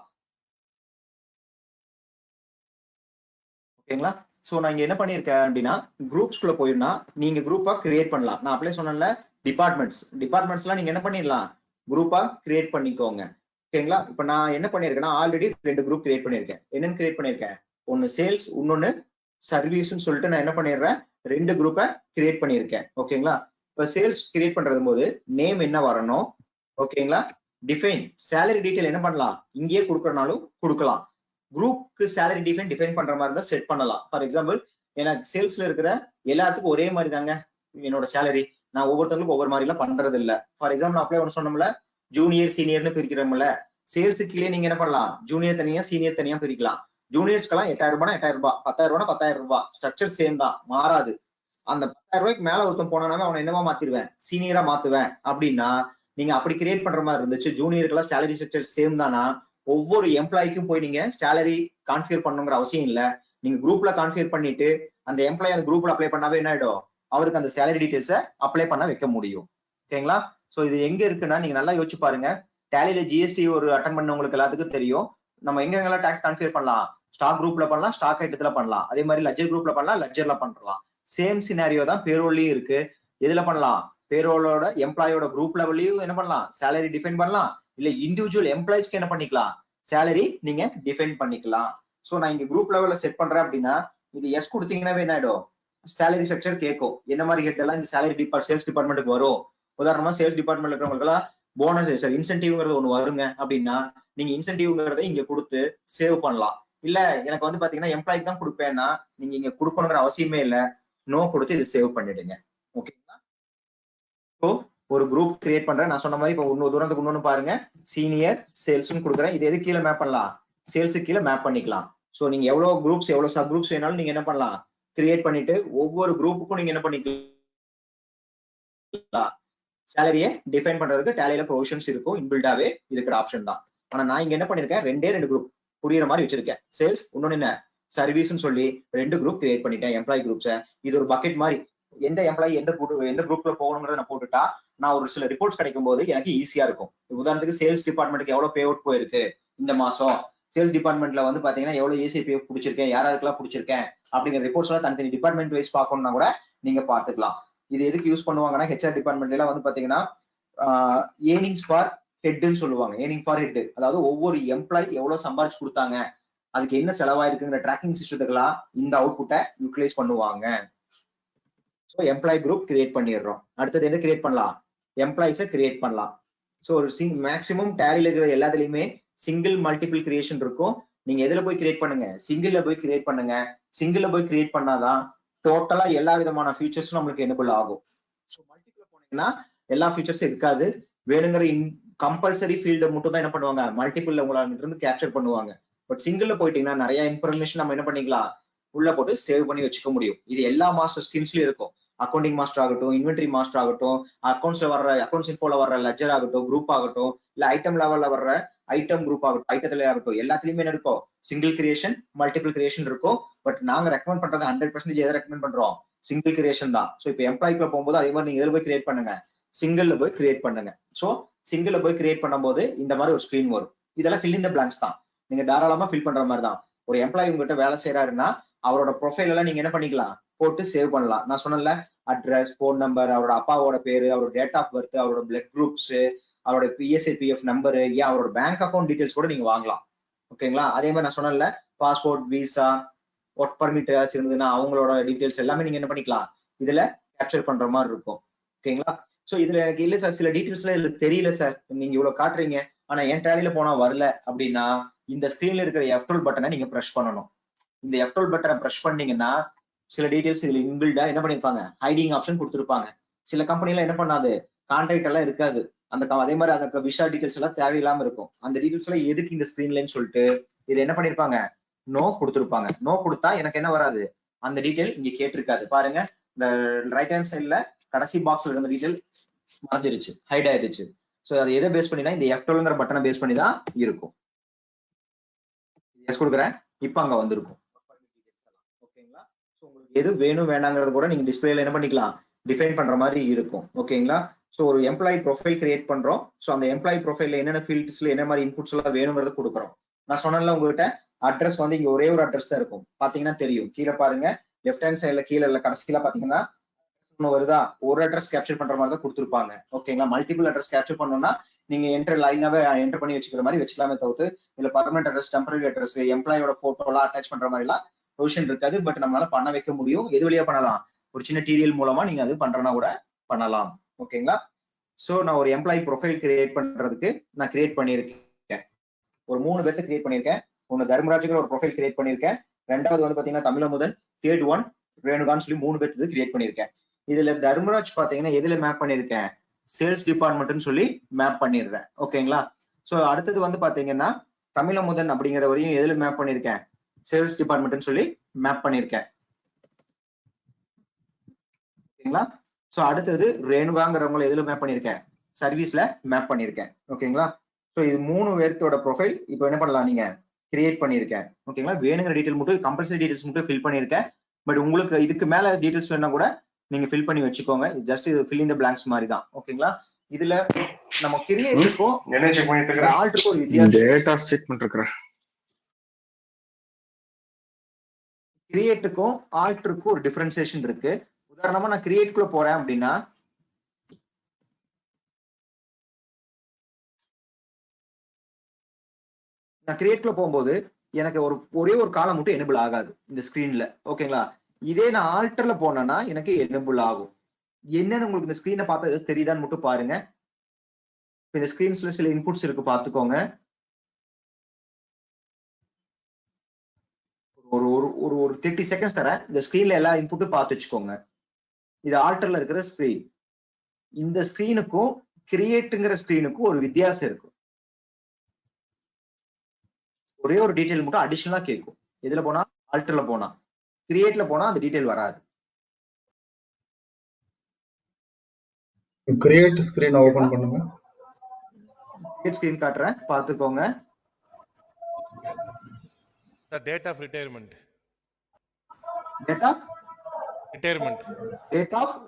ஓகேங்களா? சோ நான் இங்க என்ன பண்ணிருக்கேன் அப்படின்னா, குரூப்ஸ்குள்ள போயிருந்தா நீங்க குரூப்பா கிரியேட் பண்ணலாம். நான் அப்படியே சொன்னேன்ல, டிபார்ட்மெண்ட்ஸ்லாம் நீங்க என்ன பண்ணிடலாம், குரூப்பா கிரியேட் பண்ணிக்கோங்க. ஓகேங்களா? இப்ப நான் என்ன பண்ணிருக்கேன்னா, ஆல்ரெடி 2 குரூப் கிரியேட் பண்ணிருக்கேன். என்னன்னு கிரியேட் பண்ணிருக்கேன், ஒன்னு சேல்ஸ், இன்னொன்னு சர்வீஸ்னு சொல்லிட்டு நான் என்ன பண்ணிடுறேன், 2 குரூப்பை கிரியேட் பண்ணிருக்கேன். ஓகேங்களா? இப்ப சேல்ஸ் கிரியேட் பண்றது போது நேம் என்ன வரணும், ஓகேங்களா? டிஃபைன் சேலரி டீடைல் என்ன பண்ணலாம், இங்கேயே கொடுக்கறனாலும் கொடுக்கலாம். குரூப்க்கு சேலரி டிஃபைன் பண்ற மாதிரி தான் செட் பண்ணலாம். ஃபார் எக்ஸாம்பிள், எனக்கு சேல்ஸ்ல இருக்கிற எல்லாத்துக்கும் ஒரே மாதிரி தாங்க என்னோட சேலரி, நான் ஒவ்வொருத்தவங்களுக்கும் ஒவ்வொரு மாதிரி எல்லாம் பண்றது இல்ல. ஃபார் எக்ஸாம்பிள், நான் அப்படியே ஒன்று சொன்னோம்ல, ஜூனியர் சீனியர்னு பிரிக்கிறோம்ல, சேல்ஸுக்கு கீழே நீங்க என்ன பண்ணலாம், ஜூனியர் தனியா சீனியர் தனியா பிரிக்கலாம். ஜூனியர்ஸ்க்கெல்லாம் 8000 ரூபாய் 8000 ரூபாய், 10000 ரூபாய் 10000 ரூபாய், ஸ்ட்ரக்சர் சேம் தான், மாறாது. அந்த 10000 ரூபாய்க்கு மேல ஒருத்தன் போனாவே அவனை என்னவா மாத்திருவேன், சீனியரா மாத்துவேன். அப்படின்னா நீங்க அப்படி கிரியேட் பண்ற மாதிரி இருந்துச்சு, ஜூனியருக்கெல்லாம் சேலரி ஸ்ட்ரக்சர் சேம் தானா, ஒவ்வொரு எம்ப்ளாய்க்கும் போய் நீங்க சேலரி கான்ஃபிகர் பண்ணுங்கிற அவசியம் இல்ல. நீங்க குரூப்ல கான்ஃபிகர் பண்ணிட்டு அந்த எம்ப்ளாய் அந்த குரூப்ல அப்ளை பண்ணாவே என்ன ஆயிடும், அவருக்கு அந்த சேலரி டீடைல்ஸை அப்ளை பண்ண வைக்க முடியும். ஓகேங்களா? சோ இது எங்க இருக்குன்னா, நீங்க நல்லா யோசிச்சு பாருங்க. டேலில ஜிஎஸ்டி ஒரு அட்டன் பண்ணவங்களுக்கு எல்லாத்துக்கும் தெரியும், நம்ம எங்கெங்கெல்லாம் டாக்ஸ் கான்ஃபிகர் பண்ணலாம், ஸ்டாக் குரூப்ல பண்ணலாம், ஸ்டாக் ஐட்டத்துல பண்ணலாம், அதே மாதிரி லெட்ஜர் குரூப்ல பண்ணலாம், லெட்ஜர்ல பண்ணலாம். சேம் சினாரியோ தான் பேரோல்லயும் இருக்கு. எதுல பண்ணலாம், பேரோலோட எம்ப்ளாயோட குரூப் லெவல்லையும் என்ன பண்ணலாம், சேலரி டிஃபைன் பண்ணலாம், இல்ல இண்டிவிஜுவல் எம்ப்ளாய்ஸ்க்கு என்ன பண்ணிக்கலாம், சேலரி நீங்க டிஃபைன் பண்ணிக்கலாம். சோ நான் இங்க குரூப் லெவல்ல செட் பண்றேன் அப்படின்னா, இது எஸ் கொடுத்தீங்கன்னாவே என்ன ஆயிடும், சேலரி ஸ்ட்ரக்சர் கேட்கும், என்ன மாதிரி ஹெட் எல்லாம் இந்த சேலரி சேல்ஸ் டிபார்ட்மெண்ட்டுக்கு வரும். உதாரணமா சேல்ஸ் டிபார்ட்மெண்ட்ல இருக்கிறவங்களுக்கு எல்லாம் போனஸ் இன்சென்டிவ்ங்கிறது ஒண்ணு வருங்க அப்படின்னா, நீங்க இன்சென்டிவ்ங்கிறத இங்க கொடுத்து சேவ் பண்ணலாம். இல்ல எனக்கு வந்து பாத்தீங்கன்னா எம்ப்ளாய்க்கு தான் கொடுப்பேன்னா நீங்க இங்க கொடுக்கணுங்கிற அவசியமே இல்ல, நோ கொடுத்து இது சேவ் பண்ணிடுங்க. ஓகேங்களா? ஸோ ஒரு குரூப் கிரியேட் பண்றேன். நான் சொன்ன மாதிரி இப்போ இன்னொரு தூரத்துக்கு இன்னொன்னு பாருங்க, சீனியர் சேல்ஸ்னு கொடுக்குறேன். இது எது கீழே மேப் பண்ணலாம், சேல்ஸுக்கு கீழே மேப் பண்ணிக்கலாம். ஸோ நீங்க எவ்வளவு குரூப்ஸ் எவ்வளவு சப் குரூப்ஸ் வேணாலும் நீங்க என்ன பண்ணலாம், கிரியேட் பண்ணிட்டு ஒவ்வொரு குரூப்புக்கும் நீங்க என்ன பண்ணிக்கலாம், சேலரியை டிஃபைன் பண்றதுக்கு டேலியில ப்ரொவிஷன்ஸ் இருக்கும், இன்பில்டாவே இருக்கிற ஆப்ஷன் தான். ஆனா நான் இங்க என்ன பண்ணிருக்கேன், ரெண்டு குரூப் புரியுற மாதிரி வச்சிருக்கேன். சேல்ஸ் இன்னொன்னு என்ன சர்வீஸ்னு சொல்லி 2 குரூப் கிரியேட் பண்ணிட்டேன், எம்ப்ளாயி குரூப்ஸ். இது ஒரு பக்கெட் மாதிரி, எந்த எம்ப்ளாயி எந்த குரூப்ல போகணுங்கிறத நான் போட்டுட்டா நான் ஒரு சில ரிப்போர்ட்ஸ் கிடைக்கும் போது எனக்கு ஈஸியா இருக்கும். உதாரணத்துக்கு சேல்ஸ் டிபார்ட்மெண்ட்டுக்கு எவ்வளவு பே அவுட் போயிருக்கு இந்த மாசம், சேல்ஸ் டிபார்ட்மெண்ட்ல வந்து பாத்தீங்கன்னா எவ்வளவு ஏசிபிஎஃப் பிடிச்சிருக்கேன், யாருக்கெல்லாம் பிடிச்சிருக்கேன் அப்படிங்கிற ரிப்போர்ட்ஸ் எல்லாம் தனித்தனி டிபார்ட்மெண்ட் வைஸ் பார்க்கணும்னா கூட நீங்க பாத்துக்கலாம். இது எதுக்கு யூஸ் பண்ணுவாங்கன்னா, ஹெச்ஆர் டிபார்ட்மெண்ட்ல எல்லாம் வந்து பாத்தீங்கன்னா ஏர்னிங்ஸ் ஃபார் ஹெட்னு சொல்லுவாங்க. ஏர்னிங் ஃபார் ஹெட், அதாவது ஒவ்வொரு எம்ப்ளாயி எவ்வளவு சம்பாரிச்சு கொடுத்தாங்க, அதுக்கு என்ன செலவாயிருக்குங்கிற ட்ராக்கிங் சிஸ்டத்துக்கெல்லாம் இந்த அவுட்புட்டை யூட்டிலைஸ் பண்ணுவாங்க. ஸோ எம்ப்ளாயி குரூப் கிரியேட் பண்ணிடுறோம். அடுத்தது எது கிரியேட் பண்ணலாம், எம்ப்ளாயிஸை கிரியேட் பண்ணலாம். ஸோ ஒரு மேக்ஸிமம் டேலியில் இருக்கிற எல்லாத்துலயுமே சிங்கிள் மல்டிபிள் கிரியேஷன் இருக்கும். நீங்க எதுல போய் கிரியேட் பண்ணுங்க, சிங்கிள்ல போய் கிரியேட் பண்ணுங்க. சிங்கிள்ல போய் கிரியேட் பண்ணாதான் டோட்டலா எல்லா விதமான ஃபீச்சர்ஸும் நம்மளுக்கு எனபிள் ஆகும். ஸோ மல்டிபிள் போனீங்கன்னா எல்லா ஃபீச்சர்ஸும் இருக்காது. வேணுங்கிற கம்பல்சரி ஃபீல்டை மட்டும் தான் என்ன பண்ணுவாங்க, மல்டிபிள்ல உங்களால இருந்து கேப்சர் பண்ணுவாங்க. பட் சிங்கிள்ல போயிட்டீங்கன்னா நிறைய இன்ஃபர்மேஷன் நம்ம என்ன பண்ணிக்கலாம், உள்ள போட்டு சேவ் பண்ணி வச்சுக்க முடியும். இது எல்லா மாஸ்டர் ஸ்கில்ஸ்லயும் இருக்கும். அக்கௌண்டிங் மாஸ்டர் ஆகட்டும், இன்வென்டரி மாஸ்டர் ஆகட்டும், அக்கௌண்ட்ஸ்ல வர்ற அக்கௌண்ட்ஸ் இன்ஃபோல வர்ற லெட்ஜர் ஆகட்டும், குரூப் ஆகட்டும், இல்ல ஐட்டம் லெவல்ல வர்ற ஐட்டம் குரூப் ஆகட்டும், ஐட்டத்துல ஆகட்டும், எல்லாத்துலயுமே என்ன இருக்கும், சிங்கிள் கிரியேஷன் மல்டிபிள் கிரியேஷன் இருக்கும். பட் நாங்க ரெக்கமெண்ட் பண்றது 100% எதை ரெக்கமெண்ட் பண்றோம், சிங்கிள் கிரியேஷன் தான். ஸோ இப்போ எம்ப்ளாய்க்குள்ள போகும்போது அதே மாதிரி நீங்க எதில் போய் கிரியேட் பண்ணுங்க, சிங்கிள்ல போய் கிரியேட் பண்ணுங்க. ஸோ சிங்கிள்ல போய் கிரியேட் பண்ணும்போது இந்த மாதிரி ஒரு ஸ்கிரீன் வரும். இதெல்லாம் ஃபில் இன் த பிளாங்க்ஸ் தான், நீங்க தாராளமா ஃபில் பண்ற மாதிரி தான். ஒரு எம்ப்ளாயி உங்ககிட்ட வேலை செய்யறாருன்னா அவரோட ப்ரொஃபைல் எல்லாம் நீங்க என்ன பண்ணிக்கலாம், போட்டு சேவ் பண்ணலாம். நான் சொன்னல, அட்ரஸ், போன் நம்பர், அவரோட அப்பாவோட பேரு, அவரோட டேட் ஆஃப் பர்த், அவரோட பிளட் குரூப்ஸ், அவரோட பிஎஸ்ஐபிஎஃப் நம்பர், ஏன் அவரோட பேங்க் அக்கௌண்ட் டீடைல்ஸ் கூட நீங்க வாங்கலாம். ஓகேங்களா. அதே மாதிரி நான் சொன்னல, பாஸ்போர்ட், விசா, ஒர்க் பர்மிட் ஏதாச்சும் இருந்ததுன்னா அவங்களோட டீடைல்ஸ் எல்லாமே நீங்க என்ன பண்ணிக்கலாம், இதுல கேப்சர் பண்ற மாதிரி இருக்கும். ஓகேங்களா. சோ இதுல எனக்கு இல்ல சார், சில டீடைல்ஸ்ல இதுல தெரியல சார், நீங்க இவ்வளவு காட்டுறீங்க ஆனா என் டேலியில போனா வரல அப்படின்னா, இந்த ஸ்கிரீன்ல இருக்கிற F12 பட்டனை நீங்க பிரஸ் பண்ணணும். இந்த F12 பட்டனை பிரஸ் பண்ணீங்கன்னா சில டீடைல்ஸ் இதுல இன்பில்டா என்ன பண்ணிருப்பாங்க, ஹைடிங் ஆப்ஷன் கொடுத்துருப்பாங்க. சில கம்பெனில என்ன பண்ணாது, கான்ட்ராக்ட் எல்லாம் இருக்காது. அதே மாதிரி அந்த விஷா டீடைல்ஸ் எல்லாம் தேவையில்லாம இருக்கும். அந்த டீடைல்ஸ் எல்லாம் எதுக்கு இந்த ஸ்கிரீன்லன்னு சொல்லிட்டு இது என்ன பண்ணிருப்பாங்க, நோ கொடுத்துருப்பாங்க. நோ கொடுத்தா எனக்கு என்ன வராது, அந்த டீடைல் இங்க கேட்டிருக்காது. பாருங்க, இந்த ரைட் ஹேண்ட் சைட்ல கடைசி பாக்ஸ்ல இருந்த டீடைல் மறைஞ்சிருச்சு, ஹைட் ஆயிடுச்சு. சோ அதை எதை பேஸ் பண்ணி தான், இந்த F12ங்கிற பட்டனை பேஸ் பண்ணி தான் இருக்கும். எஸ் கொடுக்குறேன், இப்ப அங்க வந்திருக்கும். ஓகேங்களா. சோ உங்களுக்கு எது வேணும் வேணாங்கிறது கூட நீங்க டிஸ்பிளேல என்ன பண்ணிக்கலாம், டிஃபைன் பண்ற மாதிரி இருக்கும். ஓகேங்களா. சோ ஒரு எம்ப்ளாயி ப்ரொஃபைல் கிரியேட் பண்றோம். சோ அந்த எம்ப்ளாயி ப்ரொஃபைல்ல என்னென்ன ஃபீல்ட்ஸ்ல என்ன மாதிரி இன்புட்ஸ் எல்லாம் வேணுங்கிறது கொடுக்குறோம். நான் சொன்னேன்ல உங்ககிட்ட, அட்ரஸ் வந்து இங்க ஒரே ஒரு அட்ரஸ் தான் இருக்கும். பாத்தீங்கன்னா தெரியும், கீழே பாருங்க லெஃப்ட் ஹேண்ட் சைட்ல கீழே இல்ல கடைசியில பாத்தீங்கன்னா வருதா, ஒரு அட்ரஸ் கேப்சர் பண்ற மாதிரி தான் கொடுத்துருப்பாங்க. ஓகேங்களா. மல்டிபிள் அட்ரஸ் கேப்சர் பண்ணணும்னா நீங்க என்டர் லைனாவே என்டர் பண்ணி வச்சுக்கிற மாதிரி வச்சுக்கலாமே தவிர்த்து இதுல பர்மனன்ட் அட்ரஸ், டெம்பரரி அட்ரஸ், எம்ப்ளாயோட போட்டோ எல்லாம் அட்டாச் பண்ற மாதிரி எல்லாம் பொசிஷன் இருக்காது. பட் நம்மளால பண்ண வைக்க முடியும். எது வழியா பண்ணலாம், ஒரு சின்ன டிடிஎல் மூலமா நீங்க அது பண்றனா கூட பண்ணலாம். ஓகேங்களா. சோ நான் ஒரு எம்ப்ளாயி ப்ரொஃபைல் கிரியேட் பண்றதுக்கு நான் கிரியேட் பண்ணிருக்கேன். ஒரு 3 பேர்த்து கிரியேட் பண்ணிருக்கேன். ஒன்னு தர்மராஜுக்கு ஒரு ப்ரொஃபைல் கிரியேட் பண்ணிருக்கேன். ரெண்டாவது வந்து பாத்தீங்கன்னா தமிழமுதன், தேர்ட் ஒன் ரேணுகான்னு சொல்லி 3 பேர்த்து கிரியேட் பண்ணிருக்கேன். இதுல தர்மராஜ் பாத்தீங்கன்னா எதுல மேப் பண்ணிருக்கேன், சேல்ஸ் டிபார்ட்மெண்ட்னு சொல்லி மேப் பண்ணிடுறேன். ஓகேங்களா. சோ அடுத்தது வந்து பாத்தீங்கன்னா தமிழமுதன் அப்படிங்கிறவரையும் எதுல மேப் பண்ணிருக்கேன், சேல்ஸ் டிபார்ட்மெண்ட்னு சொல்லி மேப் பண்ணிருக்கேன். ஓகேங்களா. சோ அடுத்தது ரேணுகாங்கிறவங்களை எதுல மேப் பண்ணிருக்கேன், சர்வீஸ்ல மேப் பண்ணிருக்கேன். ஓகேங்களா. சோ இது 3 பேர்த்தோட ப்ரொஃபைல் இப்போ என்ன பண்ணலாம், நீங்க கிரியேட் பண்ணிருக்கேன். ஓகேங்களா. வேணுங்கிற டீடைல் மட்டும், கம்பல்சரி டீடைல்ஸ் மட்டும் ஃபில் பண்ணிருக்கேன். பட் உங்களுக்கு இதுக்கு மேல டீடைல்ஸ் வேணா கூட நீங்க ஃபில் பண்ணி வச்சுக்கோங்க. ஜஸ்ட் இது ஃபில் இன் தி பிளாங்க்ஸ் மாதிரி தான். ஓகேங்களா. இதுல நம்ம கிரியேட்டுக்கும் என்ன செக் பண்ணிட்டு இருக்கோம், ஆல்ட்ருக்கும் ஒரு வித்தியாசம். டேட்டா செக் பண்ணிட்டு இருக்கேன். கிரியேட்டுக்கும் ஆல்ட்ருக்கும் ஒரு டிஃபரன்சியேஷன் இருக்கு. உதாரணமா நான் கிரியேட்குள்ள போறேன் அப்படின்னா, நான் கிரியேட்குள்ள போகும்போது எனக்கு ஒரே ஒரு காலம் மட்டும் எனபிள் ஆகாது இந்த ஸ்கிரீன்ல. ஓகேங்களா. இதே நான் ஆல்டர்ல போனேன்னா எனக்கு எனபிள் ஆகும். என்னன்னு உங்களுக்கு இந்த ஸ்கிரீனை பார்த்தா எதாவது தெரியுதான்னு மட்டும் பாருங்க. இந்த ஸ்கிரீன்ஸ்ல சில இன்புட்ஸ் இருக்கு, பாத்துக்கோங்க. ஒரு ஒரு ஒரு 30 செகண்ட்ஸ் தரேன். இந்த ஸ்கிரீன்ல எல்லா இன்புட்டும் பார்த்து வச்சுக்கோங்க. இது ஆல்டர்ல இருக்கிற ஸ்கிரீன். இந்த ஸ்கிரீனுக்கும் கிரியேட்டுங்கிற ஸ்கிரீனுக்கும் ஒரு வித்தியாசம் இருக்கும். ஒரே ஒரு டீடைல் மட்டும் அடிஷனலா கேட்கும். எதுல போனா ஆல்டர்ல போனா, கிரியேட்ல போனா அந்த டீடைல் வராது. கிரியேட் ஸ்கிரீன் ஓபன் பண்ணுங்க. கிரியேட் ஸ்கிரீன் காட்டுறேன், பாத்துக்கோங்க. The date of retirement. Date of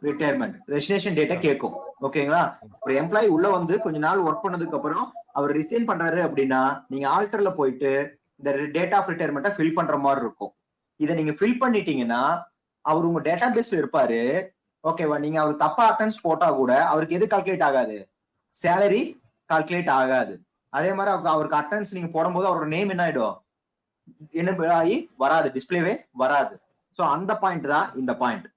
retirement resignation data கேட்கும். ஓகேங்களா? ஒரு எம்ப்ளாயி உள்ள வந்து கொஞ்ச நாள் ஒர்க் பண்ணதுக்கு அப்புறம் அவர் ரிசைன் பண்றாரு அப்படின்னா நீங்க ஆல்டர்ல போயிட்டு இந்த டேட் ஆஃப் ரிட்டையர்மெண்ட்டை ஃபில் பண்ற மாதிரி இருக்கும். இதை நீங்க ஃபில் பண்ணிட்டீங்கன்னா அவர் உங்க டேட்டா பேஸ்ல இருப்பாரு. ஓகேவா? நீங்க அவர் தப்பா அட்டென்ஸ் போட்டா கூட அவருக்கு எது கால்குலேட் ஆகாது? சேலரி கால்குலேட் ஆகாது. அதே மாதிரி அவருக்கு அட்டென்ஸ் நீங்க போடும்போது அவரோட நேம் என்ன ஆயிடும்? என்ன ஆகி வராது, டிஸ்பிளேவே வராது. சோ அந்த பாயிண்ட் தான் இந்த பாயிண்ட்.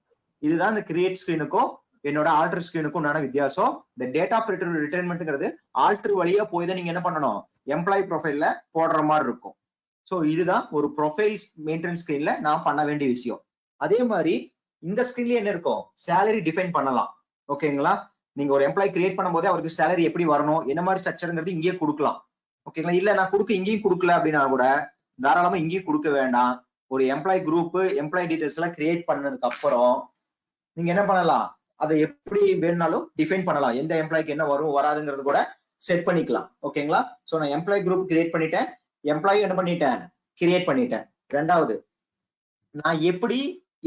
இதுதான் இந்த கிரியேட் ஸ்கிரீனுக்கும் என்னோட ஆல்டர் ஸ்கிரீனுக்கும் உண்டான வித்தியாசம். இந்த டேட் ஆஃப் ரிட்டைர்மெண்ட்ங்கிறது ஆல்டர் வழியா போய் தான் நீங்க என்ன பண்ணணும், எம்ப்ளாயி ப்ரொஃபைல்ல போடுற மாதிரி இருக்கும். சோ இதுதான் ஒரு ப்ரொஃபைல் மெயின்டெனன்ஸ் ஸ்கிரீன்ல நான் பண்ண வேண்டிய விஷயம். அதே மாதிரி இந்த ஸ்கிரீன்ல என்ன இருக்கும், சேலரி டிஃபைன் பண்ணலாம். ஓகேங்களா? நீங்க ஒரு எம்ப்ளாயி கிரியேட் பண்ணும்போதே அவருக்கு சேலரி எப்படி வரணும், என்ன மாதிரி ஸ்ட்ரக்சர்ங்கிறது இங்கேயே கொடுக்கலாம். ஓகேங்களா? இல்ல நான் இங்கேயும் கொடுக்கல அப்படின்னா கூட தாராளமா இங்கேயும் கொடுக்க வேண்டாம். ஒரு எம்ப்ளாயி குரூப் எம்ப்ளாயி டீடைல்ஸ் எல்லாம் கிரியேட் பண்ணதுக்கு அப்புறம் நீங்க என்ன பண்ணலாம், அதை எப்படி வேணும்னாலும் டிஃபைன் பண்ணலாம். எந்த எம்ப்ளாய்க்கு என்ன வரும் வராதுங்கிறது கூட செட் பண்ணிக்கலாம். ஓகேங்களா? சோ நான் எம்ப்ளாயி குரூப் கிரியேட் பண்ணிட்டேன், எம்ப்ளாயி என்ன பண்ணிட்டேன், கிரியேட் பண்ணிட்டேன். ரெண்டாவது, நான் எப்படி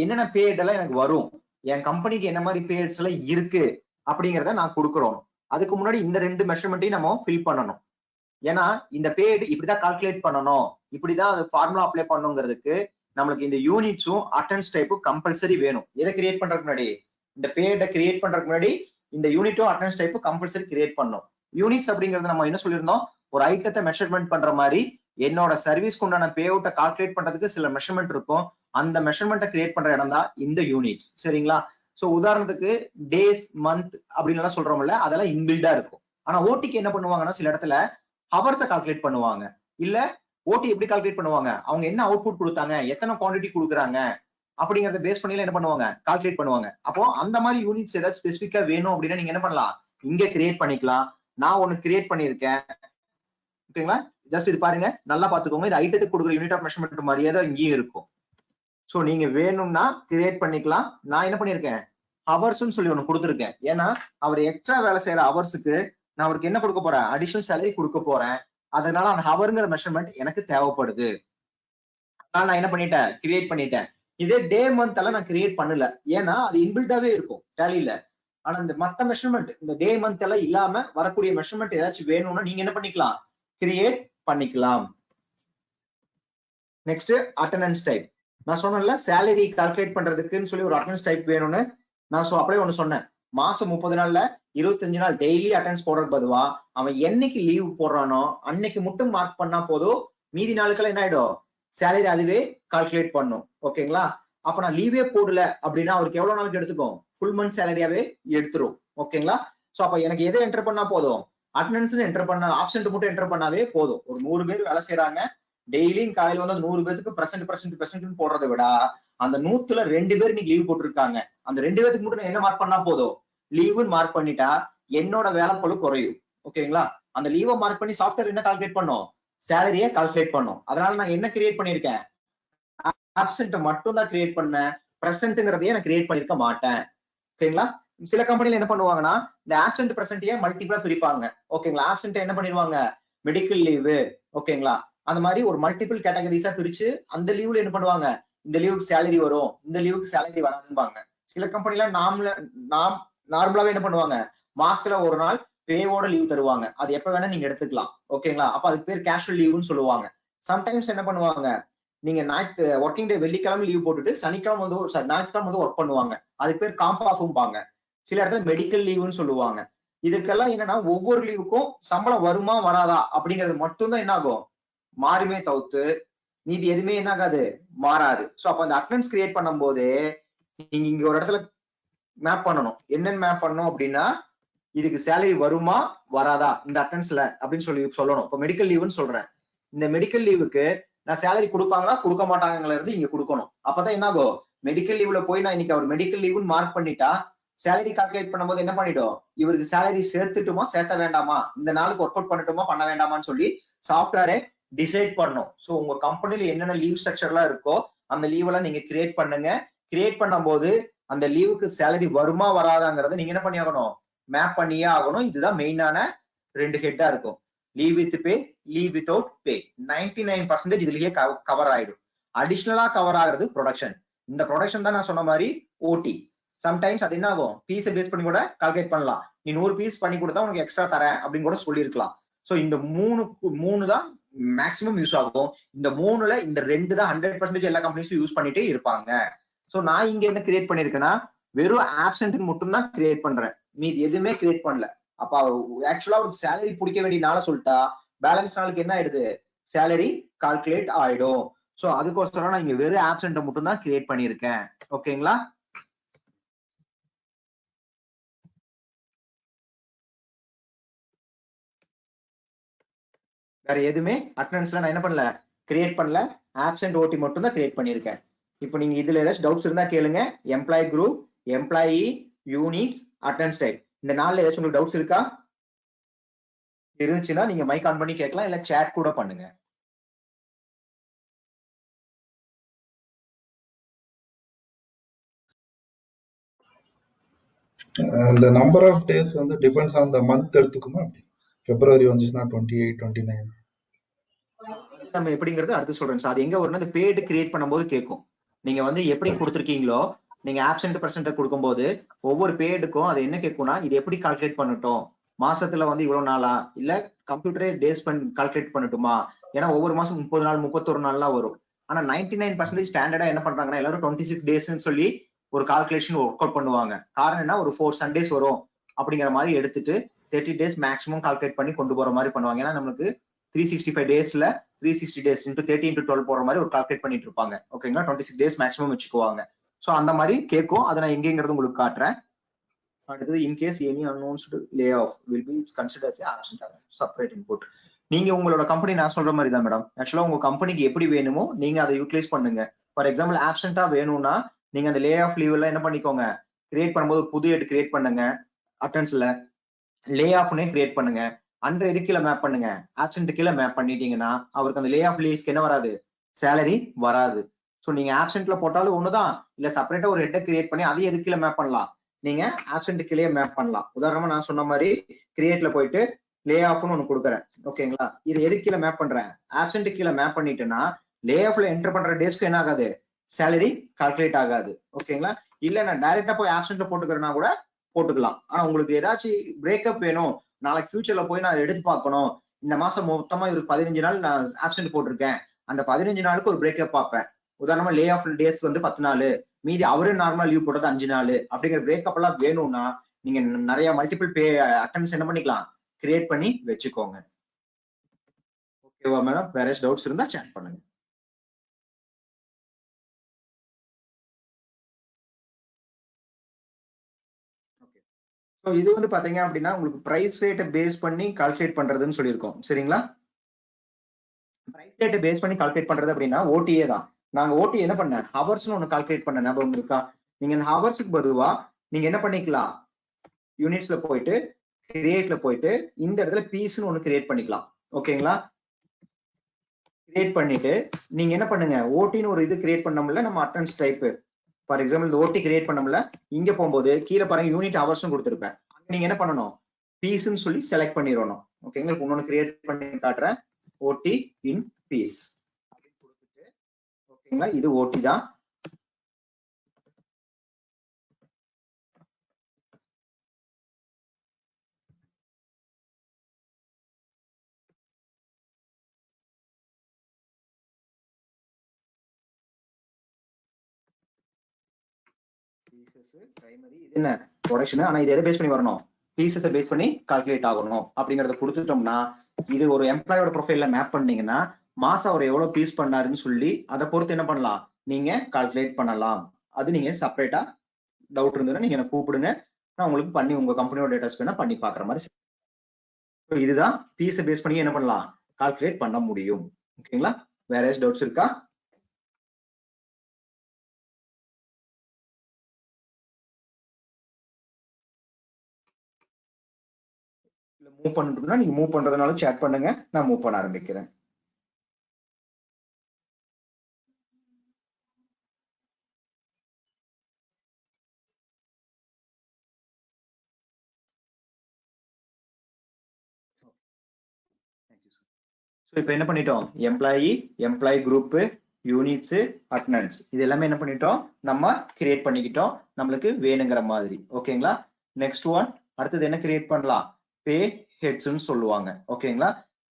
என்னென்ன பேட் எல்லாம் எனக்கு வரும், என் கம்பெனிக்கு என்ன மாதிரி பேட்ஸ் எல்லாம் இருக்கு அப்படிங்கிறத நான் கொடுக்குறோம். அதுக்கு முன்னாடி இந்த ரெண்டு மெஷர்மெண்ட்டையும் நம்ம ஃபில் பண்ணணும். ஏன்னா இந்த பேட் இப்படிதான் கால்குலேட் பண்ணணும், இப்படிதான் அது ஃபார்முலா அப்ளை பண்ணுங்கிறதுக்கு நம்மளுக்கு இந்த யூனிட்ஸும் அட்டென்ஸ் டைப்பும் கம்பல்சரி வேணும். எதை கிரியேட் பண்றதுக்கு முன்னாடி, இந்த பேட கிரியேட் பண்றதுக்கு முன்னாடி இந்த யூனிட்டும் அட்டென்ஸ் டைப்பும் கம்பல்சரி கிரியேட் பண்ணணும். யூனிட்ஸ் அப்படிங்கறது நம்ம என்ன சொல்லியிருந்தோம், ஒரு ஐட்டத்தை மெஷர்மெண்ட் பண்ற மாதிரி என்னோட சர்வீஸ்க்கு உண்டான பே அவுட்டை கால்குலேட் பண்றதுக்கு சில மெஷர்மெண்ட் இருக்கும். அந்த மெஷர்மெண்ட்டை கிரியேட் பண்ற இடம் தான் இந்த யூனிட்ஸ். சரிங்களா? சோ உதாரணத்துக்கு டேஸ், மந்த் அப்படின்னு எல்லாம் சொல்றோம்ல, அதெல்லாம் இன்பில்டா இருக்கும். ஆனா ஓடிக்கு என்ன பண்ணுவாங்கன்னா சில இடத்துல ஹவர்ஸை கால்குலேட் பண்ணுவாங்க. இல்ல ஓடி எப்படி கால்குலேட் பண்ணுவாங்க, அவங்க என்ன அவுட்புட் கொடுத்தாங்க, எத்தனை குவான்டிட்டி கொடுக்குறாங்க அப்படிங்கறத பேஸ் பண்ணி என்ன பண்ணுவாங்க, கால்குலேட் பண்ணுவாங்க. அப்போ அந்த மாதிரி யூனிட்ஸ் ஏதாவது ஸ்பெசிபிக்கா வேணும் அப்படின்னா நீங்க என்ன பண்ணலாம், இங்க கிரியேட் பண்ணிக்கலாம். நான் ஒன்னு கிரியேட் பண்ணிருக்கேன். ஓகேங்களா? ஜஸ்ட் இது பாருங்க, நல்லா பாத்துக்கோங்க. இது ஐட்டத்துக்கு கொடுக்குற யூனிட் ஆஃப் மெஷர்மெண்ட் மாதிரியே தான் இங்கேயும் இருக்கும். சோ நீங்க வேணும்னா கிரியேட் பண்ணிக்கலாம். நான் என்ன பண்ணிருக்கேன், ஹவர்ஸ்ன்னு சொல்லி ஒண்ணு கொடுத்துருக்கேன். ஏன்னா அவர் எக்ஸ்ட்ரா வேலை செய்யற ஹவர்ஸுக்கு நான் அவருக்கு என்ன கொடுக்க போறேன், அடிஷனல் சேலரி கொடுக்க போறேன். அதனால அந்த ஹவர்ங்கிற மெஷர்மெண்ட் எனக்கு தேவைப்படுது. நான் என்ன பண்ணிட்டேன், கிரியேட் பண்ணிட்டேன். இதே டே மந்த் எல்லாம் நான் கிரியேட் பண்ணல, ஏன்னா அது இன்பில்டாவே இருக்கும் டேலில. ஆனா இந்த மத்த மெஷர்மெண்ட், இந்த டே மந்த் எல்லாம் இல்லாம வரக்கூடிய மெஷர்மெண்ட் ஏதாச்சும் வேணும்னா நீங்க என்ன பண்ணிக்கலாம், கிரியேட் பண்ணிக்கலாம். Next attendance type. நான் சொன்னேன்ல சேலரி கால்குலேட் பண்றதுக்குன்னு சொல்லி ஒரு அட்டெண்டன்ஸ் டைப் வேணும்னு நான் அப்படியே ஒண்ணு சொன்னேன். மாசம் 30 நாள்ல 25 நாள் டெய்லி அட்டெண்டன்ஸ் போடுறது பதுவா அவன் என்னைக்கு லீவ் போடுறானோ அன்னைக்கு மட்டும் மார்க் பண்ணா போதும். மீதி நாளுக்கெல்லாம் என்ன ஆயிடும், சேலரி அதுவே கால்குலேட் பண்ணும். ஓகேங்களா? அப்ப நான் லீவே போடல அப்படின்னா அவருக்கு எவ்வளவு நாளுக்கு எடுத்துக்கும், ஃபுல் மந்த் சேலரியாவே எடுத்துரும். ஓகேங்களா? சோ அப்ப எனக்கு எதை என்டர் பண்ணா போதும், அட்டெண்டன்ஸ் என்டர் பண்ண, ஆப்சென்ட் மட்டும் என்டர் பண்ணாவே போதும். ஒரு 100 பேர் வேலை செய்யறாங்க, டெய்லியும் காலையில வந்து 100 பேருக்கு பிரசன்ட் போடுறதை விட அந்த 100ல 2 பேர் நீங்க லீவ் போட்டிருக்காங்க, அந்த 2 பேருக்கு மட்டும் என்ன மார்க் பண்ணா போதும், லீவுன்னு மார்க் பண்ணிட்டா என்னோட வேலை பளு குறையும். ஓகேங்களா? அந்த லீவை மார்க் பண்ணி சாஃப்ட்வேர் என்ன கால்குலேட் பண்ணும், சேலரியை கால்குலேட் பண்ணும். அதனால நான் என்ன கிரியேட் பண்ணிருக்கேன், ஆப்சென்ட் மட்டும் தான் கிரியேட் பண்ணேன், பிரசன்ட்ங்கிறதையே நான் கிரியேட் பண்ணிருக்க மாட்டேன். ஓகேங்களா? சில கம்பெனில என்ன பண்ணுவாங்கன்னா இந்த ஆப்சென்ட் பிரசன்ட்டையே மல்டிபிளா பிரிப்பாங்க. ஓகேங்களா? ஆப்சென்ட் என்ன பண்ணிடுவாங்க, மெடிக்கல் லீவு. ஓகேங்களா? அந்த மாதிரி ஒரு மல்டிபிள் கேட்டகரிஸா பிரிச்சு அந்த லீவ்ல என்ன பண்ணுவாங்க, இந்த லீவுக்கு சேலரி வரும், இந்த லீவுக்கு சேலரி வராதுன்னு. சில கம்பெனில நார்மலாவே என்ன பண்ணுவாங்க, மாசத்துல ஒரு நாள் பேவோட லீவ் தருவாங்க. அது எப்ப வேணா நீங்க எடுத்துக்கலாம். ஓகேங்களா? அப்ப அதுக்கு பேர் கேஷுவல் லீவுன்னு சொல்லுவாங்க. சம்டைம்ஸ் என்ன பண்ணுவாங்க, நீங்க ஒர்க்கிங் டே வெள்ளிக்கிழமை லீவ் போட்டுட்டு சனிக்கிழமை வந்து ஞாயிற்றுக்கிழமை வந்து ஒர்க் பண்ணுவாங்க. அதுக்கு பேர் காம்ப் ஆஃபாங்க. சில இடத்துல மெடிக்கல் லீவுன்னு சொல்லுவாங்க. இதுக்கெல்லாம் என்னன்னா ஒவ்வொரு லீவுக்கும் சம்பளம் வருமா வராதா அப்படிங்கிறது மட்டும்தான் என்ன ஆகும், மாறுமே தவிர்த்து மீதி எதுவுமே என்ன ஆகாது, மாறாது. சோ அப்ப அந்த அட்டெண்டன்ஸ் கிரியேட் பண்ணும் போது நீங்க இங்க ஒரு இடத்துல மேப் பண்ணணும். என்னன்னு மேப் பண்ணணும் அப்படின்னா, இதுக்கு சேலரி வருமா வராதா இந்த அட்டெண்டன்ஸ்ல அப்படின்னு சொல்லணும். இப்போ மெடிக்கல் லீவுன்னு சொல்றேன், இந்த மெடிக்கல் லீவுக்கு நான் சேலரி கொடுப்பாங்களா கொடுக்க மாட்டாங்கிறது இங்க கொடுக்கணும். அப்பதான் என்ன ஆகும், மெடிக்கல் லீவ்ல போய் நான் இன்னைக்கு அவர் மெடிக்கல் லீவுன்னு மார்க் பண்ணிட்டா சேலரி கால்குலேட் பண்ணும்போது என்ன பண்ணிடும், இவருக்கு சேலரி சேர்த்துட்டுமா சேர்த்த வேண்டாமா, இந்த நாளுக்கு ஒர்க் அவுட் பண்ணட்டுமா பண்ண வேண்டாமான்னு சொல்லி சாஃப்ட்வேரை டிசைட் பண்ணும். ஸோ உங்க கம்பெனில என்னென்ன லீவ் ஸ்ட்ரக்சர்லாம் இருக்கோ அந்த லீவ் எல்லாம் நீங்க கிரியேட் பண்ணுங்க. கிரியேட் பண்ணும்போது அந்த லீவுக்கு சேலரி வருமா வராதாங்கிறத நீங்க என்ன பண்ணி ஆகணும், மேப் பண்ணியே ஆகணும். இதுதான் மெயினான 2 ஹெட்டா இருக்கும். Leave with pay, leave without pay. 99% இதுலயே கவர் ஆயிடும். அடிஷனலா கவர் ஆகுறது ப்ரொடக்ஷன். இந்த ப்ரொடக்ஷன் தான் நான் சொன்ன மாதிரி ஓடி. சம்டைம்ஸ் அது என்ன ஆகும், பீஸை பேஸ் பண்ணி கூட கால்குலேட் பண்ணலாம். நீ 100 பீஸ் பண்ணி கொடுத்தா உனக்கு எக்ஸ்ட்ரா தரேன் அப்படின்னு கூட சொல்லியிருக்கலாம். ஸோ இந்த மூணு தான் மேக்ஸிமம் யூஸ் ஆகும். இந்த 3ல இந்த 2 தான் 100% எல்லா கம்பெனிஸும் யூஸ் பண்ணிட்டே இருப்பாங்க. ஸோ நான் இங்க என்ன கிரியேட் பண்ணிருக்கேன்னா வெறும் ஆப்சென்ட் மட்டும் தான் கிரியேட் பண்றேன், மீதி எதுவுமே கிரியேட் பண்ணல. அப்ப ஆக்சுவலா ஒரு சேலரி பிடிக்க வேண்டிய நாளை சொல்லிட்டா பேலன்ஸ் நாளுக்கு என்ன ஆயிடுது, சேலரி கால்குலேட் ஆயிடும். சோ அதுக்கோசரம் நான் இங்க வெறும் ஆப்சென்ட் மட்டும் தான் கிரியேட் பண்ணிருக்கேன். ஓகேங்களா? வேற எதுவுமே அட்டெண்டன்ஸ்ல நான் என்ன பண்ணல, கிரியேட் பண்ணல. ஆப்சென்ட் ஓடி மட்டும் தான் கிரியேட் பண்ணிருக்கேன். இப்போ நீங்க இதுல ஏதாச்சும் டவுட்ஸ் இருந்தா கேளுங்க. Employee group, employee, units, attendance type, இந்த 4ல ஏதாச்சும் உங்களுக்கு டவுட்ஸ் இருக்கா? இருந்துச்சுன்னா நீங்க மைக் ஆன் பண்ணி கேட்கலாம், இல்ல சேட் கூட பண்ணுங்க. The number of days வந்து depends on the month எடுத்துக்குமா? February வந்துச்சுன்னா 28, 29. நம்ம எப்படிங்கிறது அடுத்து சொல்றேன் சார். அது எங்க வரும்னா இந்த பேடு கிரியேட் பண்ணும்போது கேட்கும். நீங்க வந்து எப்படி கொடுத்துருக்கீங்களோ, நீங்க ஆப்சென்ட் பர்சன்ட் கொடுக்கும்போது ஒவ்வொரு பேடுக்கும் அது என்ன கேட்கும்னா, இது எப்படி கால்குலேட் பண்ணட்டும், மாசத்துல வந்து இவ்வளவு நாளா, இல்ல கம்ப்யூட்டரே டேஸ் கால்குலேட் பண்ணட்டுமா? ஏன்னா ஒவ்வொரு மாசம் 30 நாள் 31 நாள்லாம் வரும். ஆனா 99% ஸ்டாண்டர்டா என்ன பண்றாங்கன்னா எல்லாரும் 26 டேஸ்ன்னு சொல்லி ஒரு கால்குலேஷன் ஒர்க் அவுட் பண்ணுவாங்க. காரணம் என்ன, ஒரு 4 சண்டேஸ் வரும் அப்படிங்கிற மாதிரி எடுத்துட்டு 30 டேஸ் மேக்ஸிமம் கால்குலேட் பண்ணி கொண்டு போற மாதிரி பண்ணுவாங்க. ஏன்னா நமக்கு 365 டேஸ்ல 360 டேஸ் இன்டூ 30 இன்டூ 12 போற மாதிரி ஒரு கால்குலேட் பண்ணிட்டு இருப்பாங்க. ஓகேங்களா? 26 டேஸ் மேக்ஸிமம் வச்சுக்குவாங்க. சோ அந்த மாதிரி கேட்கும். அதை நான் எங்கேங்கிறது உங்களுக்கு காட்டுறேன். அடுத்தது in case any unannounced lay off will be considers absent separate input. நீங்க உங்களோட கம்பெனி நான் சொல்ற மாதிரி தான் மேடம். ஆக்சுவலா உங்க கம்பெனிக்கு எப்படி வேணுமோ நீங்க அதை யூட்டிலைஸ் பண்ணுங்க. ஃபார் எக்ஸாம்பிள் ஆப்சென்டா வேணும்னா நீங்க அந்த லே ஆஃப் லீவ் எல்லாம் என்ன பண்ணிக்கோங்க, கிரியேட் பண்ணும்போது புது ஹெட் கிரியேட் பண்ணுங்க. அட்டெண்டன்ஸ்ல லே ஆஃப்னே கிரியேட் பண்ணுங்க. அண்டர் எது கீழே மேப் பண்ணுங்க, ஆப்சென்ட் கீழே மேப் பண்ணிட்டீங்கன்னா அவருக்கு அந்த லே ஆஃப் லீவ்ஸ்க்கு என்ன வராது, சேலரி வராது. ஸோ நீங்க ஆப்சென்ட்ல போட்டாலும் ஒண்ணுதான், இல்ல செப்பரேட்டா ஒரு ஹெட்டை கிரியேட் பண்ணி அதை எது கீழே மேப் பண்ணலாம், நீங்க ஆப்சென்ட் கீழே மேப் பண்ணலாம். உதாரணமா நான் சொன்ன மாதிரி கிரியேட்ல போயிட்டு லே ஆஃப்னு ஒன்று கொடுக்குறேன். ஓகேங்களா? இது எது கீழே மேப் பண்றேன், ஆப்சென்ட் கீழே மேப் பண்ணிட்டேன்னா லே ஆஃப்ல என்டர் பண்ற டேஸ்க்கு என்ன ஆகாது, சேலரி கால்குலேட் ஆகாது. ஓகேங்களா? இல்ல நான் டைரக்டா போய் ஆப்சென்ட்ல போட்டுக்கிறேன்னா கூட போட்டுக்கலாம். ஆனா உங்களுக்கு ஏதாச்சும் பிரேக்கப் வேணும், நாளைக்கு ஃபியூச்சர்ல போய் நான் எடுத்து பார்க்கணும், இந்த மாசம் மொத்தமா இவருக்கு 15 நாள் நான் ஆப்சென்ட் போட்டிருக்கேன், அந்த 15 நாளுக்கு ஒரு பிரேக்கப் பார்ப்பேன். உதாரணமா லே ஆஃப் டேஸ் வந்து 10 நாள், மீதி அவரே நார்மல் லீவ் போட்டது 5 நாள், அப்படிங்கிற பிரேக்கப் எல்லாம் வேணும்னா நீங்க நிறைய மல்டிபிள் பே அட்டெண்டன்ஸ் என்ன பண்ணிக்கலாம், கிரியேட் பண்ணி வச்சுக்கோங்க. ஓகேவா மேடம்? வேற டவுட்ஸ் இருந்தா சேட் பண்ணுங்க. ஸோ இது வந்து பாத்தீங்க அப்படின்னா உங்களுக்கு பிரைஸ் ரேட்டை பேஸ் பண்ணி கால்குலேட் பண்றதுன்னு சொல்லியிருக்கோம். சரிங்களா? பிரைஸ் ரேட்டை பேஸ் பண்ணி கால்குலேட் பண்றது அப்படின்னா ஓடிஏ தான். நாங்க ஓடி என்ன பண்ண, ஹவர்ஸ்னு ஒன்று கால்குலேட் பண்ண ஞாபகம் இருக்கா? நீங்க இந்த ஹவர்ஸுக்கு பொதுவா நீங்க என்ன பண்ணிக்கலாம், யூனிட்ஸ்ல போயிட்டு கிரியேட்ல போயிட்டு இந்த இடத்துல பீஸ்னு ஒன்று கிரியேட் பண்ணிக்கலாம். ஓகேங்களா? கிரியேட் பண்ணிட்டு நீங்க என்ன பண்ணுங்க, ஓடின்னு ஒரு இது கிரியேட் பண்ணோம்ல நம்ம அட்டெண்டன்ஸ் டைப். ஃபார் எக்ஸாம்பிள் இந்த ஓடி கிரியேட் பண்ணோம்ல, இங்க போகும்போது கீழே பாருங்க யூனிட் ஹவர்ஸ்னு கொடுத்துருப்பேன். நீங்க என்ன பண்ணணும், பீஸ்ன்னு சொல்லி செலக்ட் பண்ணிடணும். ஓகேங்களா? இன்னொன்னு கிரியேட் பண்ணி காட்டுறேன், ஓடி இன் பீஸ் அப்படின்னு கொடுத்துட்டு. ஓகேங்களா? இது ஓடி தான். பிரைமரி இது என்ன ப்ரொடக்ஷன், ஆனா இது எதை பேஸ் பண்ணி வரணும், பீசஸை பேஸ் பண்ணி கால்குலேட் ஆகணும். அப்படிங்கறத கொடுத்துட்டோம்னா இது ஒரு எம்ப்ளாயோட ப்ரொஃபைல்ல மேப் பண்ணீங்கன்னா மாசம் அவர் எவ்வளவு பீஸ் பண்ணாருன்னு சொல்லி அதை பொறுத்து என்ன பண்ணலாம், நீங்க கால்குலேட் பண்ணலாம். அது நீங்க செப்பரேட்டா டவுட் இருந்ததுன்னா நீங்க என்ன கூப்பிடுங்க, நான் உங்களுக்கு பண்ணி உங்க கம்பெனியோட டேட்டாஸ் வேணா பண்ணி பாக்குற மாதிரி. இதுதான் பீஸை பேஸ் பண்ணி என்ன பண்ணலாம், கால்குலேட் பண்ண முடியும். ஓகேங்களா? வேற ஏதாச்சும் டவுட்ஸ் இருக்கா? மூவ் பண்ணிட்டுனா நீங்க மூவ் பண்றதுனாலும் chat பண்ணுங்க, நான் மூவ் பண்ண ஆரம்பிக்கிறேன். ஸோ இப்போ என்ன பண்ணிட்டோம், எம்ப்ளாயி குரூப், யூனிட்ஸ், அட்டனன்ஸ் இது எல்லாமே என்ன பண்ணிட்டோம், நம்ம கிரியேட் பண்ணிக்கிட்டோம் நம்மளுக்கு வேணுங்கிற மாதிரி. ஓகேங்களா. நெக்ஸ்ட் ஒன், அடுத்தது என்ன கிரியேட் பண்ணலாம், பே ஹெட்ஸ்ன்னு சொல்லுவாங்க. ஓகேங்களா.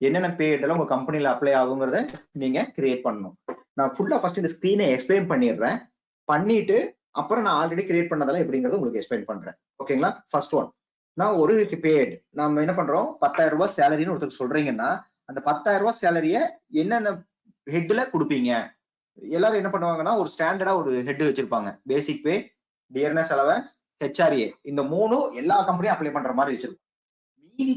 என்னென்ன பே ஹெட் எல்லாம் உங்க கம்பெனில அப்ளை ஆகுங்கிறத நீங்க கிரியேட் பண்ணணும். நான் ஃபுல்லா ஃபர்ஸ்ட் இந்த ஸ்கிரீனை எக்ஸ்பிளைன் பண்ணிடுறேன், பண்ணிட்டு அப்புறம் நான் ஆல்ரெடி கிரியேட் பண்ணதெல்லாம் எப்படிங்கிறது உங்களுக்கு எக்ஸ்பிளைன் பண்றேன். ஓகேங்களா. ஃபர்ஸ்ட் ஒன், நான் ஒரு பே ஹெட் நம்ம என்ன பண்றோம், 10,000 ரூபாய் சேலரின்னு ஒருத்தருக்கு சொல்றீங்கன்னா அந்த 10,000 ரூபாய் சேலரிய என்னென்ன ஹெட்ல கொடுப்பீங்க. எல்லாரும் என்ன பண்ணுவாங்கன்னா ஒரு ஸ்டாண்டர்டா ஒரு ஹெட் வச்சிருப்பாங்க, பேசிக் பே, டியர்னஸ் அலவன்ஸ், ஹெச்ஆர்ஏ. இந்த மூணும் எல்லா கம்பெனியும் அப்ளை பண்ற மாதிரி வச்சிருப்பாங்க. மீதி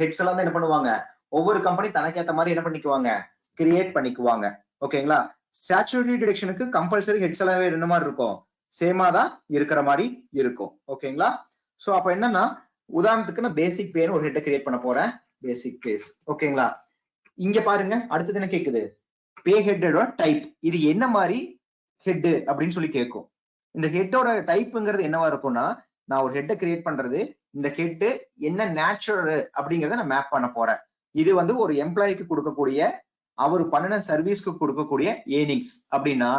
ஹெட்ஸ் எல்லாம் தான் என்ன பண்ணுவாங்க, ஒவ்வொரு கம்பெனி தனக்கேற்ற மாதிரி என்ன பண்ணிக்குவாங்க, கிரியேட் பண்ணிக்குவாங்க. ஓகேங்களா. ஸ்டாச்சுட்டரி டிடக்ஷனுக்கு கம்பல்சரி ஹெட்ஸ் எல்லாம் என்ன மாதிரி இருக்கும், சேமா தான் இருக்கிற மாதிரி இருக்கும். ஓகேங்களா. சோ அப்ப என்னன்னா உதாரணத்துக்கு நான் பேசிக் பேன்னு ஒரு ஹெட்டை கிரியேட் பண்ண போறேன், பேசிக் பேஸ். ஓகேங்களா. இங்க பாருங்க அடுத்தது என்ன கேக்குது, பே ஹெட்டோட டைப், இது என்ன மாதிரி ஹெட் அப்படின்னு சொல்லி கேட்கும். இந்த ஹெட்டோட டைப்ங்கிறது என்னவா இருக்கும்னா, நான் ஒரு ஹெட்டை கிரியேட் பண்றது, இந்த ஹெட் என்ன நேச்சுரல் அப்படிங்கறத நான் மேப் பண்ண போறேன். இது வந்து ஒரு எம்ப்ளாய்க்கு கொடுக்கக்கூடிய, அவர் பண்ணின சர்வீஸ்க்கு கொடுக்கக்கூடிய ஏர்னிங்ஸ் அப்படின்னா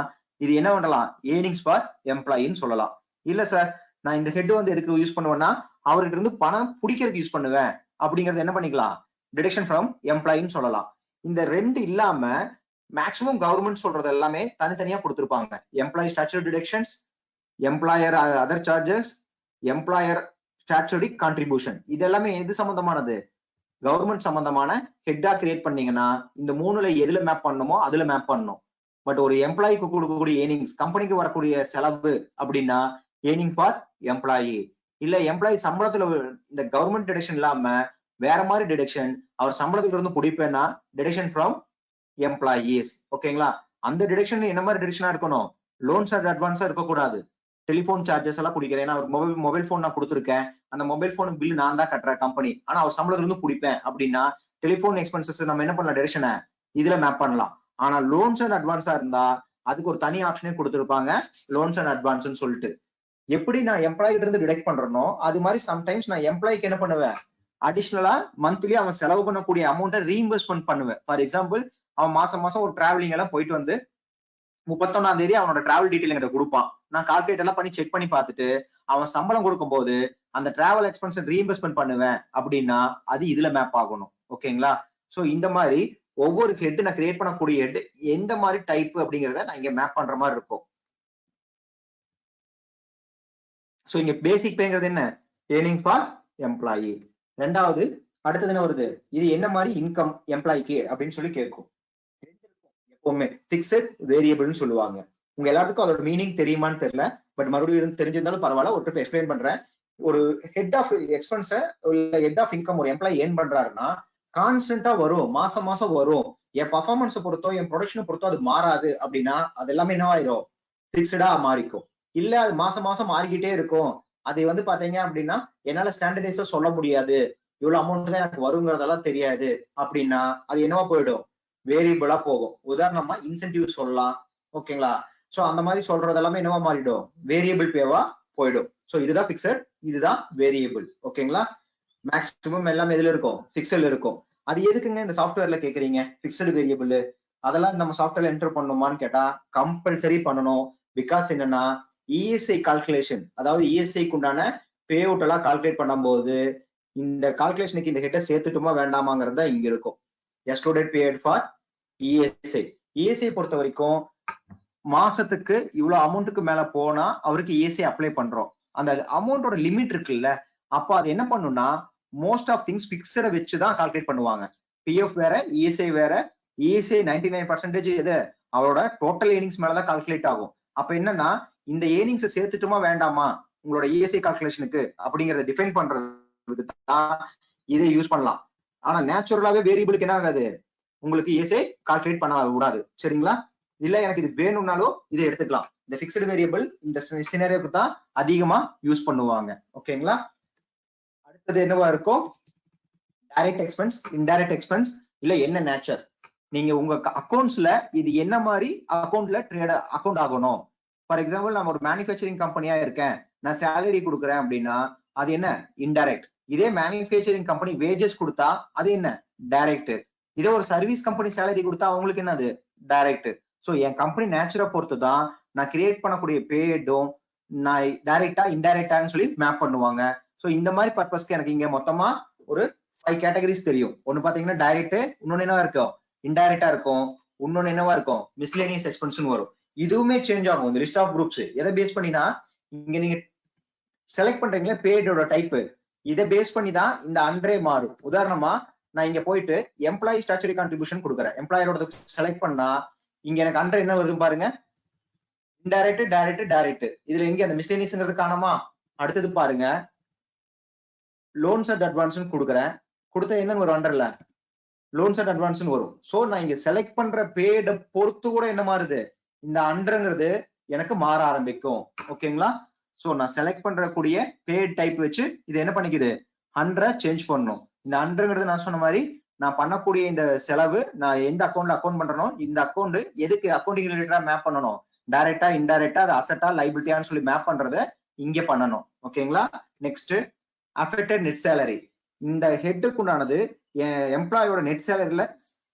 இது என்ன பண்ணலாம், ஏர்னிங்ஸ் ஃபார் எம்ப்ளாயின்னு சொல்லலாம். இல்ல சார் நான் இந்த ஹெட் வந்து எதுக்கு யூஸ் பண்ணுவேன்னா அவர்கிட்ட இருந்து பணம் பிடிக்கிறதுக்கு யூஸ் பண்ணுவேன் அப்படிங்கறது என்ன பண்ணிக்கலாம், டிடக்ஷன் ஃப்ரம் எம்ப்ளாயின்னு சொல்லலாம். இந்த ரெண்டு இல்லாம மேக்சிமம் கவர்மெண்ட் சொல்றது எல்லாமே தனித்தனியா கொடுத்திருப்பாங்க. Employee statutory deductions, employer other charges, employer statutory contribution. இது எல்லாமே எது சம்பந்தமானது, கவர்மெண்ட் சம்பந்தமான ஹெட்டா கிரியேட் பண்ணீங்கன்னா இந்த மூணுல எதுல மேப் பண்ணணுமோ அதுல மேப் பண்ணணும். பட் ஒரு எம்ப்ளாய்க்கு கொடுக்கக்கூடிய ஏர்னிங்ஸ், கம்பெனிக்கு வரக்கூடிய செலவு அப்படின்னா ஏர்னிங் ஃபார் எம்ப்ளாயி. இல்ல எம்ப்ளாயி சம்பளத்துல இந்த கவர்மெண்ட் டிடக்ஷன் இல்லாம வேற மாதிரி டிடக்ஷன், அவர் சம்பளத்துல இருந்து பிடிப்பேன்னா டிடக்ஷன் ஃப்ரம் எம்ப்ளாயீஸ். ஓகேங்களா. அந்த டிடக்ஷன் என்ன மாதிரி டிடக்ஷனா இருக்கணும், லோன்ஸ் அண்ட் அட்வான்ஸா இருக்கக்கூடாது. டெலிபோன் சார்ஜஸ் எல்லாம் குடிக்கிறேன், ஏன்னா மொபைல் போன் நான் கொடுத்துருக்கேன், அந்த மொபைல் போனுக்கு பில் நான் தான் கட்டுறேன் கம்பெனி, ஆனா அவர் சம்பளத்துல இருந்து பிடிப்பேன் அப்படின்னா டெலிபோன் எக்ஸ்பென்சஸ் நம்ம என்ன பண்ணலாம், டிடக்ஷனை இதுல மேப் பண்ணலாம். ஆனா லோன்ஸ் அண்ட் அட்வான்ஸா இருந்தா அதுக்கு ஒரு தனி ஆப்ஷனே கொடுத்துருப்பாங்க, லோன்ஸ் அண்ட் அட்வான்ஸ்னு சொல்லிட்டு. எப்படி நான் எம்ப்ளாய்கிட்ட இருந்து டிடக்ட் பண்றேனோ அது மாதிரி சம்டைம்ஸ் நான் எம்ப்ளாய்க்கு என்ன பண்ணுவேன், அடிஷனலா மந்த்லி அவன் செலவு பண்ணக்கூடிய அமௌண்ட்டை ரீஇம்பர்ஸ்மெண்ட் பண்ணுவேன். ஃபார் எக்ஸாம்பிள் அவன் மாசம் மாசம் ஒரு டிராவலிங் எல்லாம் போயிட்டு வந்து 31ஆம் தேதி அவனோட டிராவல் டீடைல் என்கிட்ட கொடுப்பான். நான் கால்குலேட் எல்லாம் பண்ணி செக் பண்ணி பார்த்துட்டு அவன் சம்பளம் கொடுக்கும் போது அந்த டிராவல் எக்ஸ்பென்ஸ் ரீஇம்பர்ஸ்மெண்ட் பண்ணுவேன் அப்படின்னா அது இதுல மேப் ஆகணும். ஓகேங்களா. சோ இந்த மாதிரி ஒவ்வொரு ஹெட் நான் கிரியேட் பண்ணக்கூடிய ஹெட் எந்த மாதிரி டைப் அப்படிங்கறத நான் இங்க மேப் பண்ற மாதிரி இருக்கும். சோ இங்க பேசிக் பேங்கிறது என்ன, ஏர்னிங் ஃபார் எம்ப்ளாயி. ரெண்டாவது அடுத்தது என்ன வருது, இது என்ன மாதிரி இன்கம் எம்ப்ளாய்க்கு அப்படின்னு சொல்லி கேட்கும். எப்பவுமே பிக்ஸட் வேரியபிள்னு சொல்லுவாங்க. உங்க எல்லாத்துக்கும் அதோட மீனிங் தெரியுமான்னு தெரியல, பட் மறுபடியும் தெரிஞ்சிருந்தாலும் பரவாயில்ல, ஒரு ட்ரிப் எக்ஸ்பிளைன் பண்றேன். ஒரு ஹெட் ஆஃப் எக்ஸ்பென்ஸ இல்ல ஹெட் ஆஃப் இன்கம் ஒரு எம்ப்ளாயி ஏர்ன் பண்றாருன்னா கான்ஸ்டன்டா வரும், மாசம் மாசம் வரும். என் பர்ஃபார்மன்ஸை பொறுத்தோ என் ப்ரொடக்ஷனை பொறுத்தோ அது மாறாது அப்படின்னா அது எல்லாமே என்னவாயிரும், பிக்ஸ்டா மாறிக்கும். இல்ல அது மாசம் மாசம் மாறிக்கிட்டே இருக்கும், அது வந்து பாத்தீங்க அப்படின்னா என்னால ஸ்டாண்டர்டைஸா சொல்ல முடியாது, இவ்வளவு அமௌண்ட் தான் எனக்கு வருங்கிறதெல்லாம் தெரியாது அப்படின்னா அது என்னவா போயிடும், வேரியபிளா போகும். உதாரணமா இன்சென்டிவ் சொல்லலாம். ஓகேங்களா. சோ அந்த மாதிரி சொல்றது எல்லாமே என்னவா மாறிடும், வேரியபிள் பேவா போயிடும். சோ இதுதான் பிக்சட், இதுதான் வேரியபிள். ஓகேங்களா. மேக்ஸிமம் எல்லாமே எதுல இருக்கும், பிக்சல் இருக்கும். அது எதுக்குங்க இந்த சாஃப்ட்வேர்ல கேக்குறீங்க பிக்சட் வேரியபிள், அதெல்லாம் நம்ம சாஃப்ட்வேர்ல என்டர் பண்ணுமான்னு கேட்டா கம்பல்சரி பண்ணணும். பிகாஸ் என்னன்னா இஎஸ்ஐ கால்குலேஷன், அதாவது இஎஸ்ஐக்கு உண்டான பே அவுட் எல்லாம் கால்குலேட் பண்ணும்போது இந்த கால்குலேஷனுக்கு இந்த ஹெட்டை சேர்த்துட்டுமா வேண்டாமாங்கிறது தான் இங்க இருக்கும். Excluded period for ESI. ESI பொறுத்த வரைக்கும் மாசத்துக்கு இவ்வளவு அமௌண்ட்டுக்கு மேல போனா அவருக்கு இஎஸ்ஐ அப்ளை பண்றோம். அந்த அமௌண்டோட லிமிட் இருக்குல்ல, அப்ப அது என்ன பண்ணும்னா மோஸ்ட் ஆஃப் திங்ஸ் பிக்ஸட வச்சுதான் கால்குலேட் பண்ணுவாங்க. பிஎஃப் வேற இஎஸ்ஐ வேற. இஎஸ்ஐ 99% எது அவரோட டோட்டல் ஏர்னிங்ஸ் மேலதான் கால்குலேட் ஆகும். அப்ப என்னன்னா இந்த ஏர்னிங்ஸை சேர்த்துட்டுமா வேண்டாமா உங்களோட இஎஸ்ஐ கால்குலேஷனுக்கு அப்படிங்கறத டிஃபைன் பண்றதுக்கு தான் இதை யூஸ் பண்ணலாம். ஆனா நேச்சுரலாவே வேரியபிளுக்கு என்ன ஆகாது, உங்களுக்கு இஎஸ்ஐ கால்குலேட் பண்ண கூடாது. சரிங்களா. இல்ல எனக்கு இது வேணும்னாலும் இதை எடுத்துக்கலாம். இந்த பிக்ஸ்டு வேரியபிள் இந்த சினாரியோக்கு தான் அதிகமா யூஸ் பண்ணுவாங்க. ஓகேங்களா. அடுத்தது என்னவா இருக்கும், டைரக்ட் எக்ஸ்பென்ஸ், இன்டைரக்ட் எக்ஸ்பென்ஸ், இல்ல என்ன நேச்சர், நீங்க உங்க அக்கௌண்ட்ஸ்ல இது என்ன மாதிரி அக்கௌண்ட்ல ட்ரேட் அக்கௌண்ட் ஆகணும். ஃபார் எக்ஸாம்பிள் நான் ஒரு மேனுஃபேக்சரிங் கம்பெனியா இருக்கேன், நான் சேலரி கொடுக்குறேன் அப்படின்னா அது என்ன இன்டைரக்ட். இதே மேனுஃபேக்சரிங் கம்பெனி வேஜஸ் கொடுத்தா அது என்ன டைரக்ட். இதே ஒரு சர்வீஸ் கம்பெனி சேலரி கொடுத்தா அவங்களுக்கு என்னது டைரக்ட். ஸோ என் கம்பெனி நேச்சரை பொறுத்து தான் நான் கிரியேட் பண்ணக்கூடிய பேடும் நான் டைரக்டா இன்டைரக்டான்னு சொல்லி மேப் பண்ணுவாங்க. ஸோ இந்த மாதிரி பர்பஸ்க்கு எனக்கு இங்க மொத்தமா ஒரு 5 கேட்டகரிஸ் தெரியும். ஒன்னு பாத்தீங்கன்னா டைரக்ட், இன்னொன்னு என்னவா இருக்கும் இன்டைரக்டா இருக்கும், இன்னொன்னு என்னவா இருக்கும் மிஸ்லேனியஸ் எக்ஸ்பென்ஸ் வரும். இதுவுமே சேஞ்ச் ஆகும். இந்த லிஸ்ட் ஆஃப் குரூப்ஸ் எதை பேஸ் பண்ணினா இங்க நீங்க செலக்ட் பண்றீங்களா பேடோட டைப், இதை பேஸ் பண்ணி தான் இந்த அன்றே மாறும். உதாரணமா நான் இங்க போயிட்டு எம்ப்ளாயி ஸ்டாச்சுரி கான்ட்ரிபியூஷன் கொடுக்குறேன், எம்ப்ளாயரோட செலக்ட் பண்ணா இங்க எனக்கு அண்டர் என்ன வருது பாருங்க, இன்டைரக்ட், டைரக்ட், டைரக்ட். இதுல எங்க அந்த மிஸ்லேனியஸ்ங்கிறது காணாமா. அடுத்தது பாருங்க லோன்ஸ் அண்ட் அட்வான்ஸ் கொடுக்குறேன், கொடுத்த என்னன்னு வரும் அண்டர்ல லோன்ஸ் அண்ட் அட்வான்ஸ் வரும். சோ நான் இங்க செலக்ட் பண்ற பேட பொறுத்து கூட என்ன மாறுது இந்த அண்டர்ங்கிறது எனக்கு மாற ஆரம்பிக்கும். ஓகேங்களா. சோ நான் செலக்ட் பண்ற கூடிய பேட் டைப் வச்சு இது என்ன பண்ணிக்குது 100 சேஞ்ச் பண்ணணும். இந்த 100ங்கிறது நான் சொன்ன மாதிரி நான் பண்ணக்கூடிய இந்த செலவு நான் எந்த அக்கௌண்ட்ல அக்கௌண்ட் பண்றனோ இந்த அக்கௌண்ட் எதுக்கு அக்கௌண்டிங் ரிலேட்டடா மேப் பண்ணணும், டைரக்டா இன்டைரக்டா அது அசெட்டா லைபிலிட்டியான்னு சொல்லி மேப் பண்றத இங்க பண்ணணும். ஓகேங்களா. Next affected net salary. இந்த ஹெட்டுக்கு உண்டானது எம்ப்ளாயோட நெட் சேலரியில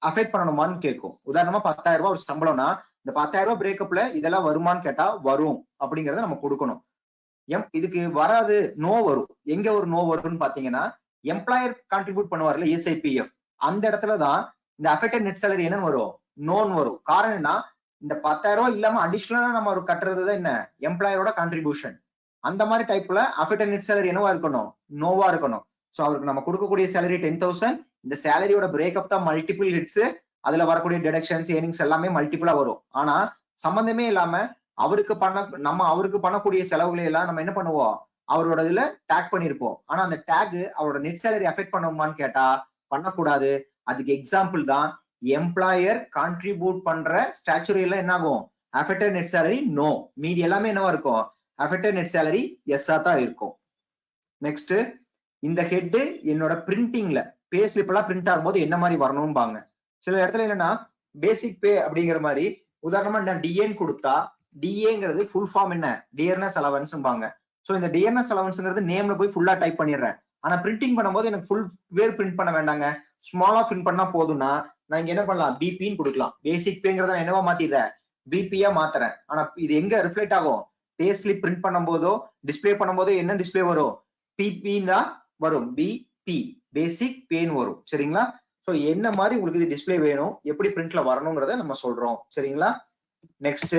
அஃபெக்ட் பண்ணணுமான்னு கேட்கும். உதாரணமா 10,000 ரூபாய் ஒரு சம்பளம்னா இந்த 10,000 ரூபாய் பிரேக்கப்ல இதெல்லாம் வருமானு கேட்டா வரும் அப்படிங்கறத நம்ம கொடுக்கணும். இதுக்கு வராது நோ வரும். எங்க ஒரு நோ வரும்னு பாத்தீங்கன்னா எம்ப்ளாயர் கான்ட்ரிபியூட் பண்ணுவார்ல ESIPF, அந்த இடத்துலதான் இந்த அஃபெக்டட் நெட் சேலரி என்னன்னு வரும் நோன் வரும். காரணம் என்ன, இந்த 10,000 ரூபாய் இல்லாம அடிஷனலா நம்ம ஒரு கட்டுறதுதான் என்ன எம்ப்ளாயரோட கான்ட்ரிபியூஷன். அந்த மாதிரி டைப்ல அஃபெக்டட் நெட் சேலரி என்னவா இருக்கணும் நோவா இருக்கணும். சோ அவருக்கு நம்ம கொடுக்கக்கூடிய சேலரி 10,000, இந்த சேலரியோட பிரேக்கப் தான் மல்டிபிள் ஹிட்ஸ், அதுல வரக்கூடிய டிடக்ஷன்ஸ் ஏர்னிங்ஸ் எல்லாமே மல்டிபிளா வரும். ஆனா சம்பந்தமே இல்லாம அவருக்கு பண்ணக்கூடிய செலவுகளை எல்லாம் நம்ம என்ன பண்ணுவோம் அவரோட இதுல டேக் பண்ணிருப்போம். ஆனா அந்த டேக் அவரோட நெட் சேலரி அஃபெக்ட் பண்ணுமான்னு கேட்டா பண்ணக்கூடாது. அதுக்கு எக்ஸாம்பிள் தான் எம்ப்ளாயர் கான்ட்ரிபியூட் பண்ற ஸ்டாச்சுரி எல்லாம் என்ன ஆகும் அஃபெக்டட் நெட் சேலரி நோ, மீதி எல்லாமே என்னவா இருக்கும் அஃபெக்டட் நெட் சேலரி எஸ்ஸா தான் இருக்கும். நெக்ஸ்ட் இந்த ஹெட் என்னோட பிரிண்டிங்ல பே ஸ்லிப் எல்லாம் பிரிண்ட் ஆகும்போது என்ன மாதிரி வரணும்பாங்க. சில இடத்துல என்னன்னா பேசிக் பே அப்படிங்கிற மாதிரி உதாரணமா நான் டிஏன்னு கொடுத்தா டிஏங்கிறது ஃபுல் ஃபார்ம் என்ன டியர்னஸ் அலவன்ஸ்பாங்க. சோ இந்த டியர்னஸ் அலவன்ஸ்ங்கிறது நேம்ல போய் ஃபுல்லா டைப் பண்ணிடுறேன். ஆனா பிரிண்டிங் பண்ணும்போது எனக்கு ஃபுல் வேர் பிரிண்ட் பண்ண வேண்டாங்க, ஸ்மாலா பிரிண்ட் பண்ணா போதும்னா நான் இங்க என்ன பண்ணலாம் பிபின்னு கொடுக்கலாம். பேசிக் பேங்கிறத நான் என்னவா மாத்திடுறேன் பிபியா மாத்துறேன். ஆனா இது எங்க ரிஃப்ளெக்ட் ஆகும் பே ஸ்லிப் பிரிண்ட் பண்ணும்போதோ டிஸ்பிளே பண்ணும்போதோ என்ன டிஸ்பிளே வரும் பிபின்னு தான் வரும், பிபி பேசிக் பேன் வரும். சரிங்களா. சோ என்ன மாதிரி உங்களுக்கு இது டிஸ்பிளே வேணும் எப்படி பிரிண்ட்ல வரணுங்கிறத நம்ம சொல்றோம். சரிங்களா. நெக்ஸ்ட்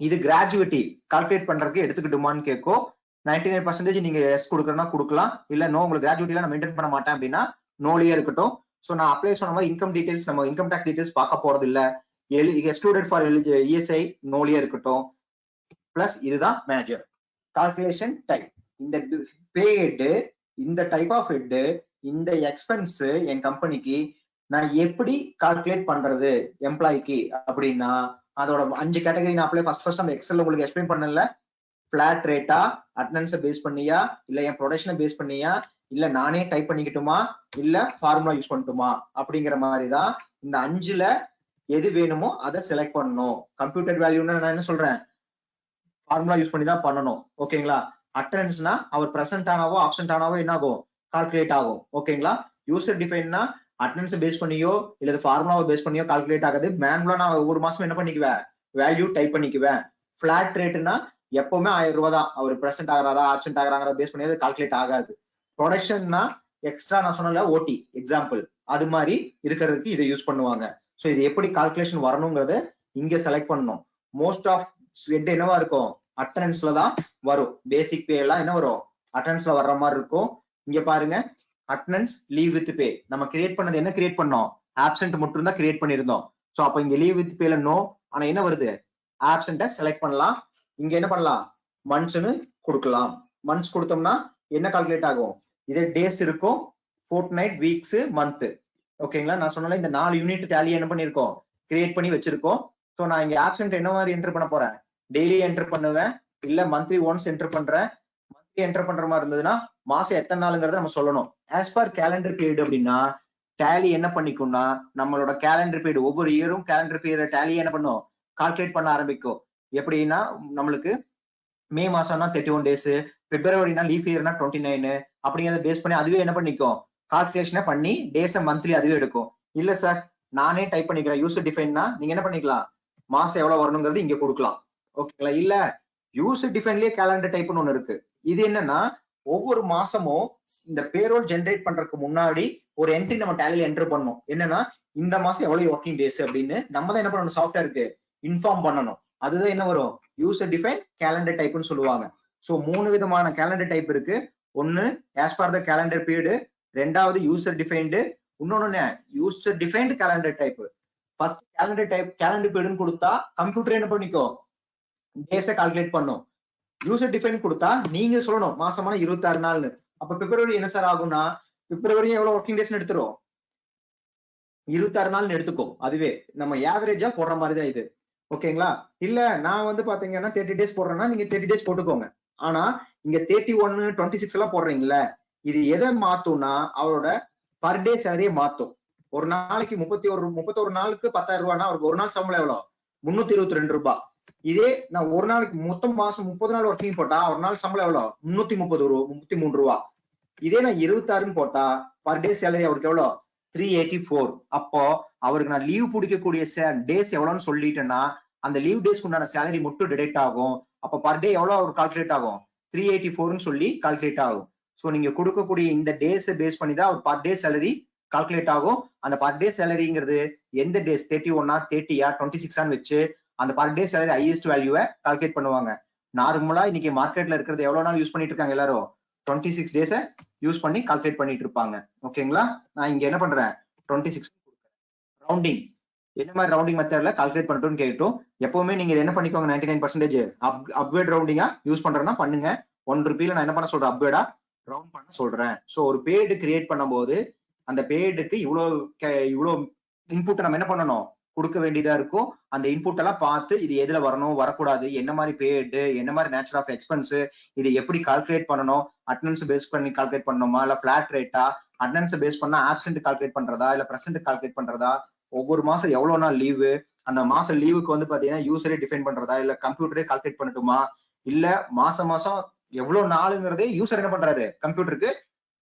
இது கிராஜுவிட்டி கால்குலேட் பண்றதுக்கு எடுத்துக்கிட்டுமான்னு கேட்கும். 99% நீங்க எஸ் கொடுக்கறனா கொடுக்கலாம், இல்ல நோ உங்களுக்கு கிராஜுவிட்டி நான் மெயின்டைன் பண்ண மாட்டேன் அப்படின்னா நோலியே இருக்கட்டும். சோ நான் அப்ளை சொன்ன மாதிரி இன்கம் டீடைல்ஸ் நம்ம இன்கம் டாக்ஸ் டீடைல்ஸ் பார்க்க போறது இல்ல, எக்ஸ்க்ளூடட் ஃபார் ESI நோலியே இருக்கட்டும். பிளஸ் இதுதான் மேஜர் கால்குலேஷன் டைப். இந்த பே ஹெட், இந்த டைப் ஆஃப் ஹெட், இந்த எக்ஸ்பென்ஸ் என் கம்பெனிக்கு நான் எப்படி கால்குலேட் பண்றது எம்ப்ளாய்க்கு அப்படின்னா அதோட 5 கேட்டகரி நான் அப்ளை ஃபர்ஸ்ட் அந்த எக்ஸல் உங்களுக்கு எக்ஸ்பிளைன் பண்ணல. பிளாட் ரேட்டா, அட்டெண்டன்ஸை பேஸ் பண்ணியா, இல்ல என் ப்ரொடக்ஷனை பேஸ் பண்ணியா, இல்ல நானே டைப் பண்ணிக்கிட்டுமா, இல்ல ஃபார்முலா யூஸ் பண்ணட்டுமா அப்படிங்கிற மாதிரி தான் இந்த 5ல எது வேணுமோ அதை செலக்ட் பண்ணணும். கம்ப்யூட்டர் வேல்யூன்னு நான் என்ன சொல்றேன் ஃபார்முலா யூஸ் பண்ணி தான் பண்ணணும். ஓகேங்களா. அட்டெண்டன்ஸ்னா அவர் பிரசன்ட் ஆனாவோ ஆப்சென்ட் ஆனாவோ என்ன ஆகும் கால்குலேட் ஆகும். ஓகேங்களா. யூசர் டிஃபைன்னா அட்டெண்டன்ஸ் பேஸ் பண்ணியோ இல்ல ஃபார்முலாவை பேஸ் பண்ணியோ கால்குலேட் ஆகுது. மேனுவலா நான் ஒவ்வொரு மாசம் என்ன பண்ணிக்குவேன் வேல்யூ டைப் பண்ணிக்குவேன். பிளாட் ரேட்னா எப்பவுமே 1000 ரூபாய் தான், அவர் பிரசன்ட் ஆகிறாரா ஆப்சென்ட் ஆகிறாங்கிறத பேஸ் பண்ணி கால்குலேட் ஆகாது. ப்ரொடக்ஷன்னா எக்ஸ்ட்ரா நான் சொன்னல ஓடி எக்ஸாம்பிள் அது மாதிரி இருக்கிறதுக்கு இதை யூஸ் பண்ணுவாங்க. சோ இது எப்படி கால்குலேஷன் வரணுங்கிறத இங்க செலக்ட் பண்ணணும். மோஸ்ட் ஆஃப் ஹெட் என்னவா இருக்கும் அட்டெண்டன்ஸ்ல தான் வரும். பேசிக் பே எல்லாம் என்ன வரும் அட்டெண்டன்ஸ்ல வர்ற மாதிரி இருக்கும். இங்க பாருங்க அட்டெண்டன்ஸ் லீவ் வித் பே நம்ம கிரியேட் பண்ணது என்ன கிரியேட் பண்ணோம் ஆப்சென்ட் மட்டும் தான் கிரியேட் பண்ணிருந்தோம். சோ அப்ப இங்க லீவ் வித் பேல நோ, ஆனா என்ன வருது ஆப்சென்ட்டை செலக்ட் பண்ணலாம். இங்க என்ன பண்ணலாம் மந்த்ஸ்னு கொடுக்கலாம். மந்த்ஸ் கொடுத்தோம்னா என்ன கால்குலேட் ஆகும் இதே டேஸ் இருக்கும், ஃபோர்ட்நைட், வீக்ஸ், மந்த். ஓகேங்களா. நான் சொன்னால இந்த 4 யூனிட் டேலி என்ன பண்ணிருக்கோம் கிரியேட் பண்ணி வச்சிருக்கோம். சோ நான் இங்க ஆப்சென்ட் என்ன மாதிரி என்டர் பண்ண போறேன் டெய்லி என்டர் பண்ணுவேன், இல்ல மந்த்லி ஒன்ஸ் என்டர் பண்றேன். மந்த்லி என்டர் பண்ற மாதிரி இருந்ததுன்னா மாசம் எத்தனை நாளுங்கிறத நம்ம சொல்லணும். ஆஸ் பர் கேலண்டர் பீரியட் அப்படின்னா டேலி என்ன பண்ணிக்கும்னா நம்மளோட கேலண்டர் பீரியட் ஒவ்வொரு இயரும் கேலண்டர் பீரியட் டேலி என்ன பண்ணும் கால்குலேட் பண்ண ஆரம்பிக்கும். எப்படின்னா நம்மளுக்கு மே மாசம்னா 31 டேஸ், பிப்ரவரினா லீஃப் இயர்னா 29 அப்படிங்கிறத பேஸ் பண்ணி அதுவே என்ன பண்ணிக்கும் கால்குலேஷனை பண்ணி டேஸை மந்த்லி அதுவே எடுக்கும். இல்ல சார் நானே டைப் பண்ணிக்கிறேன் யூசர் டிஃபைன்னா நீங்க என்ன பண்ணிக்கலாம் மாசம் எவ்வளவு வரணுங்கிறது இங்க கொடுக்கலாம். ஓகேங்களா? இல்ல யூசர் டிஃபைன்லயே கேலண்டர் டைப்னு ஒண்ணு இருக்கு. இது என்னன்னா ஒவ்வொரு மாசமும் இந்த பேரோல் ஜென்ரேட் பண்றதுக்கு முன்னாடி ஒரு என்ட்ரி நம்ம டேலில என்டர் பண்ணணும். என்னன்னா இந்த மாசம் எவ்வளவு ஒர்க்கிங் டேஸ் அப்படின்னு நம்ம தான் என்ன பண்ணணும் சாஃப்ட்வேருக்கு இன்ஃபார்ம் பண்ணணும். அதுதான் என்ன வரும் யூசர் டிஃபைன் கேலண்டர் டைப்னு சொல்லுவாங்க. சோ 3 விதமான கேலண்டர் டைப் இருக்கு. ஒன்னு as per the calendar period, ரெண்டாவது யூசர் டிஃபைன்டு, இன்னொன்னு user defined calendar type. First calendar type calendar பீரியட்னு கொடுத்தா கம்ப்யூட்டர் என்ன பண்ணிக்கோ டேஸை கால்குலேட் பண்ணும். யூசர் டிஃபைன் கொடுத்தா நீங்க சொல்லணும் மாசமான 26 நாள்னு. அப்ப பிப்ரவரி என்ன சார் ஆகும்னா பிப்ரவரி எவ்வளவு ஒர்க்கிங் டேஸ்னு எடுத்துரும் 26 நாள்னு எடுத்துக்கோ. அதுவே நம்ம ஆவரேஜா போடுற மாதிரி தான் இது. ஓகேங்களா? இல்ல நான் வந்து பாத்தீங்கன்னா 30 டேஸ் போடுறேன்னா நீங்க 30 டேஸ் போட்டுக்கோங்க. ஆனா இங்க 31 26 எல்லாம் போடுறீங்கல்ல இது எதை மாத்தும்னா அவரோட பர் டே சேலரியை மாத்தும். ஒரு நாளைக்கு 31 நாளுக்கு 10,000 ரூபாய்னா அவருக்கு ஒரு நாள் சம்பளம் எவ்வளவு 322 ரூபாய். இதே நான் ஒரு நாளைக்கு மொத்தம் மாசம் 30 நாள் ஒர்க்கிங் போட்டா ஒரு நாள் சம்பளம் எவ்வளவு 333 ரூபா. இதே நான் 26ன்னு போட்டா பர் டே சேலரி அவருக்கு எவ்வளவு 384. அப்போ அவருக்கு நான் லீவ் பிடிக்கக்கூடிய டேஸ் எவ்வளவுன்னு சொல்லிட்டேன்னா அந்த லீவ் டேஸ்க்கு உண்டான சேலரி மட்டும் டிடெக்ட் ஆகும். அப்ப பர் டே எவ்வளவு அவர் கால்குலேட் ஆகும் 384ன்னு சொல்லி கால்குலேட் ஆகும். சோ நீங்க கொடுக்கக்கூடிய இந்த டேஸ் பேஸ் பண்ணி தான் அவர் பர் டே சேலரி கால்குலேட் ஆகும். அந்த பர் டே சேலரிங்கிறது எந்த டேஸ் 31 30 26 வச்சு அந்த பர் டே சேலரி ஹையஸ்ட் வேல்யூவை கால்குலேட் பண்ணுவாங்க. நார்மலா இன்னைக்கு மார்க்கெட்ல இருக்கிறது எவ்வளவு நாள் யூஸ் பண்ணிட்டு இருக்காங்க எல்லாரும் 26 டேஸை யூஸ் பண்ணி கால்குலேட் பண்ணிட்டு இருப்பாங்க. ஓகேங்களா? நான் இங்க என்ன பண்றேன் 26 ரவுண்டிங் என்ன மாதிரி ரவுண்டிங் மெத்தட்ல கால்குலேட் பண்ணிட்டோம்னு கேட்டோம். எப்பவுமே நீங்க என்ன பண்ணிக்கோங்க 99% அப்கிரேட் ரவுண்டிங்கா யூஸ் பண்றேன்னா பண்ணுங்க. 1 ரூபாயில நான் என்ன பண்ண சொல்றேன் அப்கிரேடா ரவுண்ட் பண்ண சொல்றேன். சோ ஒரு பேடு கிரியேட் பண்ணும்போது அந்த பேடுக்கு இவ்வளவு இன்புட் நம்ம என்ன பண்ணணும் கொடுக்க வேண்டியதா இருக்கும். அந்த இன்புட் எல்லாம் பார்த்து இது எதுல வரணும் வரக்கூடாது என்ன மாதிரி பேடு என்ன மாதிரி நேச்சர் ஆஃப் எக்ஸ்பென்ஸ் இது எப்படி கால்குலேட் பண்ணணும் அட்டெண்டன்ஸ் பேஸ் பண்ணி கால்குலேட் பண்ணணுமா இல்ல பிளாட் ரேட்டா அட்டெண்டன்ஸ் பேஸ் பண்ணா ஆப்சென்ட் கால்குலேட் பண்றதா இல்ல பிரசன்ட் கால்குலேட் பண்றதா ஒவ்வொரு மாசம் எவ்வளவு நாள் லீவு அந்த மாசம் லீவுக்கு வந்து பாத்தீங்கன்னா யூசரே டிஃபைன் பண்றதா இல்ல கம்ப்யூட்டரே கால்குலேட் பண்ணட்டுமா இல்ல மாசம் எவ்வளவு நாளுங்கிறதே யூசர் என்ன பண்றாரு கம்ப்யூட்டருக்கு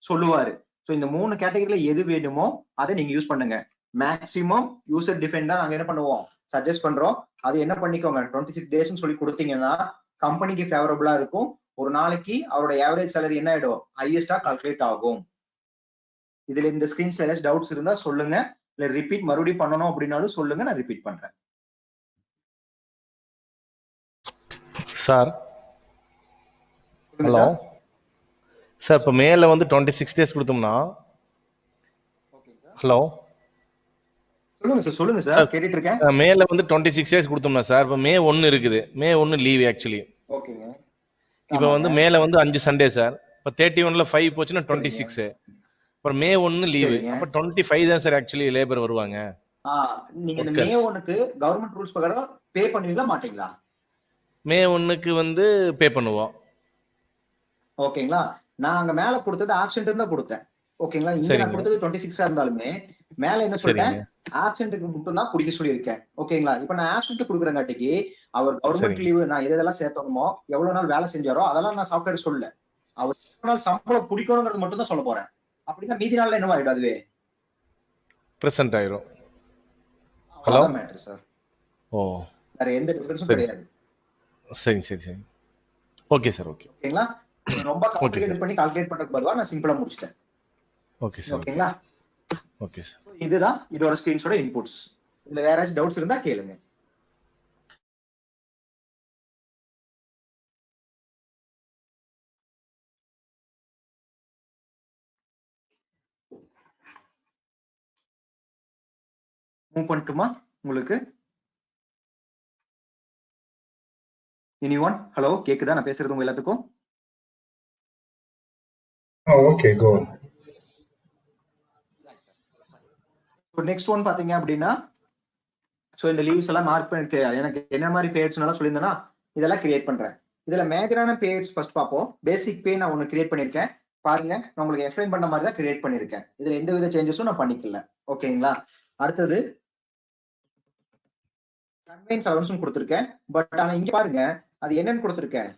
சொல்லுவாரு. சோ இந்த 3 கேட்டகரியில எது வேணுமோ அதை நீங்க யூஸ் பண்ணுங்க. மேக்சிமம் யூசர் டிஃபைன் தான் நாங்க என்ன பண்ணுவோம் சஜஸ்ட் பண்றோம். அது என்ன பண்ணிக்கோங்க 26 டேஸ்னு சொல்லி கொடுத்தீங்கன்னா கம்பெனிக்கு ஃபேவரபிளா இருக்கும். ஒரு நாளைக்கு அவரோட ஆவரேஜ் சேலரி என்ன ஆயிடும் ஹையஸ்டா கால்குலேட் ஆகும். இதுல இந்த ஸ்கிரீன்ஸ்ல ஏதாச்சும் டவுட்ஸ் இருந்தா சொல்லுங்க. இல்ல ரிப்பீட் மறுபடியும் பண்ணணும் அப்படின்னாலும் சொல்லுங்க நான் ரிப்பீட் பண்றேன். சார் ஹலோ சார் இப்போ மேல வந்து 26 டேஸ் கொடுத்தோம்னா ஹலோ சொல்லுங்க சார் கேட்டுட்டு இருக்கேன். மேல வந்து 26 டேஸ் கொடுத்தோம்னா சார் இப்போ மே 1 இருக்குது மே 1 லீவ் ஆக்சுவலி. ஓகேங்க. இப்போ வந்து மேல வந்து 5 சண்டே சார். இப்போ 31ல 5 போச்சுன்னா 26. அப்புறம் மே 1 லீவு அப்ப 25 தான் சார் ஆக்சுவலி லேபர் வருவாங்க. நீங்க இந்த மே 1க்கு கவர்மெண்ட் ரூல்ஸ் பிரகாரம் பே பண்ணுவீங்களா மாட்டீங்களா? மே 1க்கு வந்து பே பண்ணுவோம். ஓகேங்களா? நான் அங்க மேல கொடுத்தது ஆப்சென்ட் தான் கொடுத்தேன். ஓகேங்களா? இங்க நான் கொடுத்தது 26 இருந்தாலுமே மேல என்ன சொல்லிட்டேன் ஆப்சென்ட்க்கு மட்டும் தான் குடிக்க சொல்லியிருக்கேன். ஓகேங்களா? இப்ப நான் ஆப்சென்ட் கொடுக்குறங்காட்டிக்கு அவர் கவர்மெண்ட் லீவு நான் எதெல்லாம் சேர்த்தணுமோ எவ்வளவு நாள் வேலை செஞ்சாரோ அதெல்லாம் நான் சாஃப்ட்வேர் சொல்லல. அவர் எவ்வளவு நாள் சம்பளம் பிடிக்கணுங்கிறது மட்டும் தான் சொல்ல போறேன். அப்படின்னா மீதி நாள்ல என்னவா ஆயிடும் அதுவே பிரசன்ட் ஆயிரும். Hello matter sir. ஓ வேற எந்த டிஃபரன்ஸும் கிடையாது. சரி ஓகே சார். ஓகேங்களா? ரொம்ப காம்ப்ளிகேட் பண்ணி கால்குலேட் பண்றதுக்கு பதிலா நான் சிம்பிளா முடிச்சிட்டேன். Okay sir. ஓகேங்களா? Okay sir. இதுதான் இதோட ஸ்கிரீன்ஸோட இன்புட்ஸ். இல்ல வேற ஏதாச்சும் டவுட்ஸ் இருந்தா கேளுங்க. மூவ் பண்ணட்டுமா உங்களுக்கு? எனிஒன்? ஹலோ கேக்குதா நான் பேசுறது உங்க எல்லாத்துக்கும்? ஓகே கோ. நெக்ஸ்ட் ஒன் பாத்தீங்க அப்படின்னா சோ இந்த லீவ்ஸ் எல்லாம் மார்க் பண்ணிட்டு எனக்கு என்ன மாதிரி பேட்ஸ் எல்லாம் சொல்லியிருந்தேன்னா இதெல்லாம் கிரியேட் பண்றேன். இதுல மேஜரான பேட்ஸ் ஃபர்ஸ்ட் பார்ப்போம். பேசிக் பே நான் ஒன்னு கிரியேட் பண்ணிருக்கேன். பாருங்க நான் உங்களுக்கு எக்ஸ்பிளைன் பண்ண மாதிரி தான் கிரியேட் பண்ணிருக்கேன். இதுல எந்த வித சேஞ்சஸும் நான் பண்ணிக்கல. ஓகேங்களா? அடுத்தது கன்வெயன்ஸ் அலவன்ஸ் கொடுத்துருக்கேன். பட் ஆனா இங்க பாருங்க அது என்னன்னு கொடுத்துருக்கேன்,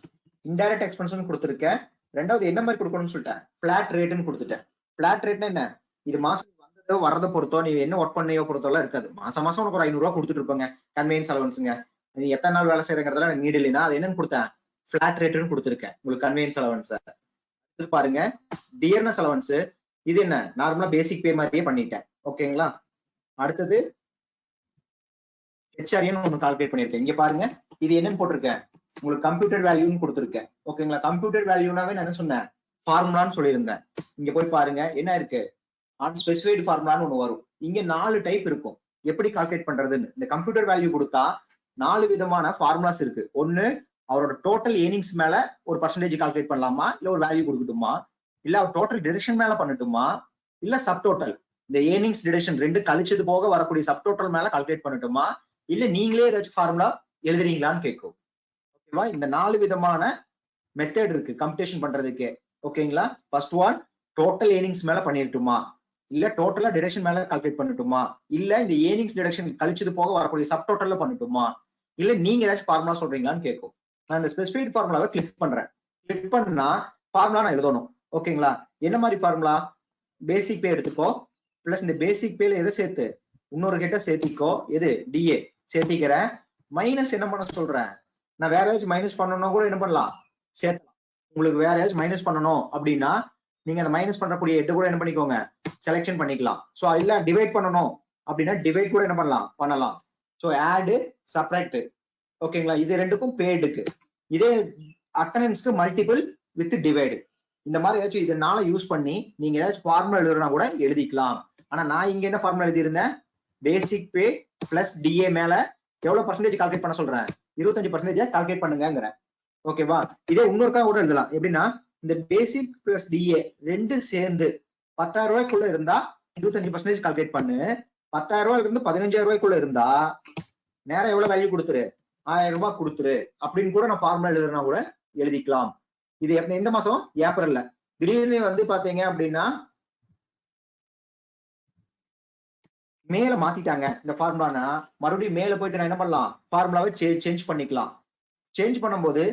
இன்டைரக்ட் எக்ஸ்பென்ஸ் கொடுத்துருக்கேன். ரெண்டாவது என்ன மாதிரி கொடுக்கணும்னு சொல்லிட்டேன், பிளாட் ரேட்னு கொடுத்துட்டேன். பிளாட் ரேட்னா என்ன, இது மாசம் வந்ததோ வரதை பொறுத்தோ நீ என்ன ஒர்க் பண்ணியோ பொறுத்தோலாம் இருக்காது. மாசம் மாசம் உனக்கு ஒரு 500 ரூபா கொடுத்துட்டு இருப்பாங்க கன்வெயன்ஸ் அலவன்ஸுங்க. நீ எத்தனை நாள் வேலை செய்யறங்கிறதுல எனக்கு நீட் இல்லைன்னா அது என்னன்னு கொடுத்தேன், பிளாட் ரேட்னு கொடுத்துருக்கேன் உங்களுக்கு கன்வெயன்ஸ் அலவன்ஸ். இது பாருங்க டியர்னஸ் அலவன்ஸ், இது என்ன நார்மலா பேசிக் பே மாதிரியே பண்ணிட்டேன். ஓகேங்களா? அடுத்தது ஹெச்ஆர்ஏன்னு ஒன்று கால்குலேட் பண்ணிருக்கேன். இங்க பாருங்க இது என்னன்னு போட்டிருக்கேன், உங்களுக்கு கம்ப்யூட்டர் வேல்யூன்னு கொடுத்துருக்கேன். ஓகேங்களா? கம்ப்யூட்டர் வேல்யூனாவே நான் என்ன சொன்னேன், ஃபார்முலான்னு சொல்லியிருந்தேன். இங்க போய் பாருங்க என்ன இருக்கு, அன்ஸ்பெசிஃபைடு ஃபார்முலான்னு ஒன்று வரும். இங்க 4 டைப் இருக்கும் எப்படி கால்குலேட் பண்றதுன்னு. இந்த கம்ப்யூட்டர் வேல்யூ கொடுத்தா 4 விதமான ஃபார்முலாஸ் இருக்கு. ஒன்னு அவரோட டோட்டல் ஏர்னிங்ஸ் மேல ஒரு பர்சன்டேஜ் கால்குலேட் பண்ணலாமா, இல்ல ஒரு வேல்யூ கொடுக்கட்டுமா, இல்ல அவர் டோட்டல் டிடக்ஷன் மேல பண்ணட்டுமா, இல்ல சப் டோட்டல் இந்த ஏர்னிங்ஸ் டிடக்ஷன் ரெண்டு கழிச்சது போக வரக்கூடிய சப் டோட்டல் மேல கால்குலேட் பண்ணட்டுமா, இல்ல நீங்களே ஏதாச்சும் ஃபார்முலா எழுதுறீங்களான்னு கேட்கும். ஓகேவா? இந்த 4 விதமான மெத்தட் இருக்கு கம்ப்யூட்டேஷன் பண்றதுக்கு. ஓகேங்களா? ஃபர்ஸ்ட் ஒன் டோட்டல் ஏர்னிங்ஸ் மேல பண்ணிட்டுமா, இல்ல டோட்டலா டிடக்ஷன் மேல கால்குலேட் பண்ணட்டுமா, இல்ல இந்த ஏர்னிங்ஸ் டிடக்ஷன் கழிச்சது போக வரக்கூடிய சப் டோட்டல்ல பண்ணட்டுமா, இல்ல நீங்க ஏதாச்சும் ஃபார்முலா சொல்றீங்களான்னு கேட்கும். நான் இந்த ஸ்பெசிஃபைட் ஃபார்முலாவை கிளிக் பண்றேன். கிளிக் பண்ணா ஃபார்முலா நான் எழுதணும். ஓகேங்களா? என்ன மாதிரி ஃபார்முலா, பேசிக் பே எடுத்துக்கோ, பிளஸ் இந்த பேசிக் பேல எதை சேர்த்து இன்னொரு கிட்ட சேர்த்திக்கோ, எது டிஏ சேர்த்திக்கிறேன். மைனஸ் என்ன பண்ண சொல்றேன், நான் வேற ஏதாச்சும் மைனஸ் பண்ணணும் கூட என்ன பண்ணலாம் சேர்த்தலாம். உங்களுக்கு வேற ஏதாச்சும் மைனஸ் பண்ணணும் அப்படின்னா நீங்க அந்த மைனஸ் பண்ணக்கூடிய எட்டு கூட என்ன பண்ணிக்கோங்க செலக்ஷன் பண்ணிக்கலாம். ஸோ இல்ல டிவைட் பண்ணணும் அப்படின்னா டிவைட் கூட என்ன பண்ணலாம். ஸோ ஆடு சப்ராக்ட். ஓகேங்களா? இது ரெண்டுக்கும் பேடுக்கு. இதே அட்டனன்ஸ்க்கு மல்டிபிள் வித் டிவைடு. இந்த மாதிரி ஏதாச்சும் இதனால யூஸ் பண்ணி நீங்க ஏதாச்சும் ஃபார்முலா எழுதுனா கூட எழுதிக்கலாம். ஆனா நான் இங்க என்ன ஃபார்முலா எழுதியிருந்தேன், பேசிக் பே பிளஸ் டிஏ மேல எவ்வளவு பர்சன்டேஜ் கால்குலேட் பண்ண சொல்றேன், 25% கால்குலேட் பண்ணுங்கிறேன். ஓகேவா? இதே இன்னொருக்கா கூட எழுதலாம். எப்படின்னா இந்த பேசிக் பிளஸ் டிஏ ரெண்டு சேர்ந்து 10,000 ரூபாய்க்குள்ள இருந்தா 25% கால்குலேட் பண்ணு, 10,000 ரூபாயில இருந்து 15,000 ரூபாய்க்குள்ள இருந்தா நேரம் எவ்வளவு வேல்யூ கொடுத்துரு, 1000 ரூபாய் கொடுத்துரு அப்படின்னு கூட நான் ஃபார்முலா எழுதுனா கூட எழுதிக்கலாம். இது எந்த மாசம், ஏப்ரல்ல. திடீர்னு வந்து பாத்தீங்க அப்படின்னா மேல மாத்திட்டாங்க இந்த ஃபார்முலானா, மறுபடியும் மேல போயிட்டு நான் என்ன பண்ணலாம், ஃபார்முலாவை சேஞ்ச் பண்ணிக்கலாம். சேஞ்ச் பண்ணும்போது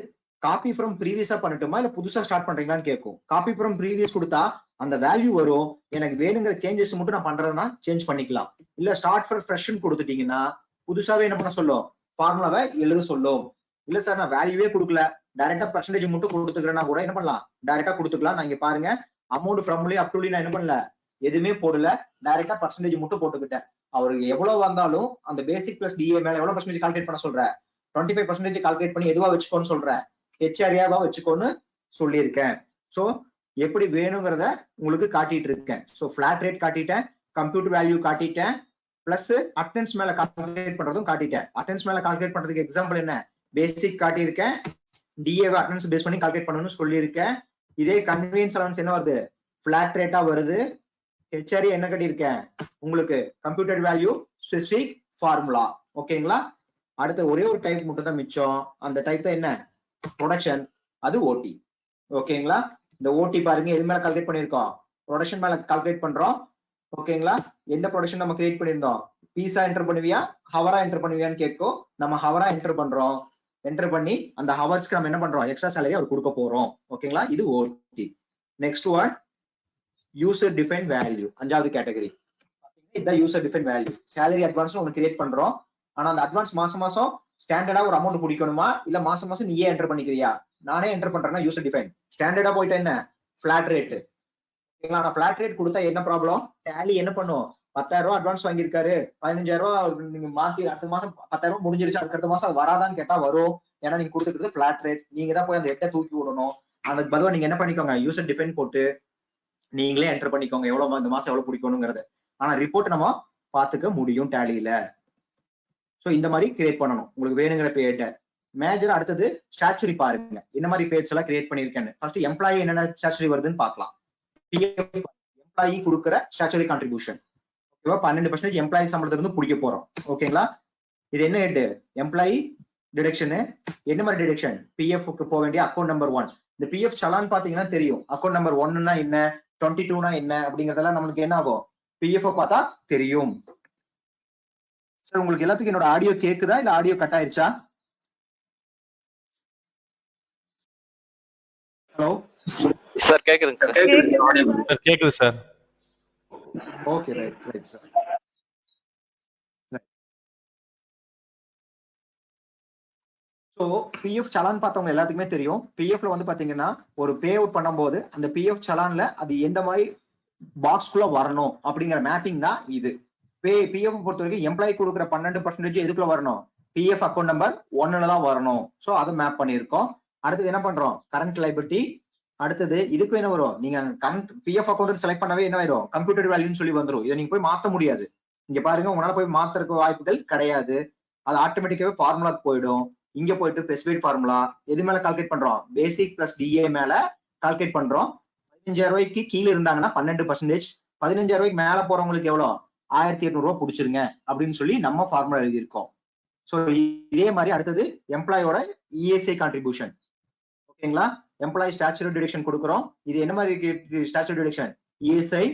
காப்பி ஃப்ரம் ப்ரீவியஸா பண்ணட்டுமா இல்ல புதுசா ஸ்டார்ட் பண்றீங்களான்னு கேட்கும். காப்பி ஃப்ரம் ப்ரீவியஸ் கொடுத்தா அந்த வேல்யூ வரும், எனக்கு வேணுங்கிற சேஞ்சஸ் மட்டும் நான் பண்றேன்னா சேஞ்ச் பண்ணிக்கலாம். இல்ல ஸ்டார்ட் ஃபார் ஃப்ரெஷ்னு கொடுத்துட்டீங்கன்னா புதுசாவே என்ன பண்ண சொல்லும், ஃபார்முலாவை எழுத சொல்லும். இல்ல சார் நான் வேல்யூவே கொடுக்கல டைரக்டா பர்சன்டேஜ் மட்டும் கொடுத்துக்கிறேன்னா கூட என்ன பண்ணலாம், டைரக்டா கொடுத்துக்கலாம். நான் இங்க பாருங்க அமௌண்ட் ஃப்ரம்லி அப் டு நான் என்ன பண்ணல, எதுவுமே போடல, டைரக்டா பர்சன்டேஜ் மட்டும் போட்டுக்கிட்டேன். அவருக்கு எவ்வளவு வந்தாலும் அந்த பேசிக் பிளஸ் டிஏ மேல எவ்வளவு பர்சன்டேஜ் கால்குலேட் பண்ண சொல்ற, 25% கால்குலேட் பண்ணி எதுவா வச்சுக்கோன்னு சொல்றேன், ஹெச்ஆர்ஏவா வச்சுக்கோன்னு சொல்லியிருக்கேன். சோ எப்படி வேணுங்கிறத உங்களுக்கு காட்டிட்டு இருக்கேன். சோ பிளாட் ரேட் காட்டிட்டேன், கம்ப்யூட்டர் வேல்யூ காட்டிட்டேன், பிளஸ் அட்டெண்டன்ஸ் மேல கால்குலேட் பண்றதும் காட்டிட்டேன். அட்டெண்டன்ஸ் மேல கால்குலேட் பண்றதுக்கு எக்ஸாம்பிள் என்ன, பேசிக் காட்டியிருக்கேன், டிஏவை அட்டெண்டன்ஸ் பேஸ் பண்ணி கால்குலேட் பண்ணணும்னு சொல்லியிருக்கேன். இதே கன்வீனியன்ஸ் அலவன்ஸ் என்ன வருது, பிளாட் ரேட்டா வருது. ஹெச்ஆர்ஏ என்ன கட்டியிருக்கேன், உங்களுக்கு கம்ப்யூட்டர் வேல்யூ ஸ்பெசிபிக் ஃபார்முலா. ஓகேங்களா? அடுத்த ஒரே ஒரு டைப் மட்டும் தான் மிச்சம். அந்த டைப் தான் என்ன, ப்ரொடக்ஷன், அது ஓடி. ஓகேங்களா? இந்த ஓடி பாருங்க எது மேல கால்குலேட் பண்ணிருக்கோம், ப்ரொடக்ஷன் மேல கால்குலேட் பண்றோம். ஓகேங்களா? எந்த ப்ரொடக்ஷன் நம்ம கிரியேட் பண்ணிருந்தோம், பீஸா என்டர் பண்ணுவியா ஹவரா என்டர் பண்ணுவியான்னு கேட்கும். நம்ம ஹவரா என்டர் பண்றோம். என்டர் பண்ணி அந்த ஹவர்ஸ்க்கு நம்ம என்ன பண்றோம், எக்ஸ்ட்ரா சேலரி அவர் கொடுக்க போறோம். ஓகேங்களா? இது ஓடி. Next one user define value, 5வது கேட்டகரி. இதுதான் user define value. Salary advance ஒன்று கிரியேட் பண்றோம். ஆனா அந்த அட்வான்ஸ் மாசம் மாசம் ஸ்டாண்டர்டா ஒரு அமௌண்ட் பிடிக்கணுமா இல்ல மாசம் மாசம் நீயே என்டர் பண்ணிக்கிறியா, நானே என்டர் பண்றேன்னா யூசர் டிஃபைன். ஸ்டாண்டர்டா போயிட்டா என்ன, பிளாட் ரேட். ஓகேங்களா? நான் பிளாட் ரேட் கொடுத்தா என்ன ப்ராப்ளம், டேலி என்ன பண்ணும், 10,000 ரூபாய் அட்வான்ஸ் வாங்கியிருக்காரு, 15,000 ரூபாய் நீங்க மாத்தி அடுத்த மாசம் 10,000 ரூபாய் முடிஞ்சிருச்சு, அதுக்கு அடுத்த மாசம் அது வராதான்னு கேட்டா வரும். ஏன்னா நீங்க கொடுத்துக்கிறது பிளாட் ரேட். நீங்க தான் போய் அந்த எட்டை தூக்கி விடணும். அதுக்கு பதிலாக நீங்க என்ன பண்ணிக்கோங்க, யூசர் டிஃபைன் போட்டு நீங்களே என்டர் பண்ணிக்கோங்க எவ்வளவு இந்த மாசம் எவ்வளவு பிடிக்கணுங்கிறது. ஆனா ரிப்போர்ட் நம்ம பாத்துக்க முடியும் டேலியில. சோ இந்த மாதிரி கிரியேட் பண்ணணும் உங்களுக்கு வேணுங்கிற பேட்டை. மேஜர் அடுத்தது ஸ்டாச்சுரி பாருங்க என்ன மாதிரி பேட்ஸ் எல்லாம் கிரியேட் பண்ணிருக்கேன்னு. ஃபர்ஸ்ட் எம்ப்ளாயி என்னென்ன ஸ்டாச்சுரி வருதுன்னு பார்க்கலாம். எம்ப்ளாயி கொடுக்குற ஸ்டாச்சுரி கான்ட்ரிபியூஷன். ஓகேவா? 12% எம்ப்ளாயி சம்பளத்துல இருந்து பிடிக்க போறோம். ஓகேங்களா? இது என்ன ஹெட், எம்ப்ளாயி டிடக்ஷன். என்ன மாதிரி டிடக்ஷன், பிஎஃப்க்கு போக வேண்டிய அக்கௌண்ட் நம்பர் 1. இந்த பிஎஃப் சலான் பாத்தீங்கன்னா தெரியும். அக்கௌண்ட் நம்பர் 1ன்னா என்ன, 22னா என்ன அப்படிங்கறதெல்லாம் நம்மளுக்கு என்ன ஆகும், பிஎஃப் பார்த்தா தெரியும். சார் உங்களுக்கு எல்லாத்துக்கும் என்னோட ஆடியோ கேக்குதா இல்ல ஆடியோ கட் ஆயிருச்சா? ஹலோ சார் கேக்குதுங்க சார். சார் கேக்குது sir. Okay right sir. So PF challan பார்த்தவங்க எல்லாத்துக்குமே தெரியும். பிஎஃப்ல வந்து பாத்தீங்கன்னா ஒரு பே அவுட் பண்ணும்போது அந்த பிஎஃப் சலான்ல அது எந்த மாதிரி பாக்ஸ்குள்ள வரணும் அப்படிங்கிற மேப்பிங் தான் இது. பிஎஃப் பொறுத்த வரைக்கும் எம்ப்ளாயி கொடுக்குற 12% எதுக்குள்ள வரணும், பிஎஃப் அக்கௌண்ட் நம்பர் 1ல தான் வரணும். ஸோ அதை மேப் பண்ணியிருக்கோம். அடுத்தது என்ன பண்றோம், கரண்ட் லைபிலிட்டி. அடுத்தது இதுக்கும் என்ன வரும், நீங்க கரண்ட் பிஎஃப் அக்கௌண்ட் செலக்ட் பண்ணவே என்ன ஆயிடும், கம்ப்யூட்டர் வேல்யூன்னு சொல்லி வந்துடும். இதை நீங்க போய் மாத்த முடியாது. இங்க பாருங்க, உங்களால போய் மாத்துறதுக்கு வாய்ப்புகள் கிடையாது. அது ஆட்டோமேட்டிக்காவே ஃபார்முலாக்கு போயிடும். இங்க போயிட்டு ஸ்பெசிஃபைட் ஃபார்முலா எது மேல கால்குலேட் பண்றோம், பேசிக் பிளஸ் டிஏ மேல கால்குலேட் பண்றோம். 15,000 ரூபாய்க்கு கீழே இருந்தாங்கன்னா 12%, 15,000 ரூபாய்க்கு மேல போறவங்களுக்கு எவ்வளவு, 1,800 ரூபாய் பிடிச்சிருங்க அப்படின்னு சொல்லி நம்ம ஃபார்முலா எழுதியிருக்கோம். ஸோ இதே மாதிரி அடுத்தது எம்ப்ளாயோட இஎஸ்ஐ கான்ட்ரிபியூஷன். ஓகேங்களா, எம்ப்ளாயி ஸ்டாச்சுரரி டிடக்ஷன் கொடுக்குறோம். இது என்ன மாதிரி ஸ்டாச்சுரரி டிடக்ஷன், இஎஸ்ஐ.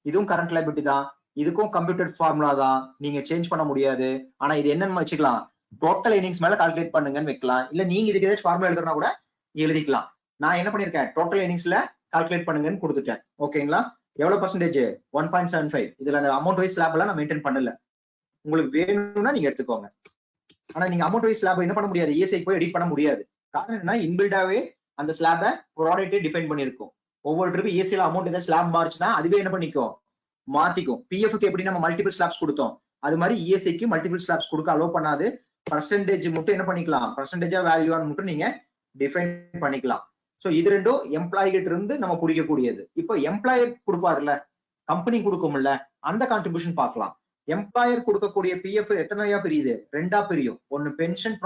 இதுவும் கரண்ட் லைபிலிட்டி தான். இதுக்கும் கம்ப்யூட்டர் ஃபார்முலா தான், நீங்க சேஞ்ச் பண்ண முடியாது. ஆனா இது என்னன்னு வச்சுக்கலாம், டோட்டல் இன்னிங்ஸ் மேல கால்குலேட் பண்ணுங்கன்னு வைக்கலாம். இல்ல நீங்க இதுக்கு ஏதாச்சும் ஃபார்முலா எழுதுறனா கூட எழுதிக்கலாம். நான் என்ன பண்ணிருக்கேன், டோட்டல் இன்னிங்ஸ்ல கால்குலேட் பண்ணுங்கன்னு கொடுத்துட்டேன். ஓகேங்களா, எவ்வளவு பர்சன்டேஜ், 1.75. இதுல அந்த அமௌண்ட் வைஸ் ஸ்லாப் எல்லாம் நான் மெயின்டைன் பண்ணல. உங்களுக்கு வேணும்னா நீங்க எடுத்துக்கோங்க. ஆனா நீங்க அமௌண்ட் வைஸ் ஸ்லாப் என்ன பண்ண முடியாது, இஎஸ்ஐ போய் எடிட் பண்ண முடியாது. காரணம் என்ன, இன்பில்டாவே அந்த ஸ்லாபை ப்ராடக்ட்டே டிஃபைன் பண்ணிருக்கும். ஒவ்வொரு ட்ரிப் இஎஸ்ஐல அமௌண்ட் ஏதாவது ஸ்லாப் மாறுச்சுன்னா அதுவே என்ன பண்ணிக்கும், மாத்திக்கும். பிஎஃப்க்கு எப்படி நம்ம மல்டிபிள் ஸ்லாப்ஸ் கொடுத்தோம், அது மாதிரி இஎஸ்ஐக்கு மல்டிபிள் ஸ்லாப்ஸ் கொடுக்க அலோவ் பண்ணாது. பர்சன்டேஜ் மட்டும் என்ன பண்ணிக்கலாம், பர்சன்டேஜா வேல்யூவான்னு மட்டும் நீங்க டிஃபைன் பண்ணிக்கலாம். சோ இது ரெண்டும் எம்ப்ளாயி கிட்ட இருந்து நம்ம பிடிக்கக்கூடியது. இப்போ எம்ப்ளாயர் கொடுப்பாருல்ல, கம்பெனி கொடுக்கும்ல, அந்த கான்ட்ரிபியூஷன் பார்க்கலாம். எம்ப்ளாயர் கொடுக்கக்கூடிய பிஎஃப் எத்தனையா பிரியுது, 2ஆ பிரியும். ஒன்னு பென்ஷன்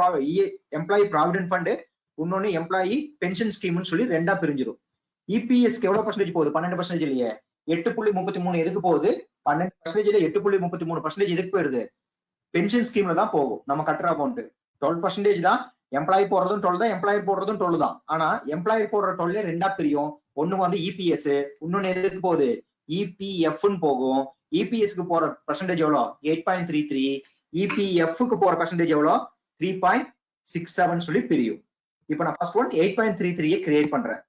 எம்ப்ளாயி ப்ராவிடென்ட் ஃபண்ட், இன்னொன்னு எம்ப்ளாயி பென்ஷன் ஸ்கீம்னு சொல்லி 2ஆ பிரிஞ்சிடும். இபிஎஸ்க்கு எவ்வளவு பர்சன்டேஜ் போகுது, 12% இல்லையே, 8.33 எதுக்கு போகுது, 12%. 8.33% எதுக்கு போயிருது, பென்ஷன் ஸ்கீம்ல தான் போகும். நம்ம கட்டுற அமௌண்ட் 12% தான். எம்ப்ளாயி போடுறதும் 12 தான், எம்ப்ளாயர் போடுறதும் 12 தான். ஆனா எம்ப்ளாயர் போடுற 12 2ஆ பிரியும். ஒண்ணு வந்து இபிஎஸ், இன்னொன்னு எதுக்கு போகுது, இபிஎஃப்னு போகும். இபிஎஸ்க்கு போற பர்சன்டேஜ் எவ்வளோ, 8.33. இபிஎஃப்க்கு போற பர்சன்டேஜ் எவ்வளோ, 3.67 சொல்லி பிரியும். இப்போ நான் ஃபர்ஸ்ட் ஒன் 8.33 கிரியேட் பண்றேன்.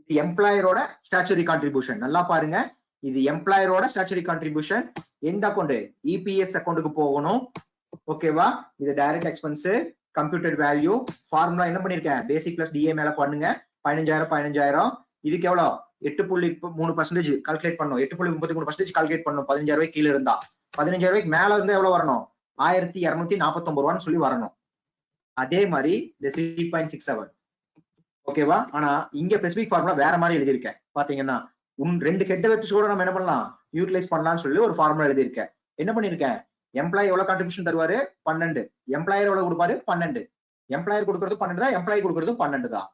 இது எம்ப்ளாயரோட ஸ்டாச்சுரி கான்ட்ரிபியூஷன். நல்லா பாருங்க, இது எம்ப்ளாயரோட ஸ்டாச்சுரி கான்ட்ரிபியூஷன். எந்த அக்கௌண்ட், இபிஎஸ் அக்கௌண்ட்டுக்கு போகணும். ஓகேவா, இது direct expense, computer value. Formula என்ன பண்ணிருக்கேன், பேசிக் பிளஸ் டிஏ மேல பண்ணுங்க. 15,000 இதுக்கு எவ்வளோ, 8.3% கால்குலேட் பண்ணும். 8.33% கால்குலேட் பண்ணும். 15,000 ரூபாய்க்கு கீழே இருந்தா. 15,000 ரூபாய்க்கு மேல இருந்தா எவ்வளவு வரணும், 1,249 ரூபான்னு சொல்லி வரணும். அதே மாதிரி இந்த 3.67. ஓகேவா, ஆனா இங்க ஸ்பெசிபிக் ஃபார்முலா வேற மாதிரி எழுதியிருக்கேன். பாத்தீங்கன்னா 2 ஹெட் வெக்டர்ஸ் கூட நம்ம என்ன பண்ணலாம், யூட்டிலைஸ் பண்ணலாம்னு சொல்லி ஒரு ஃபார்முலா எழுதியிருக்கேன். என்ன பண்ணிருக்கேன், எம்ப்ளாயி எவ்வளவு கான்ட்ரிபியூஷன் தருவாரு, 12. எம்ப்ளாயர் எவ்வளவு கொடுப்பாரு, 12. எம்ப்ளாயர் கொடுக்கறது 12 தான், எம்ப்ளாயி கொடுக்கறது 12 தான்.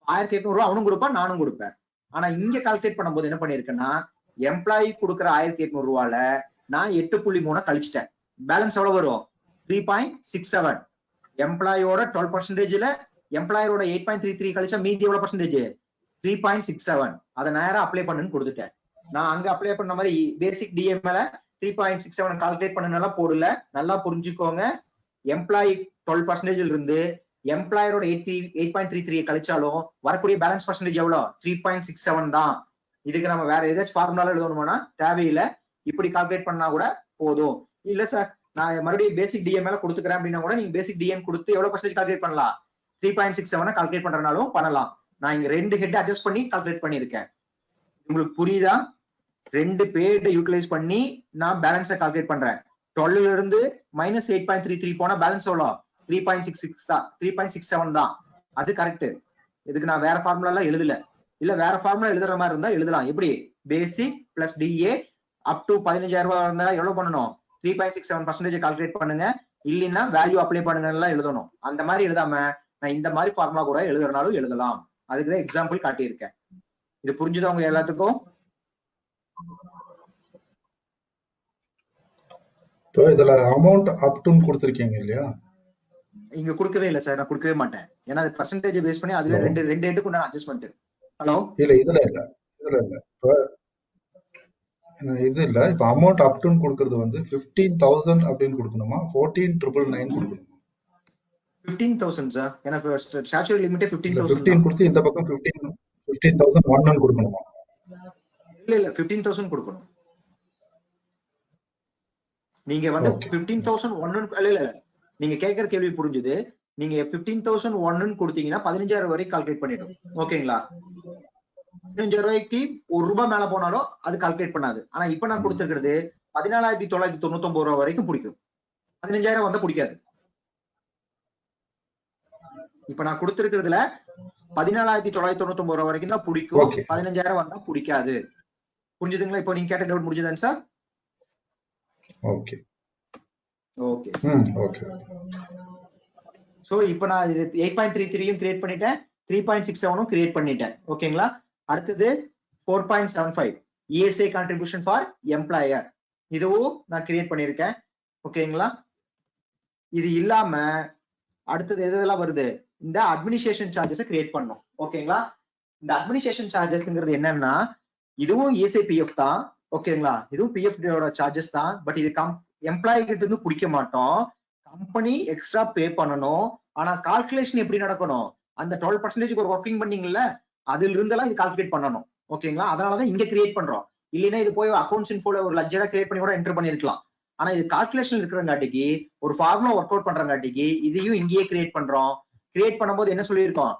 1,800 ரூபாய் அவனும் கொடுப்பான், நானும் கொடுப்பேன். ஆனா இங்க கால்குலேட் பண்ணும்போது என்ன பண்ணிருக்கேன்னா, எம்ப்ளாயி கொடுக்குற 1,800 ரூபாயில நான் 8.3 கழிச்சிட்டேன். பேலன்ஸ் எவ்வளவு வரும், 3.67. எம்ப்ளாயோட 12%ல எம்ப்ளாயரோட 8.33 கழிச்சா மீதி எவ்வளவு பர்சன்டேஜ், 3.67. அதை நேரம் அப்ளை பண்ணுன்னு கொடுத்துட்டேன். நான் அங்க அப்ளை பண்ண மாதிரி பேசிக் டிஏ மேல 3.67 கால்குலேட் பண்ணனால போடல. நல்லா புரிஞ்சுக்கோங்க, எம்ப்ளாயி 12% இருந்து எம்ப்ளாயரோட 8.33 கழிச்சாலும் வரக்கூடிய பேலன்ஸ் பர்சன்டேஜ் எவ்வளவு, 3.67 தான். இதுக்கு நம்ம வேற ஏதாச்சும் ஃபார்முலா எழுதணும்னா தேவையில்லை, இப்படி கால்குலேட் பண்ணா கூட போதும். இல்ல சார் நான் மறுபடியும் பேசிக் டிஏ மேல கொடுத்துக்கிறேன் அப்படின்னா கூட நீங்க பேசிக் டிஎன் கொடுத்து எவ்வளவு பர்சன்டேஜ் கால்குலேட் பண்ணலாம், 3.67 கால்குலேட் பண்றதுனாலும் பண்ணலாம். நான் இங்க 2 ஹெட் அட்ஜஸ்ட் பண்ணி கால்குலேட் பண்ணிருக்கேன். உங்களுக்கு புரியுதா, 2 பேர்ட யூட்டிலைஸ் பண்ணி நான் பேலன்ஸை கால்குலேட் பண்றேன். 12ல இருந்து -8.33 போனா பேலன்ஸ் எவ்வளோ, 3.66 தான், 3.67 தான். அது கரெக்ட். இதுக்கு நான் வேற ஃபார்முலா எல்லாம் எழுதல. இல்ல வேற ஃபார்முலா எழுதுற மாதிரி இருந்தா எழுதலாம். எப்படி, பேசிக் பிளஸ் டிஏ அப் டு 15,000 ரூபாய் இருந்தா எவ்வளவு பண்ணணும், 3.67% கால்குலேட் பண்ணுங்க. இல்லைன்னா வேல்யூ அப்ளை பண்ணுங்க எல்லாம் எழுதணும். அந்த மாதிரி எழுதாம நான் இந்த மாதிரி ஃபார்முலா கூட எழுதுறனாலும் எழுதலாம். அதுக்குதான் எக்ஸாம்பிள் காட்டியிருக்கேன். இது புரிஞ்சுதா உங்க எல்லாத்துக்கும்? இப்போ இதுல அமௌண்ட் அப் டு கொடுத்துருக்கீங்க இல்லையா, இங்க கொடுக்கவே இல்லை சார், நான் கொடுக்கவே மாட்டேன். ஏன்னா அது பர்சன்டேஜ் பேஸ் பண்ணி அதுவே ஹலோ ரெண்டு எண்டுக்கு நான் அட்ஜஸ்ட்மெண்ட். ஹலோ இல்ல இதுல இப்ப இது இல்ல, இப்ப அமௌண்ட் அப்டுன்னு கொடுக்கறது வந்து 15,000 அப்படின்னு கொடுக்கணுமா 14,999 கொடுக்கணுமா? 15,000 சார், எனக்கு ஸ்டாச்சுரி லிமிட்டே இல்ல 15,000 15 தான். கொடுத்து இந்த பக்கம் 15,001 கொடுக்கணுமா? இல்ல 15,000 கொடுக்கணும். நீங்க வந்து ஓகே 15,001 இல்ல நீங்க கேட்கற கேள்வி புரிஞ்சுது. நீங்க 15,001 கொடுத்தீங்கன்னா 15,000 வரைக்கும் கால்குலேட் பண்ணிடும். ஓகேங்களா? 15,000 ரூபாய்க்கு ₹1 மேல போனாலும் அது கால்குலேட் பண்ணாது. ஆனா இப்ப நான் கொடுத்திருக்கிறது 14,999 ரூபாய் வரைக்கும் பிடிக்கும். 15,000 வந்தா பிடிக்காது. இப்ப நான் கொடுத்திருக்கிறதுல 14,999 ரூபாய் வரைக்கும் தான் பிடிக்கும். ஓகே 15,000 வந்தா பிடிக்காது. புரிஞ்சுதுங்களா? இப்போ நீங்க கேட்ட டவுட் முடிஞ்சுதாங்க sir? Okay okay. Okay. So இப்போ நான் இது 8.33 கிரியேட் பண்ணிட்டேன், 3.67 கிரியேட் பண்ணிட்டேன். ஓகேங்களா? அடுத்தது 4.75 ESA கான்ட்ரிபியூஷன் ஃபார் எம்ப்ளாயர், இதுவும் நான் கிரியேட் பண்ணிருக்கேன். ஓகேங்களா? இது இல்லாம அடுத்தது எதெல்லாம் வருது, இந்த அட்மினிஸ்ட்ரேஷன் சார்ஜஸ் கிரியேட் பண்ணணும். ஓகேங்களா? இந்த அட்மினிஸ்ட்ரேஷன் சார்ஜஸ்ங்கிறது என்னன்னா இதுவும் ESAPF தான். ஓகேங்களா? இதுவும் PF சார்ஜஸ் தான். பட் இது எம்ப்ளாயி கிட்ட இருந்து பிடிக்க மாட்டோம், கம்பெனி எக்ஸ்ட்ரா பே பண்ணணும். ஆனா கால்குலேஷன் எப்படி நடக்கணும், அந்த 12% ஒரு ஒர்க்கிங் பண்ணீங்கல்ல அதுல இருந்தெல்லாம் இது கால்குலேட் பண்ணணும். ஓகேங்களா? அதனாலதான் இங்க கிரியேட் பண்றோம். இல்லைன்னா இது போய் அக்கௌண்ட்ஸ் இன்ஃபோல ஒரு லெட்ஜரா கிரியேட் பண்ணி கூட என்டர் பண்ணிருக்கலாம். ஆனா இது கால்குலேஷன் இருக்கிறங்காட்டிக்கு ஒரு ஃபார்முலா ஒர்க் அவுட் பண்றங்காட்டிக்கு இதையும் இங்கேயே கிரியேட் பண்றோம். கிரியேட் பண்ணும்போது என்ன சொல்லியிருக்கோம்,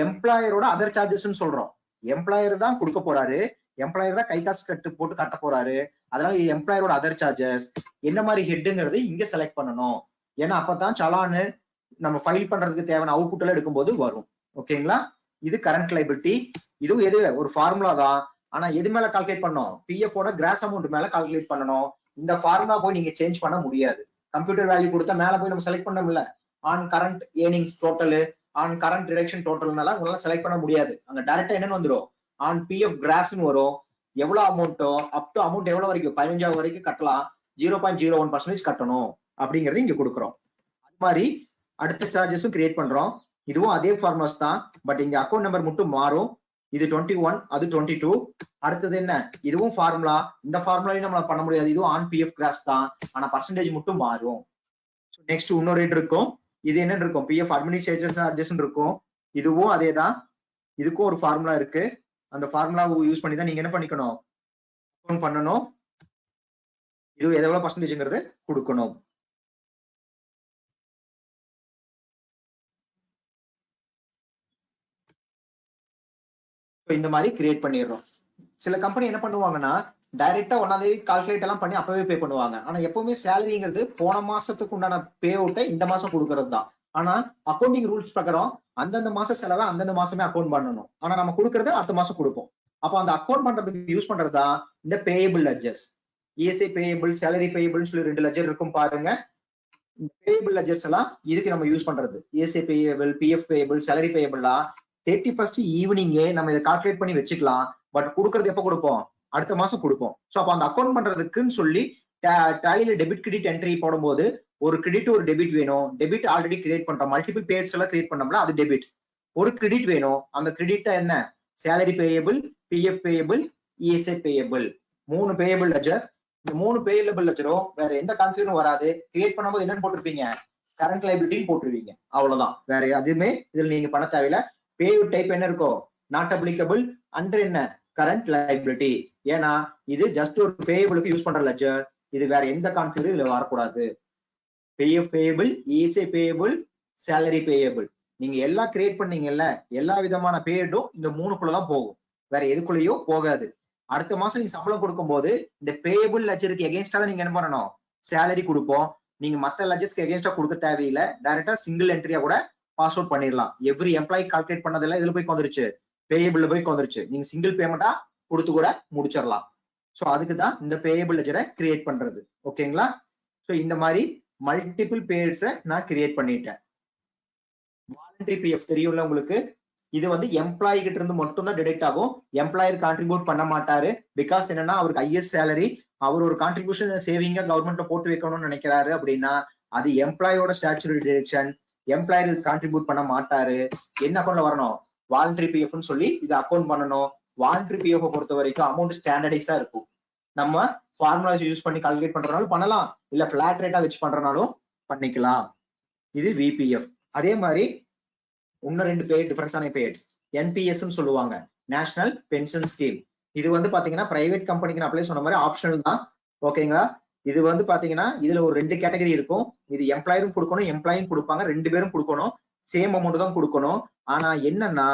எம்ப்ளாயரோட அதர் சார்ஜஸ் சொல்றோம். எம்ப்ளாயர் தான் கொடுக்க போறாரு, எம்ப்ளாயர் தான் கை காசு போட்டு கட்ட போறாரு. அதனால இது எம்ப்ளாயரோட அதர் சார்ஜஸ். என்ன மாதிரி ஹெட்ங்கிறது இங்க செலக்ட் பண்ணணும். ஏன்னா அப்பதான் சலானு நம்ம ஃபைல் பண்றதுக்கு தேவையான அவுட்புட் எல்லாம் எடுக்கும்போது வரும். ஓகேங்களா? இது கரண்ட் லைபிலிட்டி. இதுவும் எது ஒரு ஃபார்முலா தான். ஆனா எது மேல கால்குலேட் பண்ணணும், PF ஓட கிராஸ் அமௌண்ட் மேல கால்குலேட் பண்ணணும். இந்த ஃபார்முலா போய் நீங்க சேஞ்ச் பண்ண முடியாது. கம்ப்யூட்டர் வேல்யூ கொடுத்தா மேல போய் நம்ம செலக்ட் பண்ணோம்ல, on current earnings total, on current deduction டோட்டல்னால உங்களால செலக்ட் பண்ண முடியாது. அங்க டைரக்டா என்னன்னு வந்துடும், ஆன் PF கிராஸ்னு வரும். எவ்வளவு அமௌண்ட்டோ அப் டு அமௌண்ட் எவ்வளவு வரைக்கும் 15,000 வரைக்கும் கட்டலாம், 0.01% கட்டணும் அப்படிங்கறது இங்க கொடுக்குறோம். அது மாதிரி அடுத்த சார்ஜஸும் கிரியேட் பண்றோம். இதுவும் அதே ஃபார்முலாஸ் தான், பட் இங்க அக்கௌண்ட் நம்பர் மட்டும் மாறும். இது 21, அது 22. அடுத்தது என்ன, இதுவும் ஃபார்முலா. இந்த ஃபார்முலாவையும் நம்ம பண்ண முடியாது, இதுவும் ஆன் PF கிராஸ் தான், ஆனா பர்சன்டேஜ் மட்டும் மாறும். நெக்ஸ்ட் இன்னொரு ரேட் இருக்கும். இது என்னன்னு இருக்கும், PF அட்மினிஸ்ட்ரேஷன் சார்ஜஸ் இருக்கும். இதுவும் அதே தான், இதுக்கும் ஒரு ஃபார்முலா இருக்கு. அந்த ஃபார்முலாவை யூஸ் பண்ணி தான் நீங்க என்ன பண்ணிக்கணும், அக்கௌண்ட் பண்ணணும். இது எவ்வளவு பர்சன்டேஜ்ங்கிறது கொடுக்கணும். இந்த மாதிரி கிரியேட் பண்ணிடுறோம். சில கம்பெனி என்ன பண்ணுவாங்கன்னா டைரக்டா 1ஆம் தேதி கால்குலேட் எல்லாம் பண்ணி அப்பவே பே பண்ணுவாங்க. ஆனா எப்பவுமே சேலரிங்கிறது போன மாசத்துக்கு உண்டான பே அவுட்டை இந்த மாசம் கொடுக்கறது தான். ஆனா அக்கௌண்டிங் ரூல்ஸ் பிரகாரம் அந்தந்த மாச செலவை அந்தந்த மாசமே அக்கௌண்ட் பண்ணணும். ஆனா நம்ம கொடுக்கறது அடுத்த மாசம் கொடுப்போம். அப்ப அந்த அக்கௌண்ட் பண்றதுக்கு யூஸ் பண்றதுதான் இந்த payable ledgers. ESA payable, salary பேயபிள்னு சொல்லி 2 லெட்ஜர் இருக்கும் பாருங்க. இந்த பேயபிள் லெட்ஜர்ஸ் எல்லாம் இதுக்கு நம்ம யூஸ் பண்றது. ESA payable, PF payable, salary பேயபிள்லாம் 31st ஈவினிங்கே நம்ம இதை கால்குலேட் பண்ணி வச்சுக்கலாம். பட் கொடுக்கறது எப்ப கொடுப்போம், அடுத்த மாசம் கொடுப்போம். சோ அப்ப அந்த அக்கௌண்ட் பண்றதுக்குன்னு சொல்லி டேலியில டெபிட் கிரெடிட் என்ட்ரி போடும்போது ஒரு கிரெடிட் ஒரு டெபிட் வேணும். டெபிட் ஆல்ரெடி கிரியேட் பண்றோம், மல்டிபிள் பேய்ட்ஸ் எல்லாம் கிரியேட் பண்ணோம்ல, அது டெபிட். ஒரு கிரெடிட் வேணும், அந்த கிரெடிட் தான் என்ன, salary payable, PF payable, ESA payable. 3 payable ledger. இந்த 3 பேயபிள் லெட்ஜரும் வேற எந்த கான்ஃபிகரும் வராது. கிரியேட் பண்ணும்போது என்னன்னு போட்டிருப்பீங்க, கரண்ட் லைபிலிட்டின்னு போட்டுருவீங்க. அவ்வளவுதான், வேற எதுவுமே இதுல நீங்க பண்ண தேவையில்ல. பேயபிள் டைப் என்ன இருக்கோ, நாட் அப்ளிகபிள் அண்டர் என்ன, கரண்ட் லைபிலிட்டி. ஏன்னா இது ஜஸ்ட் ஒரு பேயபிளுக்கு யூஸ் பண்ற லெட்ஜர். இது வேற எந்த கான்ஃபிகரும் இதுல வரக்கூடாது. PF payable, ESA payable, salary payable, நீங்க எல்லாம் கிரியேட் பண்ணீங்கல்ல, எல்லா விதமான பேடும் இந்த 3க்குள்ளதான் போகும், வேற எதுக்குள்ளேயோ போகாது. அடுத்த மாசம் நீங்க சம்பளம் கொடுக்கும்போது இந்த பேயபிள் லெட்ஜருக்கு எகென்ஸ்டா தான் நீங்க என்ன பண்ணணும், சேலரி கொடுப்போம். நீங்க மத்த லெட்ஜர்ஸ்க்கு எகென்ஸ்டா கொடுக்க தேவையில்லை, டைரக்டா சிங்கிள் என்ட்ரியா கூட பாஸ் அவுட் பண்ணிடலாம். எவ்ரி எம்ப்ளாயி கால்குலேட் பண்ணதெல்லாம் இதுல போய் வந்துருச்சு, பேயபிள்ல போய் வந்துருச்சு. நீங்க சிங்கிள் பேமெண்டா கொடுத்து கூட முடிச்சிடலாம். சோ அதுக்கு தான் இந்த பேயபிள் லெட்ஜரை கிரியேட் பண்றது. ஓகேங்களா? சோ இந்த மாதிரி மல்டிபிள் பேர்ஸை நான் கிரியேட் பண்ணிட்டேன். வாலண்டரி PF தெரியும்ல உங்களுக்கு, இது வந்து எம்ப்ளாயி கிட்ட இருந்து மட்டும் தான் டிடெக்ட் ஆகும். எம்ப்ளாயர் கான்ட்ரிபியூட் பண்ண மாட்டாரு. பிகாஸ் என்னன்னா அவருக்கு ஹையஸ்ட் சேலரி, அவர் ஒரு கான்ட்ரிபியூஷன் சேவிங்கா கவர்மெண்ட்ல போட்டு வைக்கணும்னு நினைக்கிறாரு அப்படின்னா அது எம்ப்ளாயோட ஸ்டாச்சுரி டிடெக்ஷன். எம்ப்ளாயர் கான்ட்ரிபியூட் பண்ண மாட்டாரு, என்ன அக்கௌண்ட்ல வரணும், வாலண்டரி பிஎஃப்னு சொல்லி இது அக்கௌண்ட் பண்ணணும். வாலண்டரி பிஎஃப் பொறுத்த வரைக்கும் அமௌண்ட் ஸ்டாண்டர்டைஸா இருக்கும். நம்ம ஃபார்முலாஸ் யூஸ் பண்ணி கால்குலேட் பண்றதுனாலும் பண்ணலாம், இல்ல பிளாட் ரேட்டா வச்சு பண்றதுனாலும் பண்ணிக்கலாம். இது விபிஎஃப். அதே மாதிரி இன்னும் 2 பேர் டிஃபரன்ஸான பேர்ஸ் என்பிஎஸ் சொல்லுவாங்க, நேஷனல் பென்ஷன் ஸ்கீம். இது வந்து பாத்தீங்கன்னா பிரைவேட் கம்பெனிக்கு அப்ளை சொன்ன மாதிரி ஆப்ஷனல் தான். ஓகேங்களா? இது வந்து பாத்தீங்கன்னா இதுல ஒரு 2 கேட்டகரி இருக்கும். இது எம்ப்ளாயரும் கொடுக்கணும், எம்ப்ளாயும் கொடுப்பாங்க, 2 பேரும் கொடுக்கணும், சேம் அமௌண்ட் தான் கொடுக்கணும். ஆனா என்னன்னா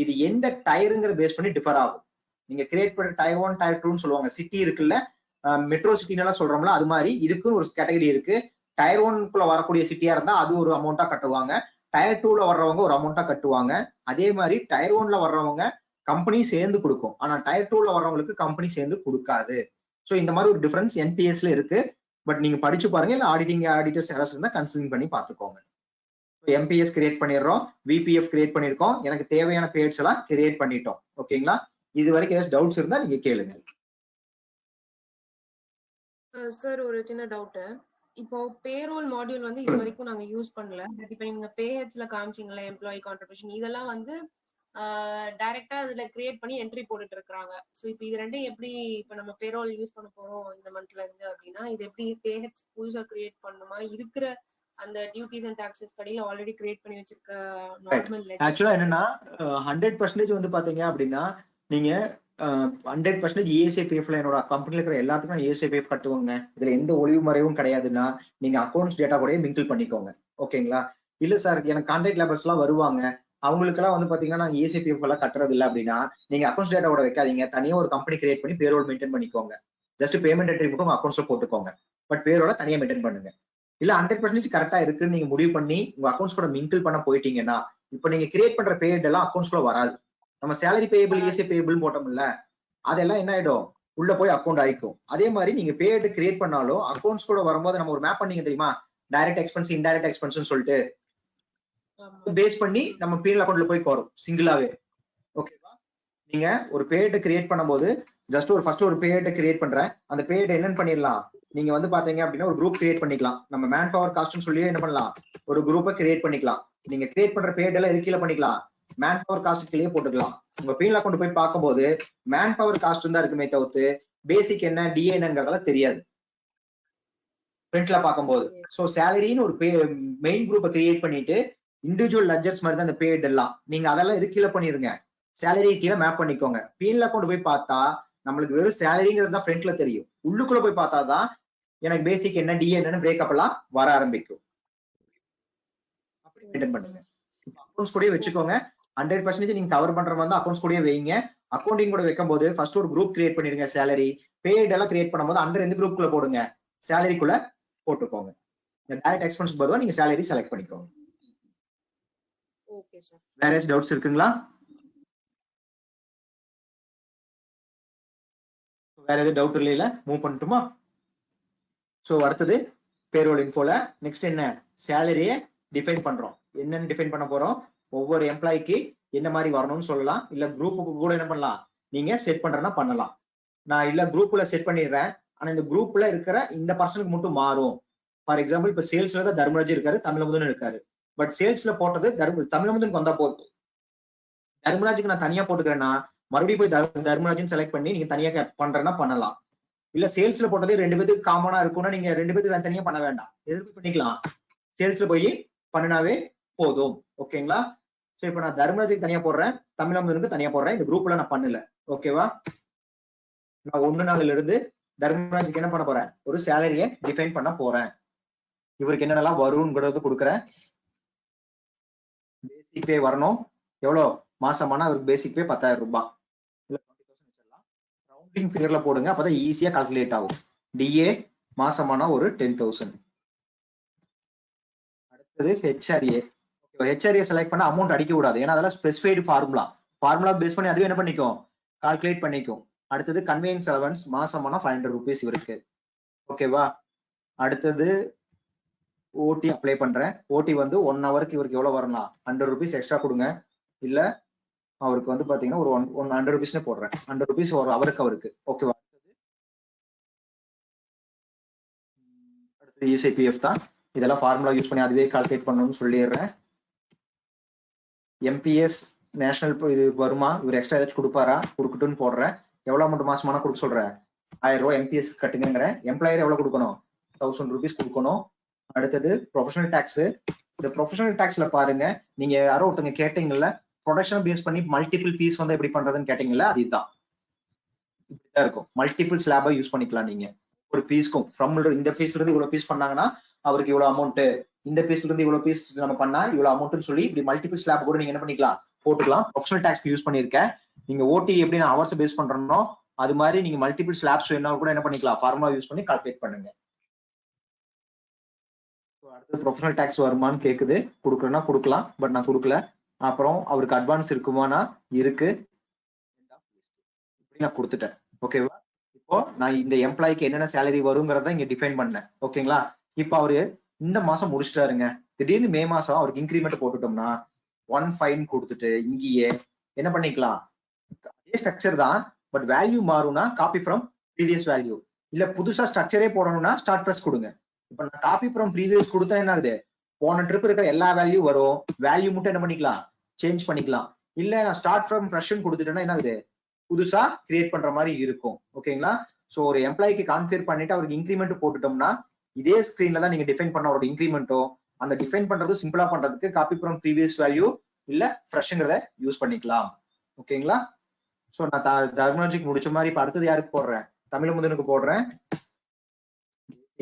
இது எந்த டயருங்கிற பேஸ் பண்ணி டிஃபர் ஆகும். நீங்க கிரியேட் பண்ண டயர் 1 டயர் 2ன்னு சொல்லுவாங்க. சிட்டி இருக்குல்ல, மெட்ரோ சிட்டின்னு சொல்றோம்ல, அது மாதிரி இதுக்கும் ஒரு கேட்டகரி இருக்கு. டயர் 1க்குள்ள வரக்கூடிய சிட்டியா இருந்தா அது ஒரு அமௌண்டா கட்டுவாங்க, டயர் 2ல வர்றவங்க ஒரு அமௌண்டா கட்டுவாங்க. அதே மாதிரி டயர் 1ல வர்றவங்க கம்பெனி சேர்ந்து கொடுக்கும், ஆனா டயர் 2ல வர்றவங்களுக்கு கம்பெனி சேர்ந்து கொடுக்காது. சோ இந்த மாதிரி ஒரு டிஃபரன்ஸ் என்பிஎஸ்ல இருக்கு. பட் நீங்க படிச்சு பாருங்க, இல்ல ஆடிட்டர்ஸ் யாராவது இருந்தா கன்சிடர் பண்ணி பாத்துக்கோங்க. எம்பிஎஸ் கிரியேட் பண்ணிடுறோம், விபிஎஃப் கிரியேட் பண்ணிருக்கோம், எனக்கு தேவையான பேர்ஸ் எல்லாம் கிரியேட் பண்ணிட்டோம். ஓகேங்களா? இது வரைக்கும் ஏதாச்சும் டவுட்ஸ் இருந்தா நீங்க கேளுங்க. சார் ஒரு சின்ன டவுட். இப்போ பேரோல் மாடியூல் வந்து இது வரைக்கும் நாங்க யூஸ் பண்ணல. பட் இப்போ நீங்க பேஹெச்ல காமிச்சிங்கல்ல எம்ப்ளாயி கான்ட்ரிபியூஷன், இதெல்லாம் வந்து டைரக்டா அதுல கிரியேட் பண்ணி என்ட்ரி போட்டுட்டு இருக்காங்க. ஸோ இப்போ இது ரெண்டும் எப்படி இப்போ நம்ம பேரோல் யூஸ் பண்ண போறோம் இந்த மந்த்ல இருந்து அப்படின்னா, இது எப்படி பேஹெச் புதுசா கிரியேட் பண்ணுமா, இருக்கிற அந்த டியூட்டிஸ் அண்ட் டாக்ஸஸ் கடையில ஆல்ரெடி கிரியேட் பண்ணி வச்சிருக்க நார்மல் ஆக்சுவலா என்னன்னா 100% வந்து பாத்தீங்க அப்படின்னா நீங்க 100% இஎஸ்ஐபிஎஃப்ல என்னோட கம்பெனில இருக்கிற எல்லாத்துக்கும் இஎஸ்ஐபிஎஃப் கட்டுவாங்க. இதுல எந்த ஒளிவு மறைவும் கிடையாதுன்னா நீங்க அக்கௌண்ட்ஸ் டேட்டா கூட மிங்கிள் பண்ணிக்கோங்க. ஓகேங்களா? இல்ல சார் எனக்கு கான்ட்ராக்ட் லேபர்ஸ் எல்லாம் வருவாங்க, அவங்களுக்கு எல்லாம் வந்து பாத்தீங்கன்னா நாங்க இஎஸ்ஐபிஎஃப் எல்லாம் கட்டுறது இல்லை அப்படின்னா நீங்க அக்கௌண்ட்ஸ் டேட்டா கூட வைக்காதீங்க, தனியா ஒரு கம்பெனி கிரியேட் பண்ணி பேரோல் மெயின்டைன் பண்ணிக்கோங்க. ஜஸ்ட் பேமெண்ட் என்ட்ரி மட்டும் உங்க அக்கௌண்ட்ஸ்ல போட்டுக்கோங்க, பட் பேரோட தனியா மெயின்டைன் பண்ணுங்க. இல்ல 100% கரெக்டா இருக்குன்னு நீங்க முடிவு பண்ணி உங்க அக்கௌண்ட்ஸ் கூட மிங்கிள் பண்ண போயிட்டீங்கன்னா இப்ப நீங்க கிரியேட் பண்ற பேட் எல்லாம் அக்கௌண்ட்ஸ்ல வராது. நம்ம சேலரி பேபிள் இஎஸ்ஐ பேபிள் போட்டோம்ல, அதெல்லாம் என்ன ஆயிடும், உள்ள போய் அக்கௌண்ட் ஆயிக்கும். அதே மாதிரி நீங்க பேட் கிரியேட் பண்ணாலும் அக்கௌண்ட்ஸ் கூட வரும்போது நம்ம ஒரு மேப் பண்ணீங்க தெரியுமா, டைரக்ட் எக்ஸ்பென்ஸ் இன்டைரக்ட் எக்ஸ்பென்ஸ் சொல்லிட்டு பேஸ் பண்ணி நம்ம பீனல் அக்கௌண்ட்ல போய் வரும் சிங்கிளாவே. ஓகேவா? நீங்க ஒரு பேட் கிரியேட் பண்ணும்போது ஜஸ்ட் ஒரு ஃபர்ஸ்ட் ஒரு பேட் கிரியேட் பண்றேன், அந்த பேட் என்னன்னு பண்ணிடலாம், நீங்க வந்து பாத்தீங்க அப்படின்னா ஒரு குரூப் கிரியேட் பண்ணிக்கலாம். நம்ம மேன் பவர் காஸ்ட்னு சொல்லி என்ன பண்ணலாம், ஒரு குரூப்பை கிரியேட் பண்ணிக்கலாம். நீங்க கிரியேட் பண்ற பேட் எல்லாம் இருக்கீல பண்ணிக்கலாம், மேன் பவர் காஸ்ட் கீழே போட்டுக்கலாம். உங்க பீனல் அக்கௌண்ட் போய் பார்க்கும்போது மேன் பவர் காஸ்ட் தான் இருக்குமே தவிர்த்து பேசிக் என்ன டிஏ என்னங்கிறதெல்லாம் தெரியாது பிரிண்ட்ல பார்க்கும்போது. ஸோ சேலரின்னு ஒரு மெயின் குரூப்பை கிரியேட் பண்ணிட்டு இண்டிவிஜுவல் லெட்ஜர்ஸ் மாதிரி தான் அந்த பேட் எல்லாம், நீங்க அதெல்லாம் இது கீழே பண்ணிருங்க, சேலரி கீழே மேப் பண்ணிக்கோங்க. பீனல் அக்கௌண்ட் போய் பார்த்தா நம்மளுக்கு வெறும் சேலரிங்கிறது தான் ஃப்ரண்ட்ல தெரியும், உள்ளுக்குள்ள போய் பார்த்தாதான் எனக்கு பேசிக் என்ன டிஏ என்னன்னு பிரேக்கப் எல்லாம் வர ஆரம்பிக்கும். அப்படி மெயின்டைன் பண்ணுங்க. அக்கௌண்ட்ஸ் கூட வச்சுக்கோங்க. 100% நீங்க கவர் பண்ற மாதிரி அக்கௌண்ட்ஸ் கூட வைங்க. அக்கௌண்டிங் கூட வைக்கும் போது ஃபர்ஸ்ட் ஒரு குரூப் கிரியேட் பண்ணிருங்க. சேலரி பேட் எல்லாம் கிரியேட் பண்ணும்போது அண்டர் எந்த குரூப்குள்ள போடுங்க, சேலரிக்குள்ள போட்டுக்கோங்க. இந்த டைரக்ட் எக்ஸ்பென்ஸ் பொதுவா நீங்க சேலரி செலக்ட் பண்ணிக்கோங்க. Okay sir. வேற ஏதாச்சும் டவுட்ஸ் இருக்குங்களா? வேற எதுவும் டவுட் இல்லையில மூவ் பண்ணட்டுமா? சோ அடுத்தது பேரோல் இன்ஃபோல நெக்ஸ்ட் என்ன, சேலரியை டிஃபைன் பண்றோம். என்னன்னு டிஃபைன் பண்ண போறோம், ஒவ்வொரு எம்ப்ளாய்க்கு என்ன மாதிரி வரணும்னு சொல்லலாம், இல்ல குரூப்புக்கு கூட என்ன பண்ணலாம் நீங்க செட் பண்றேன்னா பண்ணலாம். நான் இல்ல குரூப்ல செட் பண்ணிடுறேன், ஆனா இந்த குரூப்ல இருக்கிற இந்த பர்சனுக்கு மட்டும் மாறும். ஃபார் எக்ஸாம்பிள் இப்ப சேல்ஸ்ல தான் தர்மராஜ் இருக்காரு, தமிழமுதன் இருக்காரு, பட் சேல்ஸ்ல போட்டது தமிழமுதனுக்கு வந்தா போதும். தர்மராஜுக்கு நான் தனியா போட்டுக்கிறேன்னா மறுபடியும் போய் தர்மராஜன் செலக்ட் பண்ணி நீங்க தனியா பண்றேன்னா பண்ணலாம். இல்ல சேல்ஸ்ல போட்டதே 2 பேருக்கு காமனா இருக்கும்னா நீங்க 2 பேருக்கு தனியா பண்ண வேண்டாம், எதிர்ப்பு பண்ணிக்கலாம், சேல்ஸ்ல போய் பண்ணினாவே போதும். ஓகேங்களா? சோ இப்ப நான் தர்மராஜுக்கு தனியா போடுறேன், தமிழமுதனுக்கு தனியா போடுறேன், இந்த குரூப்ல நான் பண்ணல. ஓகேவா? நான் 1 நாள்ல இருந்து தர்மராஜுக்கு என்ன பண்ண போறேன், ஒரு சேலரியை டிஃபைன் பண்ண போறேன். இவருக்கு என்னென்னலாம் வரும்ங்கிறது கொடுக்குறேன். பேசிக் பே வரணும், எவ்வளவு மாசமானா அவருக்கு பேசிக் பே 10,000 ரூபாய், இல்ல 20,000 வச்சிடலாம். ரவுண்டிங் ஃபிகர்ல போடுங்க, அப்பதான் ஈஸியா கால்குலேட் ஆகும். டிஏ மாசமானா ஒரு 10,000. அடுத்தது ஹெச்ஆர்ஏ. ஹெச்ஆர்ஏ செலக்ட் பண்ண அமௌண்ட் அடிக்க கூடாது, ஏன்னா அதெல்லாம் ஸ்பெசிஃபைடு ஃபார்முலா பேஸ் பண்ணி அதுவே என்ன பண்ணிக்கும், கால்குலேட் பண்ணிக்கும். அடுத்தது கன்வீனியன்ஸ் அலவன்ஸ் மாசமானா 500 rupees இவருக்கு. ஓகேவா? அடுத்தது ஓடி அப்ளை பண்றேன். ஓடி வந்து 1 ஹவருக்கு இவருக்கு எவ்வளவு வரலாம், 100 rupees எக்ஸ்ட்ரா கொடுங்க. இல்ல அவருக்கு வந்து பாத்தீங்கன்னா ஒரு 100 rupees போடுறேன், 100 rupees ஒரு அவருக்கு. ஓகேவா? அடுத்தது இஎஸ்ஐபிஎஃப் தான். இதெல்லாம் ஃபார்முலா யூஸ் பண்ணி அதுவே கால்குலேட் பண்ணணும்னு சொல்லிடுறேன். எம்பிஎஸ் நேஷனல் இது வருமா, இவர் எக்ஸ்ட்ரா ஏதாச்சும் கொடுப்பாரா, கொடுக்கட்டும்னு போடுறேன். எவ்வளவு அமௌண்ட் மாசமான கொடுக்க சொல்றேன், 1000 ரூபாய் எம்பிஎஸ் கட்டுங்கிறேன். எம்ப்ளாயர் எவ்வளவு கொடுக்கணும், 1000 rupees கொடுக்கணும். அடுத்தது ப்ரொஃபஷனல் டாக்ஸ். இந்த ப்ரொஃபஷனல் டாக்ஸ்ல பாருங்க, நீங்க யாரோ ஒருத்தங்க கேட்டீங்கல்ல, ப்ரொடக்ஷன் பேஸ் பண்ணி மல்டிபிள் பீஸ் வந்து எப்படி பண்றதுன்னு கேட்டீங்கல்ல, அதுதான் இப்படிதான் இருக்கும். மல்டிபிள் ஸ்லாபா யூஸ் பண்ணிக்கலாம் நீங்க. ஒரு பீஸ்க்கும் ஃப்ரம் இந்த பீஸ்ல இருந்து இவ்வளவு பீஸ் பண்ணாங்கன்னா அவருக்கு இவ்வளவு அமௌண்ட், இந்த பீஸ்ல இருந்து இவ்வளவு பீஸ் நம்ம பண்ணா இவ்வளவு அமௌண்ட்னு சொல்லி இப்படி மல்டிபிள் ஸ்லாப் கூட நீங்க என்ன பண்ணிக்கலாம், போட்டுக்கலாம். ப்ரொஃபஷனல் டாக்ஸ் யூஸ் பண்ணிருக்கேன். நீங்க ஓடி எப்படி நான் ஹவர்ஸ் பேஸ் பண்றனோ அது மாதிரி நீங்க மல்டிபிள் ஸ்லாப்ஸ் வேணா கூட என்ன பண்ணிக்கலாம், ஃபார்முலா யூஸ் பண்ணி கால்குலேட் பண்ணுங்க. அடுத்து ப்ரொஃபஷனல் டாக்ஸ் வருமானு கேக்குது, கொடுக்கறேன்னா கொடுக்கலாம், பட் நான் கொடுக்கல. அப்புறம் அவருக்கு அட்வான்ஸ் இருக்குமானா இருக்கு, இப்படி நான் கொடுத்துட்டேன். ஓகேவா, இப்போ நான் இந்த எம்ப்ளாய்க்கு என்னென்ன சேலரி வருங்கிறத இங்க டிஃபைன் பண்ணேன். ஓகேங்களா, இப்போ அவரு இந்த மாசம் முடிச்சிட்டாருங்க. திடீர்னு மே மாசம் அவருக்கு இன்கிரிமெண்ட் போட்டுட்டோம்னா 1.5 கொடுத்துட்டு இங்கேயே என்ன பண்ணிக்கலாம், அதே ஸ்ட்ரக்சர் தான், பட் வேல்யூ மாறும்னா காப்பி ஃப்ரம் ப்ரீவியஸ் வேல்யூ. இல்ல புதுசா ஸ்ட்ரக்சரே போடணும்னா ஸ்டார்ட் ப்ரெஸ் கொடுங்க. இப்ப நான் காப்பி ஃப்ரம் ப்ரீவியஸ் கொடுத்தா என்ன ஆகுது, போன ட்ரிப் இருக்கிற எல்லா வேல்யூ வரும், வேல்யூ மட்டும் என்ன பண்ணிக்கலாம், சேஞ்ச் பண்ணிக்கலாம். இல்ல நான் ஸ்டார்ட் ஃப்ரம் ஃப்ரெஷ்னு கொடுத்துட்டேன்னா என்ன ஆகுது, புதுசா கிரியேட் பண்ற மாதிரி இருக்கும். ஓகேங்களா, சோ ஒரு எம்ப்ளாய்க்கு கான்ஃபிகர் பண்ணிட்டு அவருக்கு இன்கிரிமெண்ட் போட்டுட்டோம்னா இதே ஸ்கிரீன்ல தான் நீங்க டிஃபைன் பண்ண அவரோட இன்கிரிமெண்ட்டோ, அந்த டிஃபைன் பண்றது சிம்பிளா பண்றதுக்கு காப்பி ஃப்ரம் ப்ரீவியஸ் வேல்யூ இல்ல ஃப்ரெஷ்ங்கிறத யூஸ் பண்ணிக்கலாம். ஓகேங்களா, சோ நான் டெர்மினாலஜிக்கு முடிச்ச மாதிரி இப்ப அடுத்தது யாருக்கு போடுறேன், தமிழமுதனுக்கு போடுறேன்.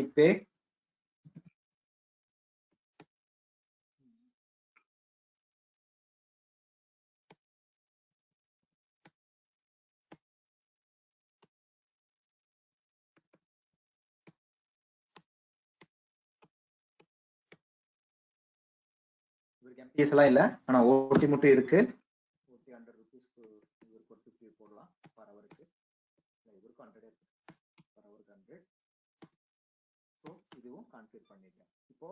இப்போ எம்பிஎஸ் எல்லாம் இல்ல, ஆனா ஓடி மட்டும் இருக்கு. ஓடி 100 rupees இவருக்கு ஒரு 50 போடலாம் பர் ஹவருக்கு, இவருக்கு 100 இருக்கு பர் ஹவருக்கு 100. ஸோ இதுவும் கான்ஃபிகர் பண்ணிட்டேன். இப்போ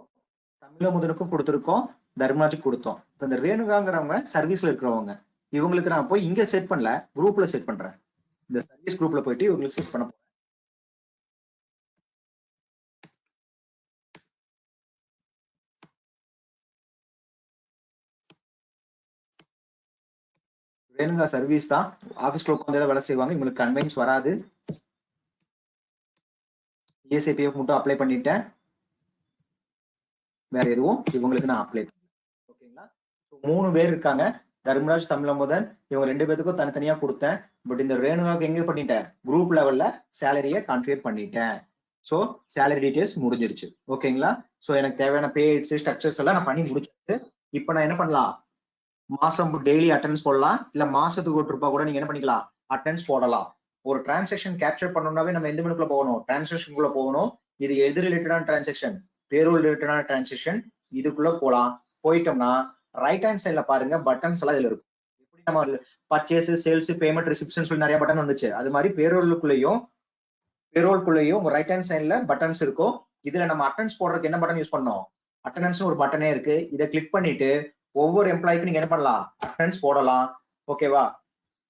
தமிழமுதனுக்கும் கொடுத்துருக்கோம், தர்மராஜுக்கு கொடுத்தோம். இப்போ இந்த ரேணுகாங்கிறவங்க சர்வீஸ்ல இருக்கிறவங்க, இவங்களுக்கு நான் போய் இங்க செட் பண்ணல, குரூப்ல செட் பண்றேன். இந்த சர்வீஸ் குரூப்ல போயிட்டு இவங்களுக்கு செட் பண்ண போறேன். ரேணுகா சர்வீஸ் தான், ஆபீஸ்ல உட்காந்து வேலை செய்வாங்க, இவங்களுக்கு கன்வென்ஸ் வராது. ESIPF மட்டும் அப்ளை பண்ணிட்டேன், வேற எதுவும் இவங்களுக்கு நான் அப்ளை பண்ணேன். ஓகேங்களா, 3 பேர் இருக்காங்க, தர்மராஜ், தமிழமுதன், இவங்க 2 பேத்துக்கும் தனித்தனியா கொடுத்தேன். பட் இந்த ரேணுகாவுக்கு எங்க பண்ணிட்டேன், குரூப் லெவல்ல சேலரியை கான்ஃபிகர் பண்ணிட்டேன். சோ சேலரி டீடைல்ஸ் முடிஞ்சிருச்சு. ஓகேங்களா, சோ எனக்கு தேவையான பேட்ஸ் ஸ்ட்ரக்சர்ஸ் எல்லாம் நான் பண்ணி முடிச்சிட்டு இப்போ நான் என்ன பண்ணலாம், மாசம் டெய்லி அட்டெண்டன்ஸ் போடலாம், இல்ல மாசத்துக்கு 1 ரூபாய் கூட நீங்க என்ன பண்ணிக்கலாம், அட்டெண்டன்ஸ் போடலாம். ஒரு டிரான்சாக்ஷன் கேப்சர் பண்ணணும்னாவே நம்ம எந்த மெனுக்குள்ள போகணும், டிரான்சாக்ஷனுக்குள்ள போகணும். இது எது ரிலேட்டடான டிரான்சாக்ஷன், பேரோல் ரிலேட்டடான டிரான்சாக்ஷன், இதுக்குள்ள போலாம். போயிட்டோம்னா ரைட் ஹேண்ட் சைட்ல பாருங்க பட்டன்ஸ் எல்லாம் இதுல இருக்கும். எப்படி நம்ம பர்ச்சேஸ், சேல்ஸ், பேமெண்ட், ரிசிப்ஷன் சொல்லி நிறைய பட்டன் வந்துச்சு, அது மாதிரி பேரோலுக்குள்ளேயும் உங்க ரைட் ஹேண்ட் சைட்ல பட்டன்ஸ் இருக்கும். இதுல நம்ம அட்டெண்டன்ஸ் போடுறதுக்கு என்ன பட்டன் யூஸ் பண்ணோம், அட்டெண்டன்ஸ் ஒரு பட்டனே இருக்கு. இதை கிளிக் பண்ணிட்டு ஒவ்வொரு எம்ப்ளாய்க்கும் நீங்க என்ன பண்ணலாம், அட்டெண்டன்ஸ் போடலாம். ஓகேவா,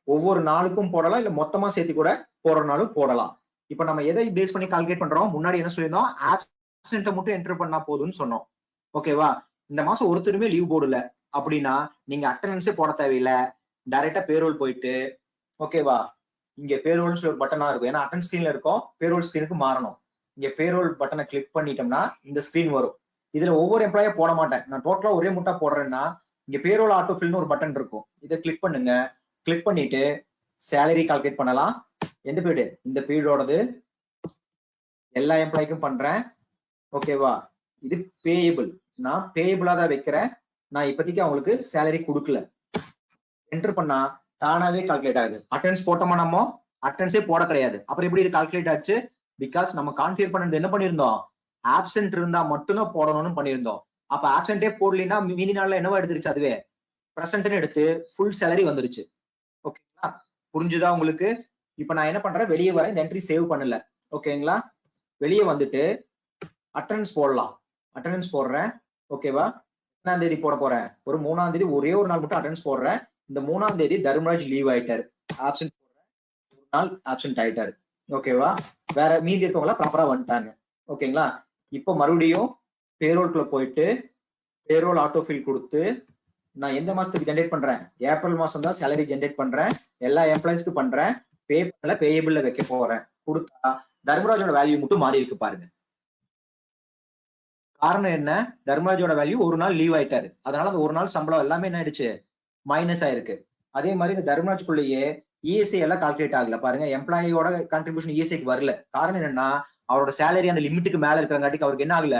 ஒவ்வொரு நாளுக்கும் போடலாம், இல்ல மொத்தமா சேர்த்து கூட போடுறனாலும் போடலாம். இப்ப நம்ம எதை பேஸ் பண்ணி கால்குலேட் பண்றோம், முன்னாடி என்ன சொல்லியிருந்தோம், ஆப்சென்ட்டை மட்டும் என்டர் பண்ணா போதும்னு சொன்னோம். ஓகேவா, இந்த மாசம் ஒருத்தருமே லீவ் போடல அப்படின்னா நீங்க அட்டெண்டன்ஸே போட தேவையில்லை, டைரக்டா பேரோல் போயிட்டு, ஓகேவா, இங்க பேரோல்னு ஒரு பட்டனா இருக்கும், ஏன்னா அட்டெண்டன்ஸ் ஸ்கிரீன்ல இருக்கும், பேரோல் ஸ்கிரீனுக்கு மாறணும். இங்க பேரோல் பட்டனை கிளிக் பண்ணிட்டோம்னா இந்த ஸ்கிரீன் வரும். இதுல ஒவ்வொரு எம்ப்ளாயா போட மாட்டேன், நான் டோட்டலா ஒரே முட்டா போடுறேன்னா இங்க பேரோல் ஆட்டோ ஃபில்னு ஒரு பட்டன் இருக்கும், இதை கிளிக் பண்ணுங்க. கிளிக் பண்ணிட்டு சேலரி கால்குலேட் பண்ணலாம். எந்த பீரியட், இந்த பீரியடோடது எல்லா எம்ப்ளாய்க்கும் பண்றேன். ஓகேவா, இது பேயபிள், நான் பேயபிளா தான் வைக்கிறேன். நான் இப்போதைக்கு அவங்களுக்கு சேலரி கொடுக்கல. என்டர் பண்ணா தானாவே கால்குலேட் ஆகுது. அட்டெண்டன்ஸ் போட்டோமா, நம்ம அட்டெண்டன்ஸே போட கிடையாது, அப்புறம் எப்படி இது கால்குலேட் ஆச்சு, பிகாஸ் நம்ம கான்ஃபிகர் பண்ணது என்ன பண்ணிருந்தோம், ஆப்சென்ட் இருந்தா மட்டும்தான் போடணும்னு பண்ணியிருந்தோம். அப்ப ஆப்சென்டே போடலைன்னா மீதி நாள்ல என்னவா எடுத்துருச்சு, அதுவே பிரசன்ட்னு எடுத்து ஃபுல் சேலரி வந்துருச்சு. ஓகேங்களா, புரிஞ்சுதா உங்களுக்கு? இப்ப நான் என்ன பண்றேன், வெளியே வரேன், இந்த என்ட்ரி சேவ் பண்ணல. ஓகேங்களா, வெளியே வந்துட்டு அட்டெண்டன்ஸ் போடலாம். அட்டெண்டன்ஸ் போடுறேன். ஓகேவா, 1ஆம் தேதி போட போறேன், ஒரு 3ஆம் தேதி ஒரே ஒரு நாள் மட்டும் அட்டெண்டன்ஸ் போடுறேன். இந்த 3ஆம் தேதி தர்மராஜ் லீவ் ஆயிட்டாரு, ஆப்சென்ட் போடுறேன், ஒரு நாள் ஆப்சென்ட் ஆயிட்டாரு. ஓகேவா, வேற மீதி இருக்கவங்களா ப்ராப்பரா வந்துட்டாங்க. ஓகேங்களா, இப்போ மறுபடியும் பேரோல்குள்ள போயிட்டு பேரோல் ஆட்டோஃபில் கொடுத்து நான் எந்த மாசத்துக்கு ஜென்ரேட் பண்றேன், ஏப்ரல் மாசம் தான் சேலரி ஜென்ரேட் பண்றேன், எல்லா எம்ப்ளாயிஸ்க்கு பண்றேன், பேப்பர்ல பேயபிள்ல வைக்க போறேன். கொடுத்தா தர்மராஜோட வேல்யூ மட்டும் மாறி இருக்கு பாருங்க. காரணம் என்ன, தர்மராஜோட வேல்யூ ஒரு நாள் லீவ் ஆயிட்டாரு, அதனால அந்த ஒரு நாள் சம்பளம் எல்லாமே என்ன ஆயிடுச்சு, மைனஸ் ஆயிருக்கு. அதே மாதிரி இந்த தர்மராஜ்குள்ளேயே இஎஸ்ஐ எல்லாம் கால்குலேட் ஆகல பாருங்க, எம்ப்ளாயியோட கான்ட்ரிபியூஷன் இஎஸ்ஐக்கு வரல. காரணம் என்னன்னா அவரோட சேலரி அந்த லிமிட்டுக்கு மேல இருக்கிறங்காட்டிக்கு அவருக்கு என்ன ஆகல,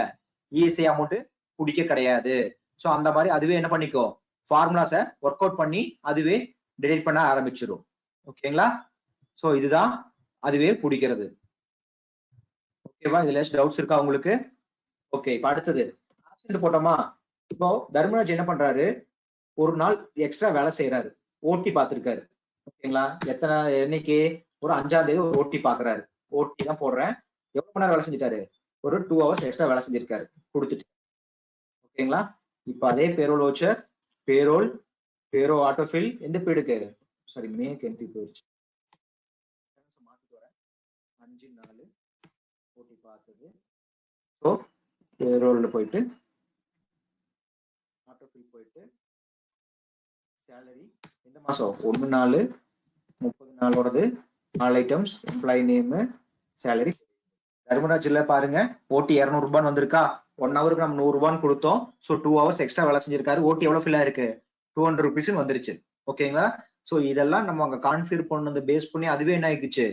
இஎஸ்ஐ அமௌண்ட் பிடிக்க கிடையாது. சோ அந்த மாதிரி அதுவே என்ன பண்ணிக்கோ, ஃபார்முலாஸை ஒர்க் அவுட் பண்ணி அதுவே டெலிட் பண்ண ஆரம்பிச்சிடும். ஓகேங்களா? சோ இதுதான் அதுவே பிடிக்கிறது. ஓகேவா? இதுல டவுட்ஸ் இருக்கா உங்களுக்கு? ஓகே, இப்ப அடுத்தது ஆப்சென்ட் போட்டோமா. இப்போ தர்மராஜ் என்ன பண்றாரு, ஒரு நாள் எக்ஸ்ட்ரா வேலை செய்யறாரு, ஓட்டி பார்த்திருக்காரு. ஓகேங்களா? எத்தனை என்னைக்கு, ஒரு 5ஆம் தேதி ஒரு ஓட்டி பாக்குறாரு. ஓட்டி தான் போடுறேன். எவ்வளவு மணி நேரம் வேலை செஞ்சுட்டாரு, ஒரு 2 hours எக்ஸ்ட்ரா வேலை செஞ்சிருக்காரு கொடுத்துட்டு. ஓகேங்களா? இப்ப அதே பேரோல் வவுச்சர், பேரோல் ஆட்டோஃபில் எந்த பீரியடுக்கு, சாரி மேக்கு என்ட்ரி போயிடுச்சு, மாத்திட்டு வரேன். 5/4 ஓட்டி பார்த்தது. ஸோ பேரோல்ல போயிட்டு ஆட்டோஃபில் போயிட்டு சேலரி எந்த மாசம், 1/4 30 4 ஐட்டம்ஸ், எம்ப்ளாயி நேம், சேலரி. தர்மராஜ்ல பாருங்க ஓட்டி 200 ரூபான்னு வந்திருக்கா, 1 ஹவருக்கு நம்ம 100 ரூபான்னு கொடுத்தோம். ஸோ 2 hours எக்ஸ்ட்ரா வேலை செஞ்சிருக்காரு, ஓட்டி எவ்வளவு ஃபில் ஆயிருக்கு, 200 rupees வந்துருச்சு. ஓகேங்களா? சோ இதெல்லாம் நம்ம அங்க கான்ஃபிகர் பண்ணது பேஸ் பண்ணி அதுவே என்ன ஆயிடுச்சு,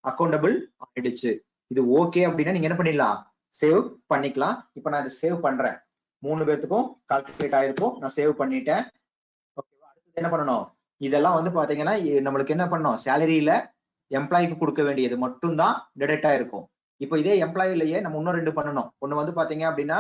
அக்கௌண்டபிள் ஆயிடுச்சு. இது ஓகே அப்படின்னா நீங்க என்ன பண்ணிடலாம், சேவ் பண்ணிக்கலாம். இப்ப நான் இதை சேவ் பண்றேன், 3 பேர்த்துக்கும் கால்குலேட் ஆயிருக்கும், நான் சேவ் பண்ணிட்டேன். ஓகேவா? அடுத்தது என்ன பண்ணணும், இதெல்லாம் வந்து பாத்தீங்கன்னா நம்மளுக்கு என்ன பண்ணணும், சேலரியில எம்ப்ளாய்க்கு கொடுக்க வேண்டியது மட்டும்தான் டிடெக்ட் ஆயிருக்கும். இப்போ இதே எம்ப்ளாயிலேயே நம்ம இன்னும் 2 பண்ணணும். ஒண்ணு வந்து பாத்தீங்க அப்படின்னா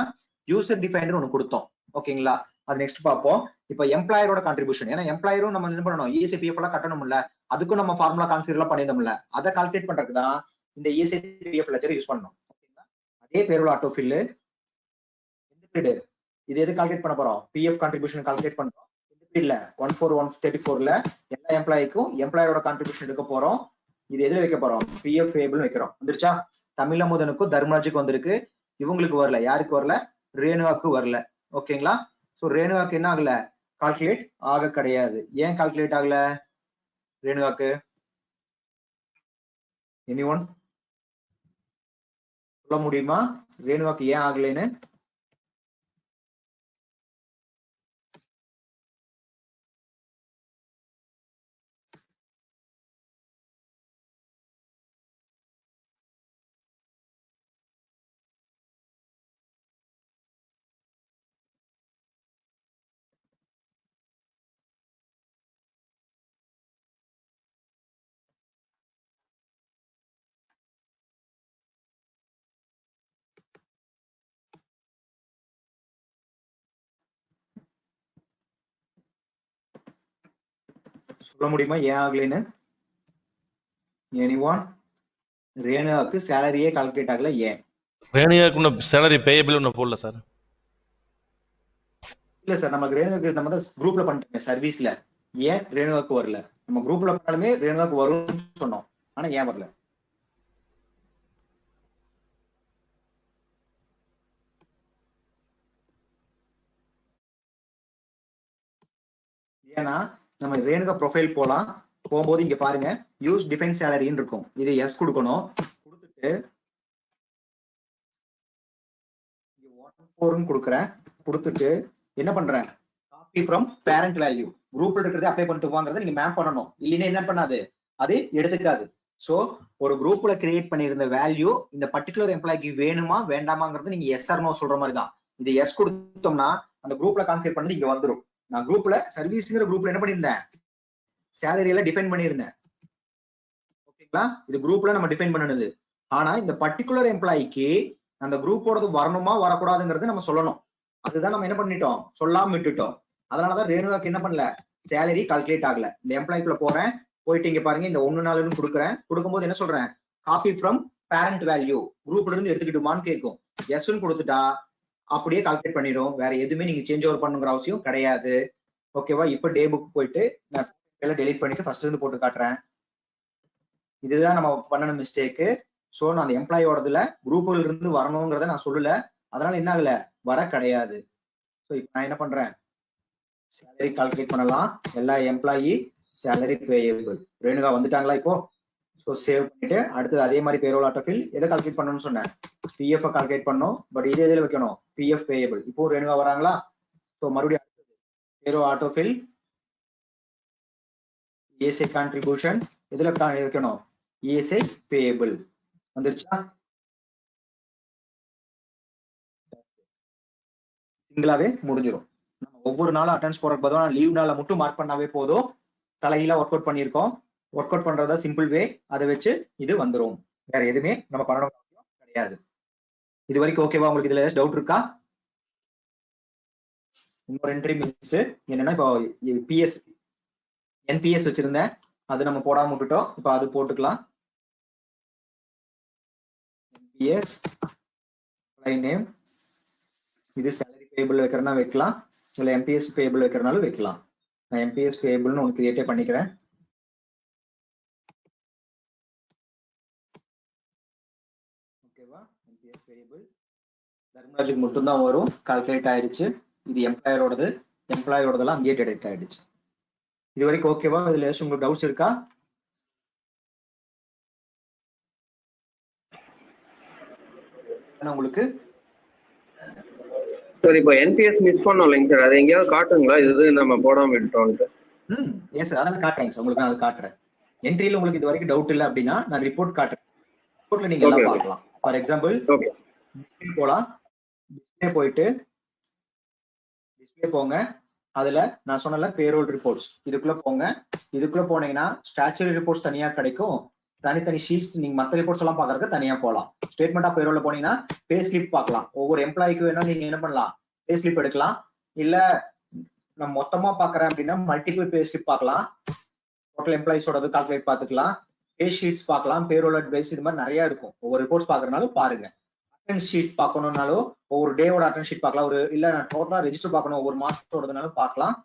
யூசர் டிஃபைன்டு ஒண்ணு கொடுத்தோம். ஓகேங்களா? அது நெக்ஸ்ட் பார்ப்போம். இப்போ எம்ப்ளாயரோட கான்ட்ரிபியூஷன், ஏன்னா எம்ப்ளாயரும் நம்ம என்ன பண்ணணும், இஎஸ்ஐ பிஎஃப் எல்லாம் கட்டணும்ல, அதுக்கும் நம்ம ஃபார்முலா கான்ஃபிகர் எல்லாம் பண்ணிருந்தோம்ல, அதை கால்குலேட் பண்றதுக்கு தான் இந்த இஎஸ்ஐ பிஎஃப் லெட்ஜர் யூஸ் பண்ணணும். ஓகேங்களா? அதே பேரோல் ஆட்டோஃபில் எந்த பீரியட், இது எது கால்குலேட் பண்ண போறோம், பிஎஃப் கான்ட்ரிபியூஷன் கால்குலேட் பண்றோம். இந்த பீரியட்ல 14134ல எல்லா எம்ப்ளாய்க்கும் எம்ப்ளாயரோட கான்ட்ரிபியூஷன் எடுக்க போறோம். இது எதுல வைக்க போறோம், பிஎஃப் பேபிள் வைக்கிறோம். வந்துருச்சா? தமிழமுதனுக்கும் தர்மராஜுக்கு வந்திருக்கு, இவங்களுக்கு வரல. யாருக்கு வரல, ரேணுகாக்கு வரல. ஓகேங்களா? சோ ரேணுகாக்கு என்ன ஆகல, கால்குலேட் ஆக கிடையாது. ஏன் கால்குலேட் ஆகல ரேணுகாக்கு, எனிஒன் சொல்ல முடியுமா ரேணுகாக்கு ஏன் ஆகலைன்னு? சொல்ல முடியுமா ஏன் ஆகலைன்னு? எனிஒன்? ரேணுகாக்கு சேலரியே கால்குலேட் ஆகல, ஏன்? ரேணுகாக்கு சேலரி பேயபிள் ஒன்று போடல சார். இல்ல சார், நமக்கு ரேணுகாக்கு நம்ம தான் குரூப்ல பண்ணிட்டோம் சர்வீஸ்ல, ஏன் ரேணுகாக்கு வரல? நம்ம குரூப்ல பண்ணாலுமே ரேணுகாக்கு வரும்னு சொன்னோம், ஆனா ஏன் வரல? ஏன்னா நம்ம ரேணுகா ப்ரொஃபைல் போலாம், போகும்போது இங்க பாருங்க யூஸ் டிஃபைன் சேலரின்னு இருக்கும், இது எஸ் கொடுக்கணும். கொடுத்துட்டு 14 கொடுக்குறேன். கொடுத்துட்டு என்ன பண்றேன், காப்பி ஃப்ரம் பேரண்ட் வேல்யூ, குரூப்ல இருக்கிறது அப்ளை பண்ணிட்டு வாங்குறத நீங்க மேப் பண்ணணும், இல்லைன்னா என்ன பண்ணாது, அது எடுத்துக்காது. சோ ஒரு குரூப்ல கிரியேட் பண்ணியிருந்த வேல்யூ இந்த பர்டிகுலர் எம்ப்ளாய்க்கு வேணுமா வேண்டாமாங்கிறது நீங்க எஸ் ஆர் நோ சொல்ற மாதிரி தான். இது எஸ் கொடுத்தோம்னா அந்த குரூப்ல கான்ஃபிகர் பண்ணது இங்க வந்துடும். நான் குரூப்ல சர்வீஸ்ங்கிற குரூப்ல என்ன பண்ணியிருந்தேன், சேலரி எல்லாம் டிஃபைன் பண்ணியிருந்தேன். ஓகேங்களா? இது குரூப்ல நம்ம டிஃபைன் பண்ணது. ஆனா இந்த பர்டிகுலர் எம்ப்ளாய்க்கு அந்த குரூப்போடது வரணுமா வரக்கூடாதுங்கிறது நம்ம சொல்லணும். அதுதான் நம்ம என்ன பண்ணிட்டோம், சொல்லாம விட்டுட்டோம். அதனாலதான் ரேணுகாக்கு என்ன பண்ணல, சேலரி கால்குலேட் ஆகல. இந்த எம்ப்ளாய்க்குள்ள போறேன், போயிட்டு இங்க பாருங்க இந்த 1/4 கொடுக்குறேன். கொடுக்கும்போது என்ன சொல்றேன், காப்பி ஃப்ரம் பேரண்ட் வேல்யூ, குரூப்ல இருந்து எடுத்துக்கிட்டுமான்னு கேட்கும். எஸ்ன்னு கொடுத்துட்டா அப்படியே கால்குலேட் பண்ணிடும், வேற எதுவுமே நீங்க சேஞ்ச் ஓவர் பண்ணுங்கிற அவசியம் கிடையாது. ஓகேவா? இப்ப டே புக் போயிட்டு நான் எல்லாம் டெலிட் பண்ணிட்டு ஃபர்ஸ்ட் இருந்து போட்டு காட்டுறேன். இதுதான் நம்ம பண்ணணும் மிஸ்டேக்கு. சோ நான் அந்த எம்ப்ளாயோடதுல குரூப்ல இருந்து வரணுங்கிறத நான் சொல்லல, அதனால என்ன ஆகல, வர கிடையாது. ஸோ இப்போ நான் என்ன பண்றேன், சேலரி கால்குலேட் பண்ணலாம். எல்லா எம்ப்ளாயி சேலரி பேயபிள். ரேணுகா வந்துட்டாங்களா இப்போ? ஸோ சேவ் பண்ணிட்டு அடுத்தது அதே மாதிரி பேரோல் ஆட்டோஃபில் எதை கால்குலேட் பண்ணணும்னு சொன்னேன், பிஎஃப் கால்குலேட் பண்ணணும். பட் இது எதில் வைக்கணும், பிஎஃப் பேயபிள். இப்போ ரேணுகா வராங்களா? ஸோ மறுபடியும் பேரோல் ஆட்டோஃபில் இஎஸ்ஐ கான்ட்ரிபியூஷன் எதுல வைக்கணும், இஎஸ்ஐ பேயபிள். வந்துருச்சா? சிங்கிளாவே முடிஞ்சிடும். நம்ம ஒவ்வொரு நாளும் அட்டெண்டன்ஸ் போறதுக்கு பதிலாக லீவ் நாளை மட்டும் மார்க் பண்ணாவே போதும். தலையில ஒர்க் அவுட் பண்ணியிருக்கோம். ஒர்க் அவுட் பண்றதா சிம்பிள் வே. அதை வச்சு இது வந்துடும். வேற எதுவுமே நம்ம பண்ணணும் கிடையாது. இது வரைக்கும் ஓகேவா? உங்களுக்கு இதுல ஏதாச்சும் டவுட் இருக்கா? இன்னொரு என்ட்ரி மிஸ் என்னன்னா, இப்போ பிஎஸ் என்பிஎஸ் வச்சிருந்தேன், அது நம்ம போடாம விட்டுட்டோம். இப்போ அது போட்டுக்கலாம். என்பிஎஸ் நேம், இது சேலரி பேபிள் வைக்கிறனா வைக்கலாம், இல்ல எம்பிஎஸ் பேபிள் வைக்கிறனாலும் வைக்கலாம். நான் எம்பிஎஸ் பேபிள்னு ஒன்று கிரியேட்டே பண்ணிக்கிறேன். ஓகேவா? எம்பிஎஸ் பேபிள் தர்மராஜுக்கு மட்டும்தான் வரும். கால்குலேட் ஆயிடுச்சு. இது எம்ப்ளாயரோடது, எம்ப்ளாயோடதெல்லாம் அங்கேயே டெடெக்ட் ஆயிடுச்சு. இது வரைக்கும் ஓகேவா? இதுல ஏதாச்சும் உங்களுக்கு டவுட்ஸ் இருக்கா? உங்களுக்கு சார் இப்போ என்பிஎஸ் மிஸ் பண்ணோம் இல்லைங்க சார், அது எங்கேயாவது காட்டுங்களா இது நம்ம போடாம விட்டோம்ட்டு? எஸ் சார், அதான் காட்டுறேன் சார். உங்களுக்கு நான் அது காட்டுறேன். என்ட்ரியில உங்களுக்கு இது வரைக்கும் டவுட் இல்லை அப்படின்னா நான் ரிப்போர்ட் காட்டுறேன். ரிப்போர்ட்ல நீங்க எல்லாம் பார்க்கலாம். ஃபார் எக்ஸாம்பிள் போலாம், டிஸ்பிளே போயிட்டு டிஸ்பிளே போங்க. அதுல நான் சொன்னல பேரோல் ரிப்போர்ட்ஸ், இதுக்குள்ள போங்க. இதுக்குள்ள போனீங்கன்னா ஸ்டாச்சுரி ரிப்போர்ட்ஸ் தனியா கிடைக்கும். தனித்தனி ஷீட்ஸ் நீங்க மற்ற ரிப்போர்ட்ஸ் எல்லாம் பாக்குறதுக்கு தனியா போகலாம். ஸ்டேட்மெண்ட் ஆஃப் பேரோல்ல போனீங்கன்னா பே ஸ்லிப் பார்க்கலாம். ஒவ்வொரு எம்ப்ளாய்க்கு வேணும் நீங்க என்ன பண்ணலாம், பே ஸ்லிப் எடுக்கலாம். இல்ல நம்ம மொத்தமா பாக்குறேன் அப்படின்னா மல்டிபிள் பே ஸ்லிப் பார்க்கலாம். டோட்டல் எம்ப்ளாயிஸோட கால்குலேட் பார்த்துக்கலாம். பே ஷீட்ஸ் பார்க்கலாம். பேரோல் அட்வைஸ், இது மாதிரி நிறைய இருக்கும். ஒவ்வொரு ரிப்போர்ட்ஸ் பாக்குறதுனாலும் பாருங்க. அட்டெண்டன்ஸ் ஷீட் பார்க்கணும்னாலும் ஒவ்வொரு டேவோட அட்டெண்டன்ஸ் ஷீட் பார்க்கலாம். ஒரு இல்ல டோட்டலா ரெஜிஸ்டர் பார்க்கணும் ஒவ்வொரு மாசத்தோடனாலும் பார்க்கலாம்.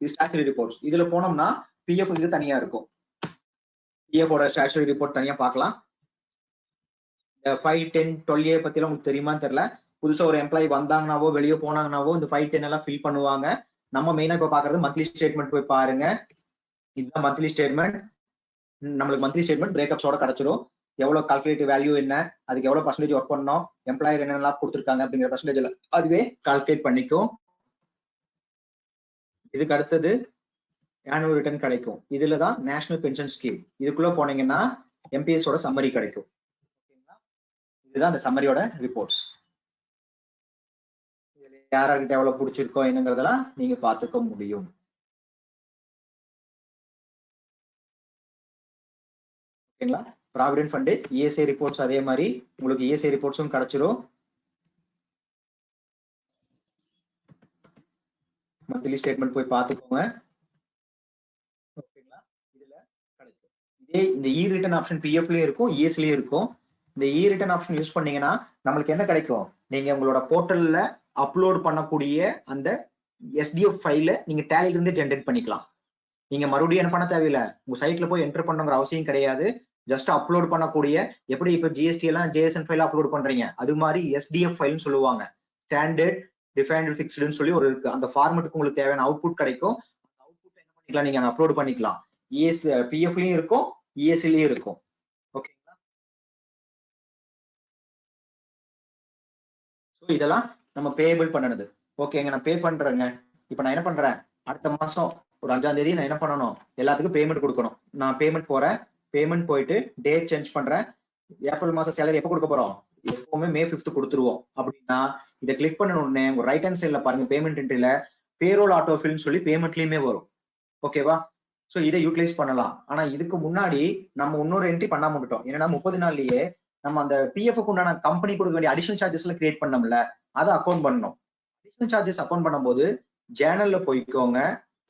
இது ஸ்டாச்சுரி ரிப்போர்ட்ஸ். இதுல போனோம்னா பிஎஃப் இது தனியா இருக்கும். பிஎஃப் ஸ்டாச்சுரி ரிப்போர்ட் தனியா பார்க்கலாம். 5, 10, 12A பத்தி எல்லாம் உங்களுக்கு தெரியுமான்னு தெரியல. புதுசா ஒரு எம்ப்ளாயி வந்தாங்கன்னாவோ வெளியே போனாங்கன்னாவோ இந்த 5, 10 எல்லாம் ஃபில் பண்ணுவாங்க. நம்ம மெயினா இப்ப பாக்குறது மந்த்லி ஸ்டேட்மெண்ட். போய் பாருங்க, இதுதான் மந்த்லி ஸ்டேட்மெண்ட். நம்மளுக்கு மந்த்லி ஸ்டேட்மெண்ட் பிரேக்கப்ஸோட கிடைச்சிரும். எவ்வளவு கால்குலேட்டிவ் வேல்யூ என்ன, அதுக்கு எவ்வளவு பர்சன்டேஜ் ஒர்க் பண்ணோம், எம்ப்ளாயர் என்னெல்லாம் கொடுத்துருக்காங்க அப்படிங்கிற பர்சன்டேஜ் அதுவே கால்குலேட் பண்ணிக்கும். இதுக்கு அடுத்தது ஆனுவல் ரிட்டர்ன் கிடைக்கும். இதுலதான் நேஷனல் பென்ஷன் ஸ்கீம். இதுக்குள்ள போனீங்கன்னா எம்பிஎஸ் ஓட சம்மரி கிடைக்கும். இதுதான் அந்த சம்மரியோட ரிப்போர்ட்ஸ். யார்கிட்ட எவ்வளவு பிடிச்சிருக்கோம் என்னங்கிறதெல்லாம் நீங்க பார்த்துக்க முடியும். ஓகேங்களா? ப்ராவிடென்ட் ஃபண்ட் இஎஸ்ஐ ரிப்போர்ட்ஸ் அதே மாதிரி உங்களுக்கு இஎஸ்ஐ ரிப்போர்ட்ஸும் கிடைச்சிரும். மந்த்லி ஸ்டேட்மெண்ட் போய் பார்த்துக்கோங்க. ஓகேங்களா? இதுல கிடைக்கும். இதே இந்த இ ரிட்டர்ன் ஆப்ஷன் பிஎஃப்லயும் இருக்கும், இஎஸ்லயும் இருக்கும். இந்த இ ரிட்டர்ன் ஆப்ஷன் யூஸ் பண்ணீங்கன்னா நம்மளுக்கு என்ன கிடைக்கும், நீங்க உங்களோட போர்ட்டல்ல அப்லோட் பண்ணக்கூடிய அந்த எஸ்டிஎஃப் ஃபைல நீங்க டேலில இருந்து ஜென்ரேட் பண்ணிக்கலாம். நீங்க மறுபடியும் என்ன பண்ண தேவையில்லை, உங்க சைட்ல போய் என்டர் பண்ணுங்கிற அவசியம் கிடையாது. ஜஸ்ட் அப்லோட் பண்ணக்கூடிய, எப்படி இப்ப ஜிஎஸ்டி எல்லாம் ஜேஎஸ்என் ஃபைல் அப்லோட் பண்றீங்க, அது மாதிரி எஸ்டிஎஃப் ஃபைல்னு சொல்லுவாங்க. ஸ்டாண்டர்ட் டிஃபைன்டு ஃபிக்ஸ்டுன்னு சொல்லி ஒரு இருக்கு. அந்த ஃபார்மேட்டுக்கு உங்களுக்கு தேவையான அவுட்புட் கிடைக்கும். அவுட்புட் என்ன பண்ணிக்கலாம், நீங்க அப்லோட் பண்ணிக்கலாம். இஎஸ் பிஎஃப்லயும் இருக்கும், இஎஸ்லயும் இருக்கும். ஓகேங்களா? ஸோ இதெல்லாம் நம்ம பேபிள் பண்ணது. ஓகேங்க, நான் பே பண்றேங்க. இப்போ நான் என்ன பண்றேன், அடுத்த மாசம் ஒரு 5ஆம் தேதி நான் என்ன பண்ணணும், எல்லாத்துக்கும் பேமெண்ட் கொடுக்கணும். நான் பேமெண்ட் போறேன். பேமெண்ட் போயிட்டு டேட் சேஞ்ச் பண்றேன். ஏப்ரல் மாசம் சேலரி எப்போ கொடுக்க போறோம், எப்பவுமே May 5th கொடுத்துருவோம். அப்படின்னா இதை கிளிக் பண்ண உடனே உங்க ரைட் ஹேண்ட் சைட்ல பாருங்க, பேமெண்ட் என்ட்ரில பேரோல் ஆட்டோஃபில்னு சொல்லி பேமெண்ட்லயுமே வரும். ஓகேவா? ஸோ இதை யூட்டிலைஸ் பண்ணலாம். ஆனா இதுக்கு முன்னாடி நம்ம இன்னொரு என்ட்ரி பண்ணாம விட்டோம். என்னன்னா 30 நாள்லயே நம்ம அந்த பிஎஃப்க்கு உண்டான கம்பெனி கொடுக்க வேண்டிய அடிஷனல் சார்ஜஸ்ல கிரியேட் பண்ணோம்ல, அதை அக்கௌண்ட் பண்ணணும். அடிஷனல் சார்ஜஸ் அக்கௌண்ட் பண்ணும்போது ஜேர்னல்ல போய்க்கோங்க.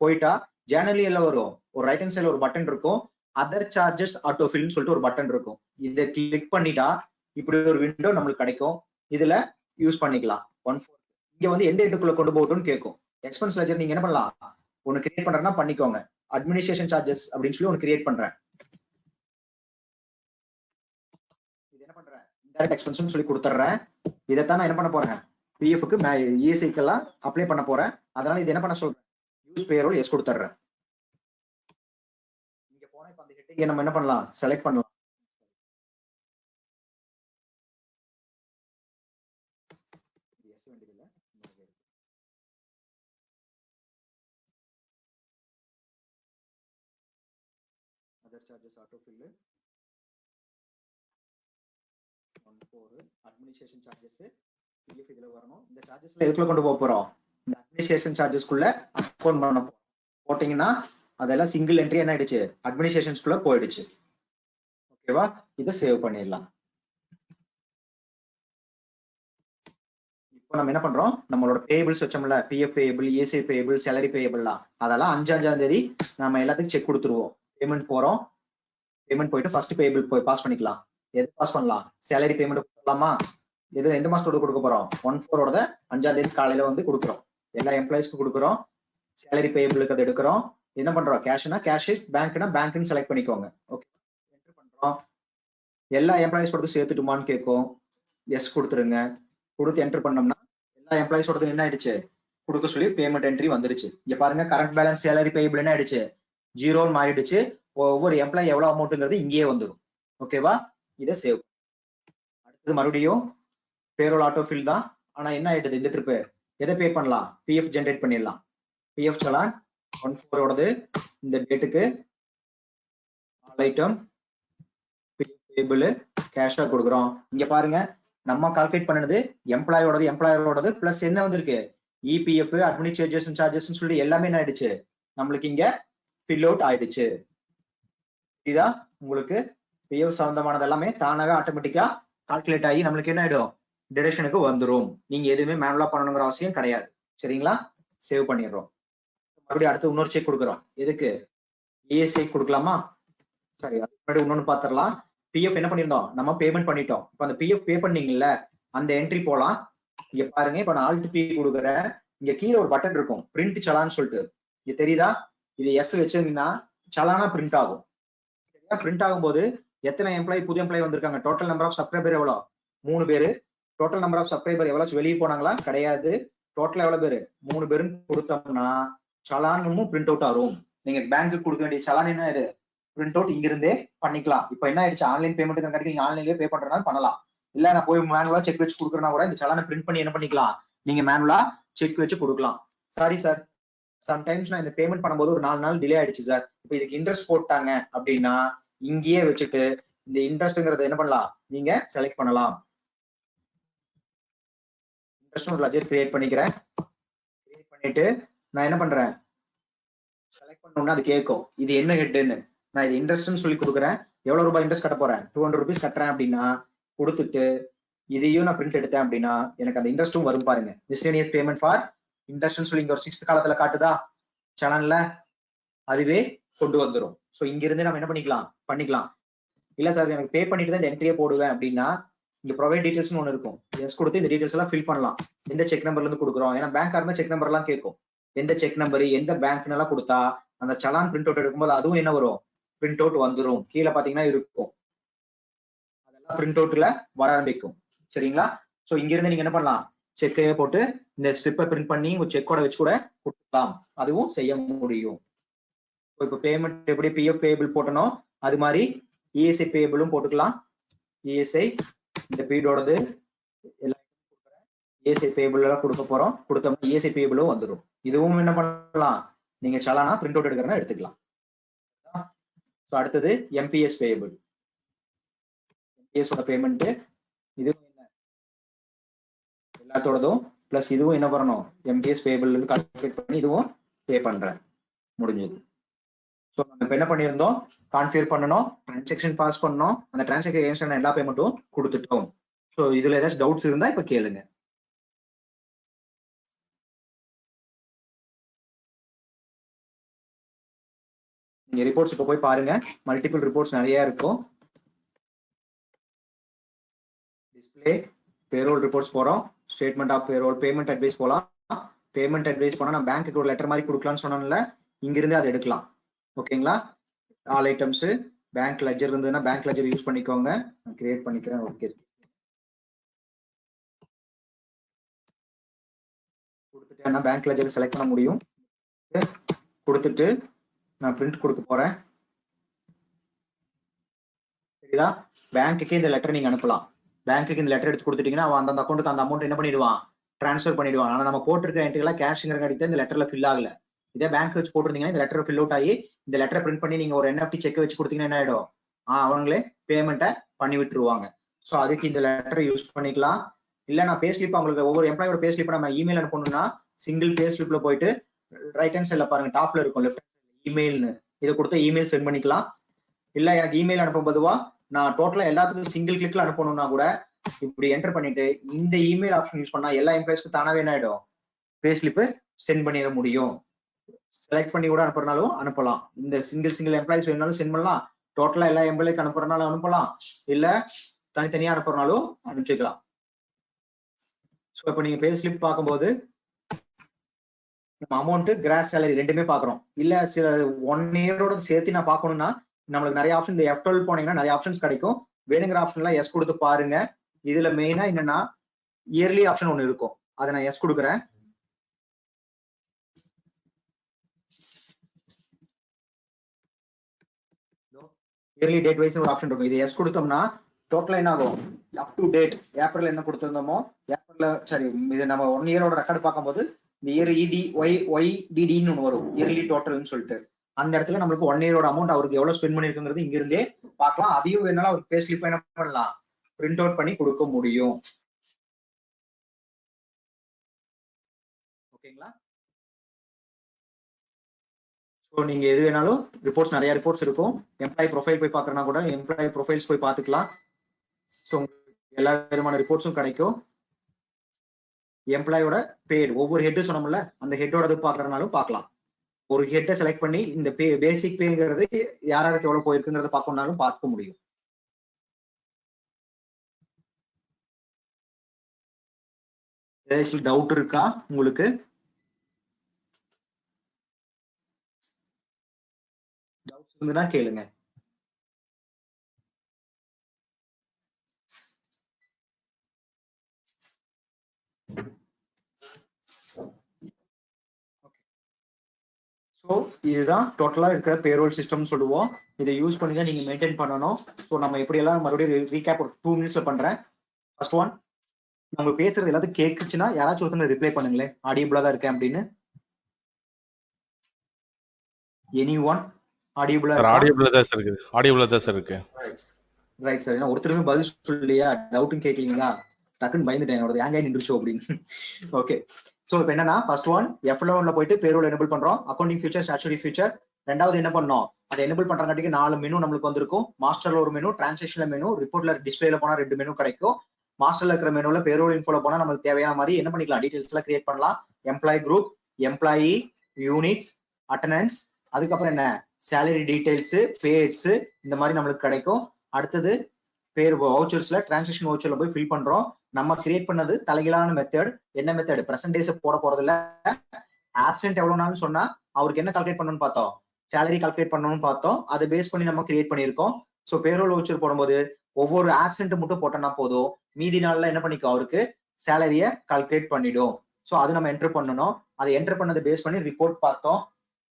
போயிட்டா ஜேர்னல் எல்லாம் வரும். ஒரு ரைட் ஹேண்ட் சைட்ல ஒரு பட்டன் இருக்கும், அதர் சார்ஜஸ் ஆட்டோஃபில்னு சொல்லிட்டு ஒரு பட்டன் இருக்கும். இதை கிளிக் பண்ணிட்டா இப்படி ஒரு விண்டோ நம்மளுக்கு கிடைக்கும். இதுல யூஸ் பண்ணிக்கலாம். 1/4 இங்க வந்து எந்த இடத்துக்குள்ள கொண்டு போகட்டும்னு கேட்கும். எக்ஸ்பென்ஸ் லெஜர் நீங்க என்ன பண்ணலாம், ஒன்னு கிரியேட் பண்றேன்னா பண்ணிக்கோங்க. அட்மினிஸ்ட்ரேஷன் சார்ஜஸ் அப்படின்னு சொல்லி ஒன்னு கிரியேட் பண்றேன். இது என்ன பண்றேன், இன்டைரக்ட் எக்ஸ்பென்ஸ் சொல்லி கொடுத்துட்றேன். இதைத்தான் நான் என்ன பண்ண போறேன், பிஎஃப்க்கு இஎஸ்ஐக்கெல்லாம் அப்ளை பண்ண போறேன். அதனால இது என்ன பண்ண சொல்றேன், யூஸ் பேரோல் எஸ் கொடுத்துட்றேன். இங்க போனா இப்ப அந்த ஹெட்டிங்கை நம்ம என்ன பண்ணலாம், செலக்ட் பண்ணலாம். எஸ் வேண்டியதில்லை, other charges auto fill 14 administration charges PF இதுல வரணும். இந்த சார்ஜஸ்ல எதுக்குள்ள கொண்டு போக போறோம், இந்த அட்மினிஸ்ட்ரேஷன் சார்ஜஸ்க்குள்ள அக்கௌண்ட் பண்ண போறோம். போட்டீங்கன்னா அதெல்லாம் சிங்கிள் என்ட்ரி என்ன ஆயிடுச்சு, அட்மினிஸ்ட்ரேஷன்ஸ்குள்ள போயிடுச்சு. ஓகேவா, இதை சேவ் பண்ணிடலாம். இப்போ நம்ம என்ன பண்றோம், நம்மளோட பேபிள்ஸ் வச்சோம்ல, PF payable, ESI payable, salary பேபிள்லாம், அதெல்லாம் 5ஆம் தேதி நம்ம எல்லாத்துக்கும் செக் கொடுத்துருவோம். பேமெண்ட் போறோம், பேமெண்ட் போயிட்டு ஃபர்ஸ்ட் பேபிள் போய் பாஸ் பண்ணிக்கலாம். எது பாஸ் பண்ணலாம், சேலரி பேமெண்ட் பண்ணலாமா, எது எந்த மாசத்தோட கொடுக்க போறோம், 1/4 5ஆம் தேதி காலையில வந்து கொடுக்குறோம். எல்லா எம்ப்ளாயிஸ்க்கு கொடுக்குறோம். சேலரி பேபிளுக்கு அதை எடுக்கிறோம். என்ன பண்றோம், கேஷ்னா கேஷ், பேங்க்னா பேங்க்னு செலக்ட் பண்ணிக்கோங்க. ஓகே, என்டர் பண்றோம். எல்லா எம்ப்ளாயிஸோட சேர்த்துட்டுமான்னு கேட்கும், எஸ் கொடுத்துருங்க. கொடுத்து என்டர் பண்ணோம்னா எல்லா எம்ப்ளாயிஸோட என்ன ஆயிடுச்சு, கொடுக்க சொல்லி பேமெண்ட் என்ட்ரி வந்துருச்சு. இங்க பாருங்க, கரண்ட் பேலன்ஸ் சேலரி பேபிள் என்ன ஆயிடுச்சு, 0 மாறிடுச்சு. ஒவ்வொரு எம்ப்ளாயி எவ்வளவு அமௌண்ட்ங்கிறது இங்கேயே வந்துடும். ஓகேவா, இதை சேவ். அடுத்தது மறுபடியும் பேரோல் ஆட்டோ ஃபில் தான். ஆனா என்ன ஆயிடுது, இந்த ட்ரிப்பு எதை பே பண்ணலாம், பிஎஃப் ஜென்ரேட் பண்ணிடலாம். பிஎஃப் சலான் 1/4 இந்த டேட்டுக்கு ஆல் ஐட்டம் பேபிள் கேஷா கொடுக்குறோம். இங்க பாருங்க, நம்ம கால்குலேட் பண்ணது எம்ப்ளாயோடது பிளஸ் என்ன வந்திருக்கு, இபிஎஃப், அட்மினிஸ்ட்ரேஷன் சார்ஜஸ் சொல்லி எல்லாமே என்ன ஆயிடுச்சு, நம்மளுக்கு இங்க ஃபில் அவுட் ஆயிடுச்சு. இதுதான் உங்களுக்கு பிஎஃப் சம்பந்தமானது எல்லாமே தானாவே ஆட்டோமேட்டிக்கா கால்குலேட் ஆகி நம்மளுக்கு என்ன ஆயிடும், டிடக்ஷனுக்கு வந்துடும். நீங்க எதுவுமே மேனுவலா பண்ணணுங்கிற அவசியம் கிடையாது. சரிங்களா, சேவ் பண்ணிடுறோம். மறுபடியும் அடுத்து இன்னொரு செக் கொடுக்குறோம். எதுக்கு, இஎஸ்ஐ கொடுக்கலாமா, சரி முன்னாடி இன்னொன்னு பாத்திரலாம். பிஎஃப் என்ன பண்ணிருந்தோம், நம்ம பேமெண்ட் பண்ணிட்டோம். இப்ப அந்த பிஎஃப் பே பண்ணீங்கல்ல, அந்த என்ட்ரி போலாம். இங்க பாருங்க, இப்ப நான் ஆல்ட் பி கொடுக்குறேன். இங்க கீழே ஒரு பட்டன் இருக்கும், பிரிண்ட் சலான்னு சொல்லிட்டு. இது தெரியுதா, இது எஸ் வச்சிருந்தீங்கன்னா சலானா பிரிண்ட் ஆகும். பிரிண்ட் ஆகும்போது எத்தனை எம்ப்ளாயி புது எம்ப்ளாயி வந்திருக்காங்க, டோட்டல் நம்பர் ஆஃப் சப்ஸ்கிரைபர் எவ்வளோ, 3 பேரு. டோட்டல் நம்பர் ஆஃப் சப்ஸ்கிரைபர் எவ்வளவு வெளியே போனாங்களா, கிடையாது. டோட்டல் எவ்வளவு பேரு, 3 பேருன்னு கொடுத்தோம்னா சலானும் பிரிண்ட் அவுட் ஆகும். நீங்க பேங்க்கு கொடுக்க வேண்டிய சலான் என்ன ஆயிடு, பிரிண்ட் அவுட் இங்க இருந்தே பண்ணிக்கலாம். இப்போ என்ன ஆயிடுச்சு, ஆன்லைன் பேமெண்ட் நீங்க ஆன்லைன்லயே பே பண்றதுனால பண்ணலாம். இல்ல நான் போய் மேனுவலா செக் வச்சு கொடுக்குறேன்னா கூட இந்த சலானை பிரிண்ட் பண்ணி என்ன பண்ணிக்கலாம், நீங்க மேனுவலா செக் வச்சு கொடுக்கலாம். சாரி சார், சம்டைம்ஸ் நான் இந்த பேமெண்ட் பண்ணும்போது ஒரு 4 நாள் டிலே ஆயிடுச்சு சார், இப்போ இதுக்கு இன்ட்ரெஸ்ட் போட்டாங்க அப்படின்னா இங்கேயே வச்சுட்டு இந்த இன்ட்ரெஸ்ட்ங்கிறத என்ன பண்ணலாம், நீங்க செலக்ட் பண்ணலாம். இன்ட்ரெஸ்ட் ஒரு லெட்ஜர் கிரியேட் பண்ணிக்கிறேன். கிரியேட் பண்ணிட்டு நான் என்ன பண்றேன், செலக்ட் பண்ணோம்னா அது கேட்கும் இது என்ன ஹெட்னு. நான் இது இன்ட்ரெஸ்ட்னு சொல்லி கொடுக்குறேன். எவ்வளவு ரூபாய் இன்ட்ரெஸ்ட் கட்ட போறேன், 200 rupees கட்டுறேன் அப்படின்னா கொடுத்துட்டு இதையும் நான் பிரிண்ட் எடுத்தேன் அப்படின்னா எனக்கு அந்த இன்ட்ரெஸ்ட்டும் வரும். பாருங்க, மிஸ்லேனியஸ் பேமெண்ட் ஃபார் இன்ட்ரெஸ்ட்னு சொல்லி இங்க ஒரு 6th காலத்துல காட்டுதா சலான்ல, அதுவே கொண்டு வந்துடும். ஸோ இங்க இருந்து நம்ம என்ன பண்ணிக்கலாம். இல்ல சார் எனக்கு பே பண்ணிட்டு தான் இந்த என்ட்ரியே போடுவேன் அப்படின்னா இங்க ப்ரொவைட் டீடைல்ஸ்னு ஒன்று இருக்கும், எஸ் கொடுத்து இந்த டீடைல்ஸ் எல்லாம் ஃபில் பண்ணலாம். எந்த செக் நம்பர்ல இருந்து கொடுக்குறோம், ஏன்னா பேங்க் இருந்தா செக் நம்பர் எல்லாம் கேட்கும். எந்த செக் நம்பர் எந்த பேங்க்னு எல்லாம் கொடுத்தா அந்த சலான் பிரிண்ட் அவுட் எடுக்கும்போது அதுவும் என்ன வரும், பிரிண்ட் அவுட் வந்துடும். கீழே பாத்தீங்கன்னா இருக்கும், அதெல்லாம் பிரிண்ட் அவுட்ல வர ஆரம்பிக்கும். சரிங்களா, ஸோ இங்க இருந்து நீங்க என்ன பண்ணலாம், செக்கையே போட்டு இந்த ஸ்ட்ரிப்பை பிரிண்ட் பண்ணி உங்க செக்கோட வச்சு கூட கொடுக்கலாம், அதுவும் செய்ய முடியும். இப்போ பேமெண்ட் எப்படி பிஎஃப் பேபிள் போட்டனோ அது மாதிரி இஎஸ்ஐ பேபிளும் போட்டுக்கலாம். இஎஸ்ஐ இந்த பீடோடது எல்லாம் இஎஸ்ஐ பேபிள் எல்லாம் கொடுக்க போறோம். கொடுத்தோம்னா இஎஸ்ஐ பேபிளும் வந்துடும். இதுவும் என்ன பண்ணலாம், நீங்க சலானா பிரிண்ட் அவுட் எடுக்கிறதா எடுத்துக்கலாம். அடுத்தது எம்பிஎஸ் பேபிள், எம்பிஎஸ் ஓட பேமெண்ட் இதுவும் என்ன எல்லாத்தோடதும் பிளஸ் இதுவும் என்ன பண்ணணும், எம்பிஎஸ் பேபிள் இருந்து கால்குலேட் பண்ணி இதுவும் பே பண்றேன். முடிஞ்சது. ஸோ நம்ம இப்போ என்ன பண்ணியிருந்தோம், கான்ஃபிகர் பண்ணணும், டிரான்சாக்ஷன் பாஸ் பண்ணோம், அந்த டிரான்சாக்ஷன் எல்லா பேமெண்ட்டும் கொடுத்துட்டோம். ஸோ இதுல ஏதாச்சும் டவுட்ஸ் இருந்தா இப்போ கேளுங்க. நீங்க ரிப்போர்ட்ஸ் இப்போ போய் பாருங்க, மல்டிபிள் ரிப்போர்ட்ஸ் நிறைய இருக்கும். டிஸ்பிளே பேரோல் ரிப்போர்ட்ஸ் போறோம், statement of payroll, payment advice போலாம். பேமெண்ட் அட்வைஸ் போனா நான் பேங்க்குக்கு ஒரு லெட்டர் மாதிரி கொடுக்கலாம்னு சொன்னேன்ல, இங்க இருந்து அதை எடுக்கலாம். ஓகேங்களா, ஆல் ஐட்டம்ஸ் பேங்க் லெட்ஜர் இருந்ததுன்னா பேங்க் லெட்ஜர் யூஸ் பண்ணிக்கோங்க. நான் கிரியேட் பண்ணிக்கிறேன். ஓகே, நான் பேங்க் லெஜர் செலக்ட் பண்ண முடியும். கொடுத்துட்டு நான் பிரிண்ட் கொடுக்க போறேன். சரிதா? பேங்க்குக்கு இந்த லெட்டர் நீங்க அனுப்பலாம். பேங்க்குக்கு இந்த லெட்டர் எடுத்து கொடுத்துட்டீங்கன்னா அவன் அந்த அக்கௌண்ட்டுக்கு அந்த அமௌண்ட் என்ன பண்ணிடுவான், டிரான்ஸ்ஃபர் பண்ணிடுவான். ஆனா நம்ம போட்டிருக்க என்ட்ரிலாம் கேஷ்ங்கிற கடித்த இந்த லெட்டர்ல ஃபில் ஆகல. இதே பேங்க் வச்சு போட்டிருந்தீங்கன்னா இந்த லெட்டர் ஃபில் அவுட் ஆகி இந்த லெட்டரை பிரிண்ட் பண்ணி நீங்க ஒரு NFT செக் வச்சு கொடுத்தீங்கன்னா என்ன ஆயிடும், அவங்களே பேமெண்ட்டை பண்ணி விட்டுருவாங்க. ஸோ அதுக்கு இந்த லெட்டரை யூஸ் பண்ணிக்கலாம். இல்ல நான் பே ஸ்லிப் அவங்களுக்கு ஒவ்வொரு எம்ப்ளாயோட பே ஸ்லிப் நம்ம இமெயில் அனுப்பணும்னா சிங்கிள் பே ஸ்லிப்ல போயிட்டு ரைட் ஹேண்ட் சைட்ல பாருங்க, டாப்ல இருக்கும் லெஃப்ட் இமெயில்னு, இதை கொடுத்து இமெயில் சென்ட் பண்ணிக்கலாம். இல்ல எனக்கு இமெயில் அனுப்பும் பொதுவா நான் டோட்டலா எல்லாத்துக்கும் சிங்கிள் கிளிக்ல அனுப்பணும்னா கூட இப்படி என்டர் பண்ணிட்டு இந்த இமெயில் ஆப்ஷன் யூஸ் பண்ணா எல்லா எம்ப்ளாய்ஸ்க்கும் தானாவே என்ன ஆயிடும், பே ஸ்லிப் சென்ட் பண்ணிட முடியும். செலக்ட் பண்ணி கூட அனுப்புறனாலும் அனுப்பலாம். இந்த சிங்கிள் எம்ப்ளாய்ஸ் வேணாலும் சென்ட் பண்ணலாம். டோட்டலா எல்லா எம்ப்ளாய்க்கு அனுப்புறனாலும் அனுப்பலாம். இல்ல தனித்தனியா அனுப்புறனாலும் அனுப்பிச்சுக்கலாம். ஸோ இப்போ நீங்க பே ஸ்லிப் பார்க்கும்போது நம்ம அமௌண்ட், கிராஸ் சேலரி ரெண்டுமே பாக்குறோம். இல்ல சில 1 இயரோட சேர்த்து நான் பார்க்கணும்னா நம்மளுக்கு நிறைய ஆப்ஷன், இந்த F12 போனீங்கன்னா நிறைய ஆப்ஷன்ஸ் கிடைக்கும். வேணுங்கிற ஆப்ஷன்லாம் எஸ் கொடுத்து பாருங்க. இதுல மெயினா என்னன்னா இயர்லி ஆப்ஷன் ஒன்னு இருக்கும், அதை நான் எஸ் கொடுக்குறேன். இயர்லி டேட் வைஸ் ஒரு ஆப்ஷன் இருக்கும். இது எஸ் கொடுத்தோம்னா டோட்டலா என்ன ஆகும், அப் டு டேட் ஏப்ரல் என்ன கொடுத்திருந்தோமோ ஏப்ரல்ல, சரி இது நம்ம 1 இயரோட ரெக்கார்டு பார்க்கும்போது இந்த இயர் OIDDன்னு ஒன்று வரும், இயர்லி டோட்டல்னு சொல்லிட்டு. அந்த இடத்துல நம்மளுக்கு 1 இயரோட அமௌண்ட் அவருக்கு எவ்வளவு ஸ்பெண்ட் பண்ணிருக்குங்கிறது இங்க இருந்தே பார்க்கலாம். அதையும் வேணாலும் அவருக்கு பே ஸ்லிப் என்ன பண்ணலாம், பிரிண்ட் அவுட் பண்ணி கொடுக்க முடியும். ஓகேங்களா? ஸோ நீங்க எது வேணாலும் ரிப்போர்ட்ஸ், நிறைய ரிப்போர்ட்ஸ் இருக்கும். எம்ப்ளாயி ப்ரொஃபைல் போய் பார்க்கறனா கூட எம்ப்ளாயி ப்ரொஃபைல்ஸ் போய் பார்த்துக்கலாம். ஸோ எல்லா விதமான ரிப்போர்ட்ஸும் கிடைக்கும். எம்ப்ளாயோட பேர் ஒவ்வொரு ஹெட் சொன்னோம்ல, அந்த ஹெட்டோட பார்க்கறனாலும் பார்க்கலாம். ஒரு ஹெட்டை செலக்ட் பண்ணி இந்த பே, பேசிக் பேங்கிறது யாராருக்கு எவ்வளவு போயிருக்குங்கிறத பார்க்கணும்னாலும் பார்க்க முடியும். ஏதாச்சும் டவுட் இருக்கா உங்களுக்கு? டவுட்ஸ் இருந்ததுன்னா கேளுங்க. ஸோ இதுதான் டோட்டலா இருக்கிற பேரோல் சிஸ்டம் சொல்லுவோம். இதை யூஸ் பண்ணி தான் நீங்க மெயின்டைன் பண்ணணும். ஸோ நம்ம எப்படி எல்லாம் மறுபடியும் ரீகேப் ஒரு 2 மினிட்ஸ்ல பண்றேன். ஃபர்ஸ்ட் ஒன், நம்ம பேசுறது எல்லாத்தையும் கேட்குச்சுன்னா யாராச்சும் ஒருத்தங்க ரிப்ளை பண்ணுங்களேன், ஆடியபிளா தான் இருக்கேன் அப்படின்னு. Any one ஆடியபிளா? ஆடியபிளா தான் சார் இருக்கு, ஆடியபிளா தான் சார் இருக்கு. Right sir. ஏன்னா ஒருத்தருமே பதில் சொல்லலையா, டவுட்டும் கேட்கலீங்களா, டக்குன்னு பயந்துட்டேன், என்னோட ஏங்க நின்றுச்சோ அப்படின்னு. ஓகே, ஸோ இப்போ என்னன்னா ஃபர்ஸ்ட் ஒன் F11ல போயிட்டு பேரோல் எனேபிள் பண்றோம், அக்கௌண்டிங் ஃபியூச்சர், ஸ்டாச்சுரி ஃபியூச்சர். ரெண்டாவது என்ன பண்ணோம், அதை எனேபிள் பண்றங்காட்டிக்கு 4 மெனு நம்மளுக்கு வந்திருக்கும். மாஸ்டர்ல ஒரு மெனு, டிரான்சாக்ஷன்ல மெனு, ரிப்போர்ட்ல டிஸ்பிளேல போனா 2 மெனு கிடைக்கும். மாஸ்டர்ல இருக்கிற மெனுல பேரோல் இன்ஃபோல போனா நமக்கு தேவையான மாதிரி என்ன பண்ணிக்கலாம், டீடைல்ஸ் எல்லாம் கிரியேட் பண்ணலாம். Employee group, employee units, attendance, அதுக்கப்புறம் என்ன சேலரி டீடைல்ஸ், பேட்ஸ், இந்த மாதிரி நம்மளுக்கு கிடைக்கும். அடுத்தது பேர் வவுச்சர்ஸ்ல, டிரான்சாக்ஷன் வவுச்சர்ல போய் ஃபில் பண்றோம். நம்ம கிரியேட் பண்ணது தலைகீழான மெத்தட். என்ன மெத்தட், பிரசன்டேஜ் போட போறது இல்ல. ஆப்சென்ட் எவ்வளவு நாள்னு சொன்னா அவருக்கு என்ன கால்குலேட் பண்ணணும்னு பார்த்தோம், சேலரி கால்குலேட் பண்ணணும்னு பார்த்தோம். அதை பேஸ் பண்ணி நம்ம கிரியேட் பண்ணியிருக்கோம். ஸோ பேரோல் வவுச்சர் போடும்போது ஒவ்வொரு ஆப்சென்ட் மட்டும் போட்டோம்னா போதும், மீதி நாள்ல என்ன பண்ணிக்கும் அவருக்கு சேலரிய கால்குலேட் பண்ணிடும். ஸோ அது நம்ம என்டர் பண்ணணும். அதை என்டர் பண்ணதை பேஸ் பண்ணி ரிப்போர்ட் பார்த்தோம்.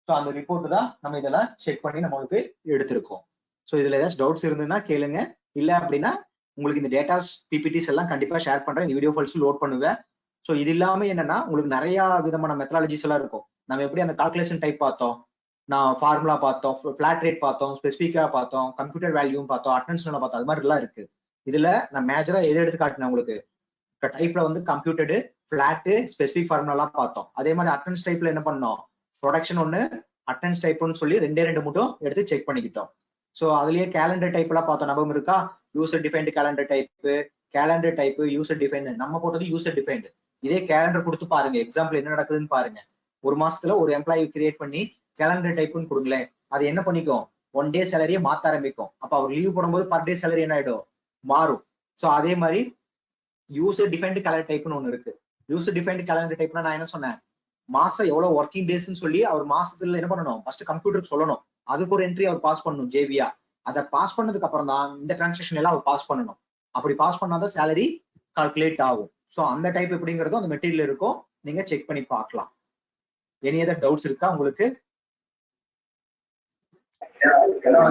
ஸோ அந்த ரிப்போர்ட் தான் நம்ம இதெல்லாம் செக் பண்ணி நம்மளுக்கு எடுத்திருக்கோம். ஸோ இதுல ஏதாச்சும் டவுட்ஸ் இருந்ததுன்னா கேளுங்க. இல்ல அப்படின்னா உங்களுக்கு இந்த டேட்டாஸ் பிபிடிஸ் எல்லாம் கண்டிப்பா ஷேர் பண்றேன், இந்த வீடியோ ஃபைல்ஸ் லோட் பண்ணுவேன். ஸோ இது இல்லாம என்னன்னா உங்களுக்கு நிறைய விதமான மெத்தடாலஜிஸ் எல்லாம் இருக்கும். நம்ம எப்படி அந்த கால்குலேஷன் டைப் பார்த்தோம், நான் ஃபார்முலா பார்த்தோம், ஃபிளாட் ரேட் பார்த்தோம், ஸ்பெசிஃபிக்கா பார்த்தோம், கம்ப்யூட்டர் வேல்யூ பார்த்தோம், அட்டெண்டன்ஸ் பார்த்தோம், அது மாதிரி எல்லாம் இருக்கு. இதுல நான் மேஜரா எதை எடுத்து காட்டினேன் உங்களுக்கு, டைப்ல வந்து கம்ப்யூட்டடு, ஃபிளாட், ஸ்பெசிபிக் ஃபார்முலாம் பார்த்தோம். அதே மாதிரி அட்டெண்டன்ஸ் டைப்ல என்ன பண்ணோம், ப்ரொடக்ஷன் ஒன்னு, அட்டெண்டன்ஸ் டைப்னு சொல்லி 2 மட்டும் எடுத்து செக் பண்ணிக்கிட்டோம். ஸோ அதுலயே கேலண்டர் டைப் எல்லாம் பார்த்தோம், ஞாபகம் இருக்கா? User defined calendar type, user defined. நம்ம போட்டது யூசர் டிஃபைன்டு. இதே கேலண்டர் கொடுத்து பாருங்க, எக்ஸாம்பிள் என்ன நடக்குதுன்னு பாருங்க. ஒரு மாசத்துல ஒரு எம்ப்ளாயி கிரியேட் பண்ணி கேலண்டர் டைப்னு கொடுங்களேன், அது என்ன பண்ணிக்கும், 1 டே சேலரியை மாத்த ஆரம்பிக்கும். அப்ப அவர் லீவ் போடும்போது பர் டே சேலரி என்ன ஆயிடும், மாறும். ஸோ அதே மாதிரி யூசர் டிஃபைன்டு கேலண்டர் டைப்னு ஒன்று இருக்கு. யூசர் டிஃபைன்டு கேலண்டர் டைப்னா நான் என்ன சொன்னேன், மாசம் எவ்வளவு ஒர்க்கிங் டேஸ்ன்னு சொல்லி அவர் மாசத்துல என்ன பண்ணணும், ஃபர்ஸ்ட் கம்ப்யூட்டருக்கு சொல்லணும். அதுக்கு ஒரு என்ட்ரி அவர் பாஸ் பண்ணணும் ஜேவியா. அதை பாஸ் பண்ணதுக்கு அப்புறம் தான் இந்த டிரான்சாக்ஷன் எல்லாம் அவர் பாஸ் பண்ணணும். அப்படி பாஸ் பண்ணாதான் சேலரி கால்குலேட் ஆகும். ஸோ அந்த டைப் எப்படிங்கிறதும் அந்த மெட்டீரியல் இருக்கும். நீங்க செக் பண்ணி பார்க்கலாம். எனி அதர் டவுட்ஸ் இருக்கா உங்களுக்கு?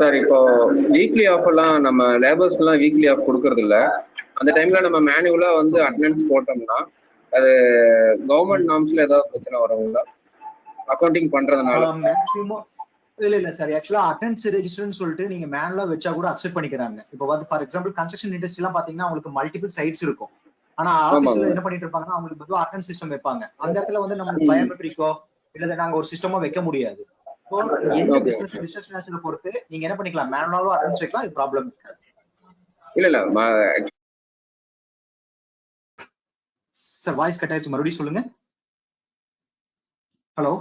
சார் இப்போ வீக்லி ஆஃப் எல்லாம் நம்ம லேபர்ஸ்க்கு எல்லாம் வீக்லி ஆஃப் கொடுக்கறது இல்ல. அந்த டைம்ல நம்ம மேனுவலா வந்து அட்டெண்டன்ஸ் போட்டோம்னா அது கவர்மெண்ட் நார்ம்ஸ்ல ஏதாவது பிரச்சனை வருங்களா அக்கௌண்டிங் பண்றதுனால? மேக்ஸிமம் இல்ல சார். ஆக்சுவலா அட்டெண்டன்ஸ் ரெஜிஸ்டர்னு சொல்லிட்டு நீங்க மேனுவலா வச்சா கூட அக்செப்ட் பண்ணிக்கிறாங்க. இப்போ வந்து ஃபார் எக்ஸாம்பிள் கன்ஸ்ட்ரக்ஷன் இண்டஸ்ட்ரி எல்லாம் பாத்தீங்கன்னா அவங்களுக்கு மல்டிபிள் சைட்ஸ் இருக்கும். ஆனா ஆபீஸ்ல என்ன பண்ணிட்டு இருப்பாங்கன்னா அவங்களுக்கு வந்து அட்டெண்டன்ஸ் சிஸ்டம் வைப்பாங்க. அந்த இடத்துல வந்து நம்ம பயோமெட்ரிக்கோ இல்ல நாங்க ஒரு சிஸ்டமோ வைக்க முடியாது. எந்த பிசினஸ் பொறுத்து நீங்க என்ன பண்ணிக்கலாம், மேனுவலாவும் அட்டெண்டன்ஸ் வைக்கலாம், இது ப்ராப்ளம் இருக்காது. இல்ல சார் வாய்ஸ் கட் ஆயிடுச்சு, மறுபடியும் சொல்லுங்க. ஹலோ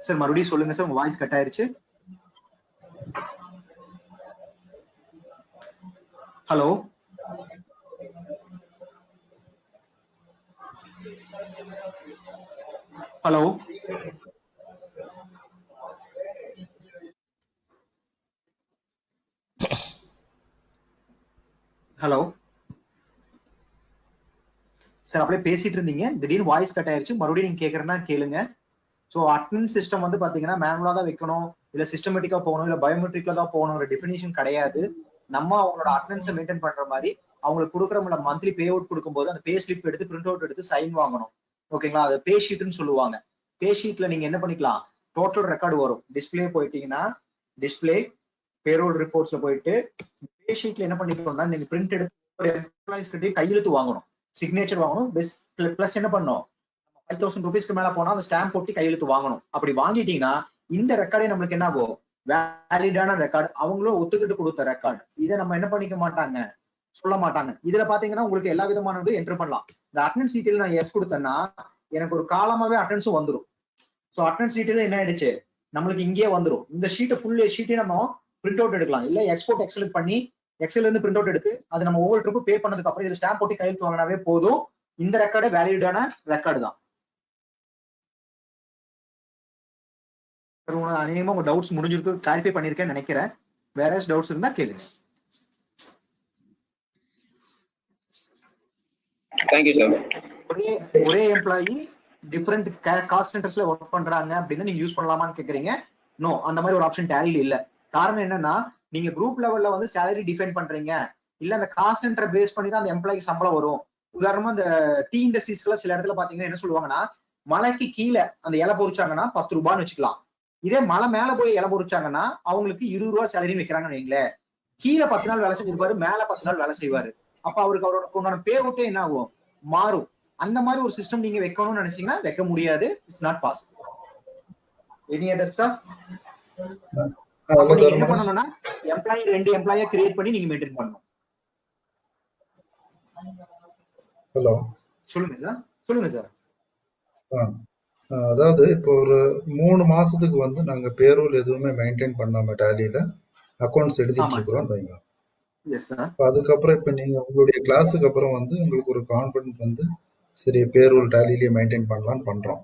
சார், மறுபடியும் சொல்லுங்க சார், உங்க வாய்ஸ் கட் ஆயிருச்சு. ஹலோ ஹலோ ஹலோ சார், அப்படியே பேசிட்டு இருந்தீங்க, திடீர்னு வாய்ஸ் கட் ஆயிருச்சு. மறுபடியும் நீங்க கேக்குறேன்னா கேளுங்க. சோ அட்டெண்டன்ஸ் சிஸ்டம் வந்து பாத்தீங்கன்னா மேனுவலா தான் வைக்கணும், இல்ல சிஸ்டமேட்டிக்கா போகணும், இல்ல பயோமெட்ரிக்ல தான் போகணும், ஒரு டெஃபினிஷன் கிடையாது. நம்ம அவங்களோட அட்டெண்டன்ஸை மெயின்டைன் பண்ற மாதிரி அவங்களுக்கு கொடுக்குற மந்த்லி பே அவுட் கொடுக்கும்போது அந்த பே ஸ்லிப் எடுத்து பிரிண்ட் அவுட் எடுத்து சைன் வாங்கணும். ஓகேங்களா? அது பே ஷீட்னு சொல்லுவாங்க. பே ஷீட்ல நீங்க என்ன பண்ணிக்கலாம், டோட்டல் ரெக்கார்டு வரும். டிஸ்பிளே போயிட்டீங்கன்னா டிஸ்பிளே பேரோல் ரிப்போர்ட்ஸ்ல போயிட்டு பே ஷீட்ல என்ன பண்ணிக்கணும்னா நீங்க பிரிண்ட் எடுத்து ஒரு எம்ப்ளாயிஸ் கிட்டே கையெழுத்து வாங்கணும், சிக்னேச்சர் வாங்கணும். பிளஸ் என்ன பண்ணணும், 5000 ரூபீஸ்க்கு மேல போனா அந்த ஸ்டாம்ப் போட்டு கையெழுத்து வாங்கணும். அப்படி வாங்கிட்டீங்கன்னா இந்த ரெக்கார்டே நம்மளுக்கு என்ன ஆகும், வேலிடான ரெக்கார்டு, அவங்களும் ஒத்துக்கிட்டு கொடுத்த ரெக்கார்டு. இதை நம்ம என்ன பண்ணிக்க மாட்டாங்க, சொல்ல மாட்டாங்க. இதுல பாத்தீங்கன்னா உங்களுக்கு எல்லா விதமானது என்டர் பண்ணலாம். இந்த அட்டெண்டன்ஸ் டீடைல் நான் எஸ் கொடுத்தேன்னா எனக்கு ஒரு காலமாவே அட்டெண்டன்ஸும் வந்துடும். ஸோ அட்டெண்டன்ஸ் டீடைல் என்ன ஆயிடுச்சு, நம்மளுக்கு இங்கேயே வந்துடும். இந்த ஷீட்டை ஃபுல் ஷீட்டே நம்ம பிரிண்ட் அவுட் எடுக்கலாம், இல்ல எக்ஸ்போர்ட் எக்ஸல் பண்ணி எக்ஸல் இருந்து பிரிண்ட் அவுட் எடுத்து அது நம்ம ஒவ்வொரு ட்ரிப்பு பே பண்ணதுக்கு அப்புறம் இதுல ஸ்டாம்ப் போட்டு கையெழுத்து வாங்கினாவே போதும். இந்த ரெக்கார்டு வேலிடான ரெக்கார்டு தான். அநேகமா உங்க டவுட்ஸ் முடிஞ்சிருக்கு, கிளாரிஃபை பண்ணிருக்கேன்னு நினைக்கிறேன். வேற ஏதாவது டவுட்ஸ் இருந்தா கேளுங்க. ஒரே எம்ப்ளாயி டிஃபரெண்ட் காஸ்ட் சென்டர்ஸ்ல ஒர்க் பண்றாங்க அப்படின்னு நீங்க யூஸ் பண்ணலாமான்னு கேக்குறீங்க. நோ, அந்த மாதிரி ஒரு ஆப்ஷன் டேலில இல்ல. காரணம் என்னன்னா, நீங்க குரூப் லெவல்ல வந்து சேலரி டிஃபைன் பண்றீங்க, இல்ல அந்த காஸ்ட் சென்டரை பேஸ் பண்ணி தான் அந்த எம்ப்ளாய்க்கு சம்பளம் வரும். உதாரணமா இந்த டீ இண்டஸ்ட்ரீஸ்ல சில இடத்துல பாத்தீங்கன்னா என்ன சொல்லுவாங்கன்னா, மலைக்கு கீழே அந்த இலை பொறிச்சாங்கன்னா 10 ரூபான்னு வச்சுக்கலாம். இதே மலை மேல போய் இலை பொறிச்சாங்கன்னா அவங்களுக்கு 20 ரூபாய் சேலரி வைக்கிறாங்கன்னு வைங்களேன். கீழே 10 நாள் வேலை செஞ்சிருப்பாரு, மேல 10 நாள் வேலை செய்வாரு. அப்ப அவருக்கு அவரோட பே அவுட்டே என்ன ஆகும், மாறும். அந்த மாதிரி ஒரு சிஸ்டம் நீங்க வைக்கணும்னு நினைச்சீங்கன்னா வைக்க முடியாது. It's not possible. Any other sir? நீங்க என்ன பண்ணணும்னா எம்ப்ளாயி 2 எம்ப்ளாயியா கிரியேட் பண்ணி நீங்க மெயின்டைன் பண்ணணும். ஹலோ சொல்லுங்க சார். சொல்லுங்க சார். அதாவது இப்போ ஒரு 3 மாசத்துக்கு வந்து நாங்க பேரோல் எதுவுமே மெயின்டைன் பண்ணாம டேலியில அக்கௌண்ட்ஸ் எடுத்துட்டு இருக்கிறோம் வைங்க. அதுக்கப்புறம் இப்ப நீங்க உங்களுடைய கிளாஸுக்கு அப்புறம் வந்து உங்களுக்கு ஒரு கான்ஃபிடன்ஸ் வந்து சரி பேரோல் டேலியிலேயே மெயின்டைன் பண்ணலாம்னு பண்றோம்.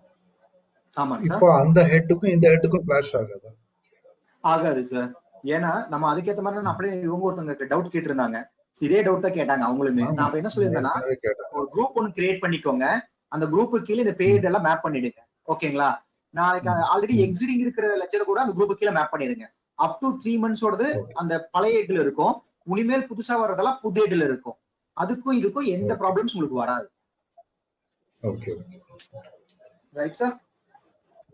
இப்போ அந்த ஹெட்டுக்கும் இந்த ஹெட்டுக்கும் கிளாஷ் ஆகாது? ஆகாது சார். ஏன்னா நம்ம அதுக்கேற்ற மாதிரி நான் அப்படியே இவங்க ஒருத்தவங்க டவுட் கேட்டு இருந்தாங்க, இதே டவுட் தான் கேட்டாங்க அவங்களுமே. நான் என்ன சொல்லியிருந்தேன்னா, ஒரு குரூப் ஒன்னு கிரியேட் பண்ணிக்கோங்க, அந்த குரூப்புக்கு கீழே இந்த பேட் எல்லாம் மேப் பண்ணிடுங்க. ஓகேங்களா? நாளைக்கு ஆல்ரெடி எக்ஸிடிங் இருக்கிற லெக்சர் கூட அந்த குரூப் கீழே மேப் பண்ணிடுங்க. அப் டு 3 மந்த்ஸோடது அந்த பழைய ஹெட்ல இருக்கும், இனிமேல் புதுசா வர்றதெல்லாம் புது ஹெட்ல இருக்கும். அதுக்கும் இதுக்கும் எந்த ப்ராப்ளம்ஸ் உங்களுக்கு வராது. Okay right sir.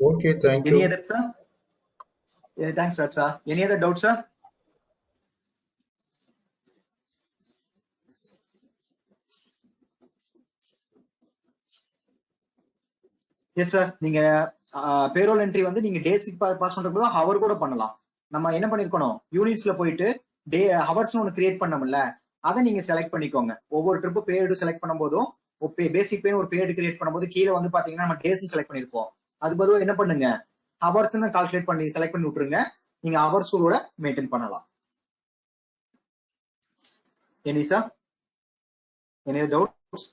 Okay, thank you. Any other sir? Yeah, thanks sir. Any other doubts sir? Yes sir. நீங்க பேரோல் என்ட்ரி வந்து நீங்க டேஸ்க்கு பாஸ் பண்றதுக்கு ஹவர் கூட பண்ணலாம். நம்ம என்ன பண்ணிருக்கணும், யூனிட்ஸ்ல போயிட்டு டே ஹவர்ஸ் ஒன்னு கிரியேட் பண்ணோம்ல, அதை நீங்க செலக்ட் பண்ணிக்கோங்க. ஒவ்வொரு ட்ரிப்பு பேடு செலக்ட் பண்ணும் போதும் பேசிக் பே ஒரு பேடு கிரியேட் பண்ணும்போது கீழே வந்து பாத்தீங்கன்னா நம்ம டேஸ் செலக்ட் பண்ணிருப்போம். அது பதிலா என்ன பண்ணுங்க, ஹவர்ஸ்னு கால்குலேட் பண்ணி செலக்ட் பண்ணி விட்டுருங்க. நீங்க ஹவர்ஸோட மெயின்டைன் பண்ணலாம். Any sir? Any doubts?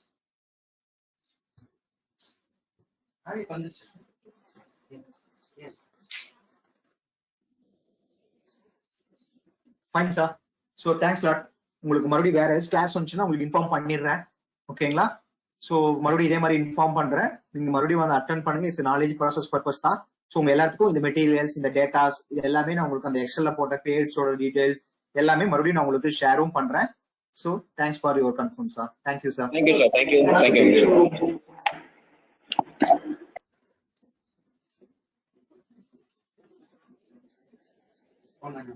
Fine sir. So thanks lot. உங்களுக்கு மறுபடியும் வேற ஏதாவது கிளாஸ் வந்துச்சுன்னா உங்களுக்கு இன்ஃபார்ம் பண்ணிடுறேன். ஓகேங்களா? ஸோ மறுபடியும் இதே மாதிரி இன்ஃபார்ம் பண்றேன். நீங்க மறுபடியும் வந்து அட்டென்ட் பண்ணுங்க. இட்ஸ் நாலேஜ் ப்ராசஸ் பர்பஸ் தான். ஸோ உங்க எல்லாத்துக்கும் இந்த மெட்டீரியல்ஸ், இந்த டேட்டாஸ், இது எல்லாமே நான் உங்களுக்கு அந்த எக்ஸல்ல போட்ட பேஜோட டீடைல்ஸ் எல்லாமே மறுபடியும் நான் உங்களுக்கு ஷேரும் பண்றேன். So thanks for your confirm sir. Thank you sir. Thank you sir. Thank you.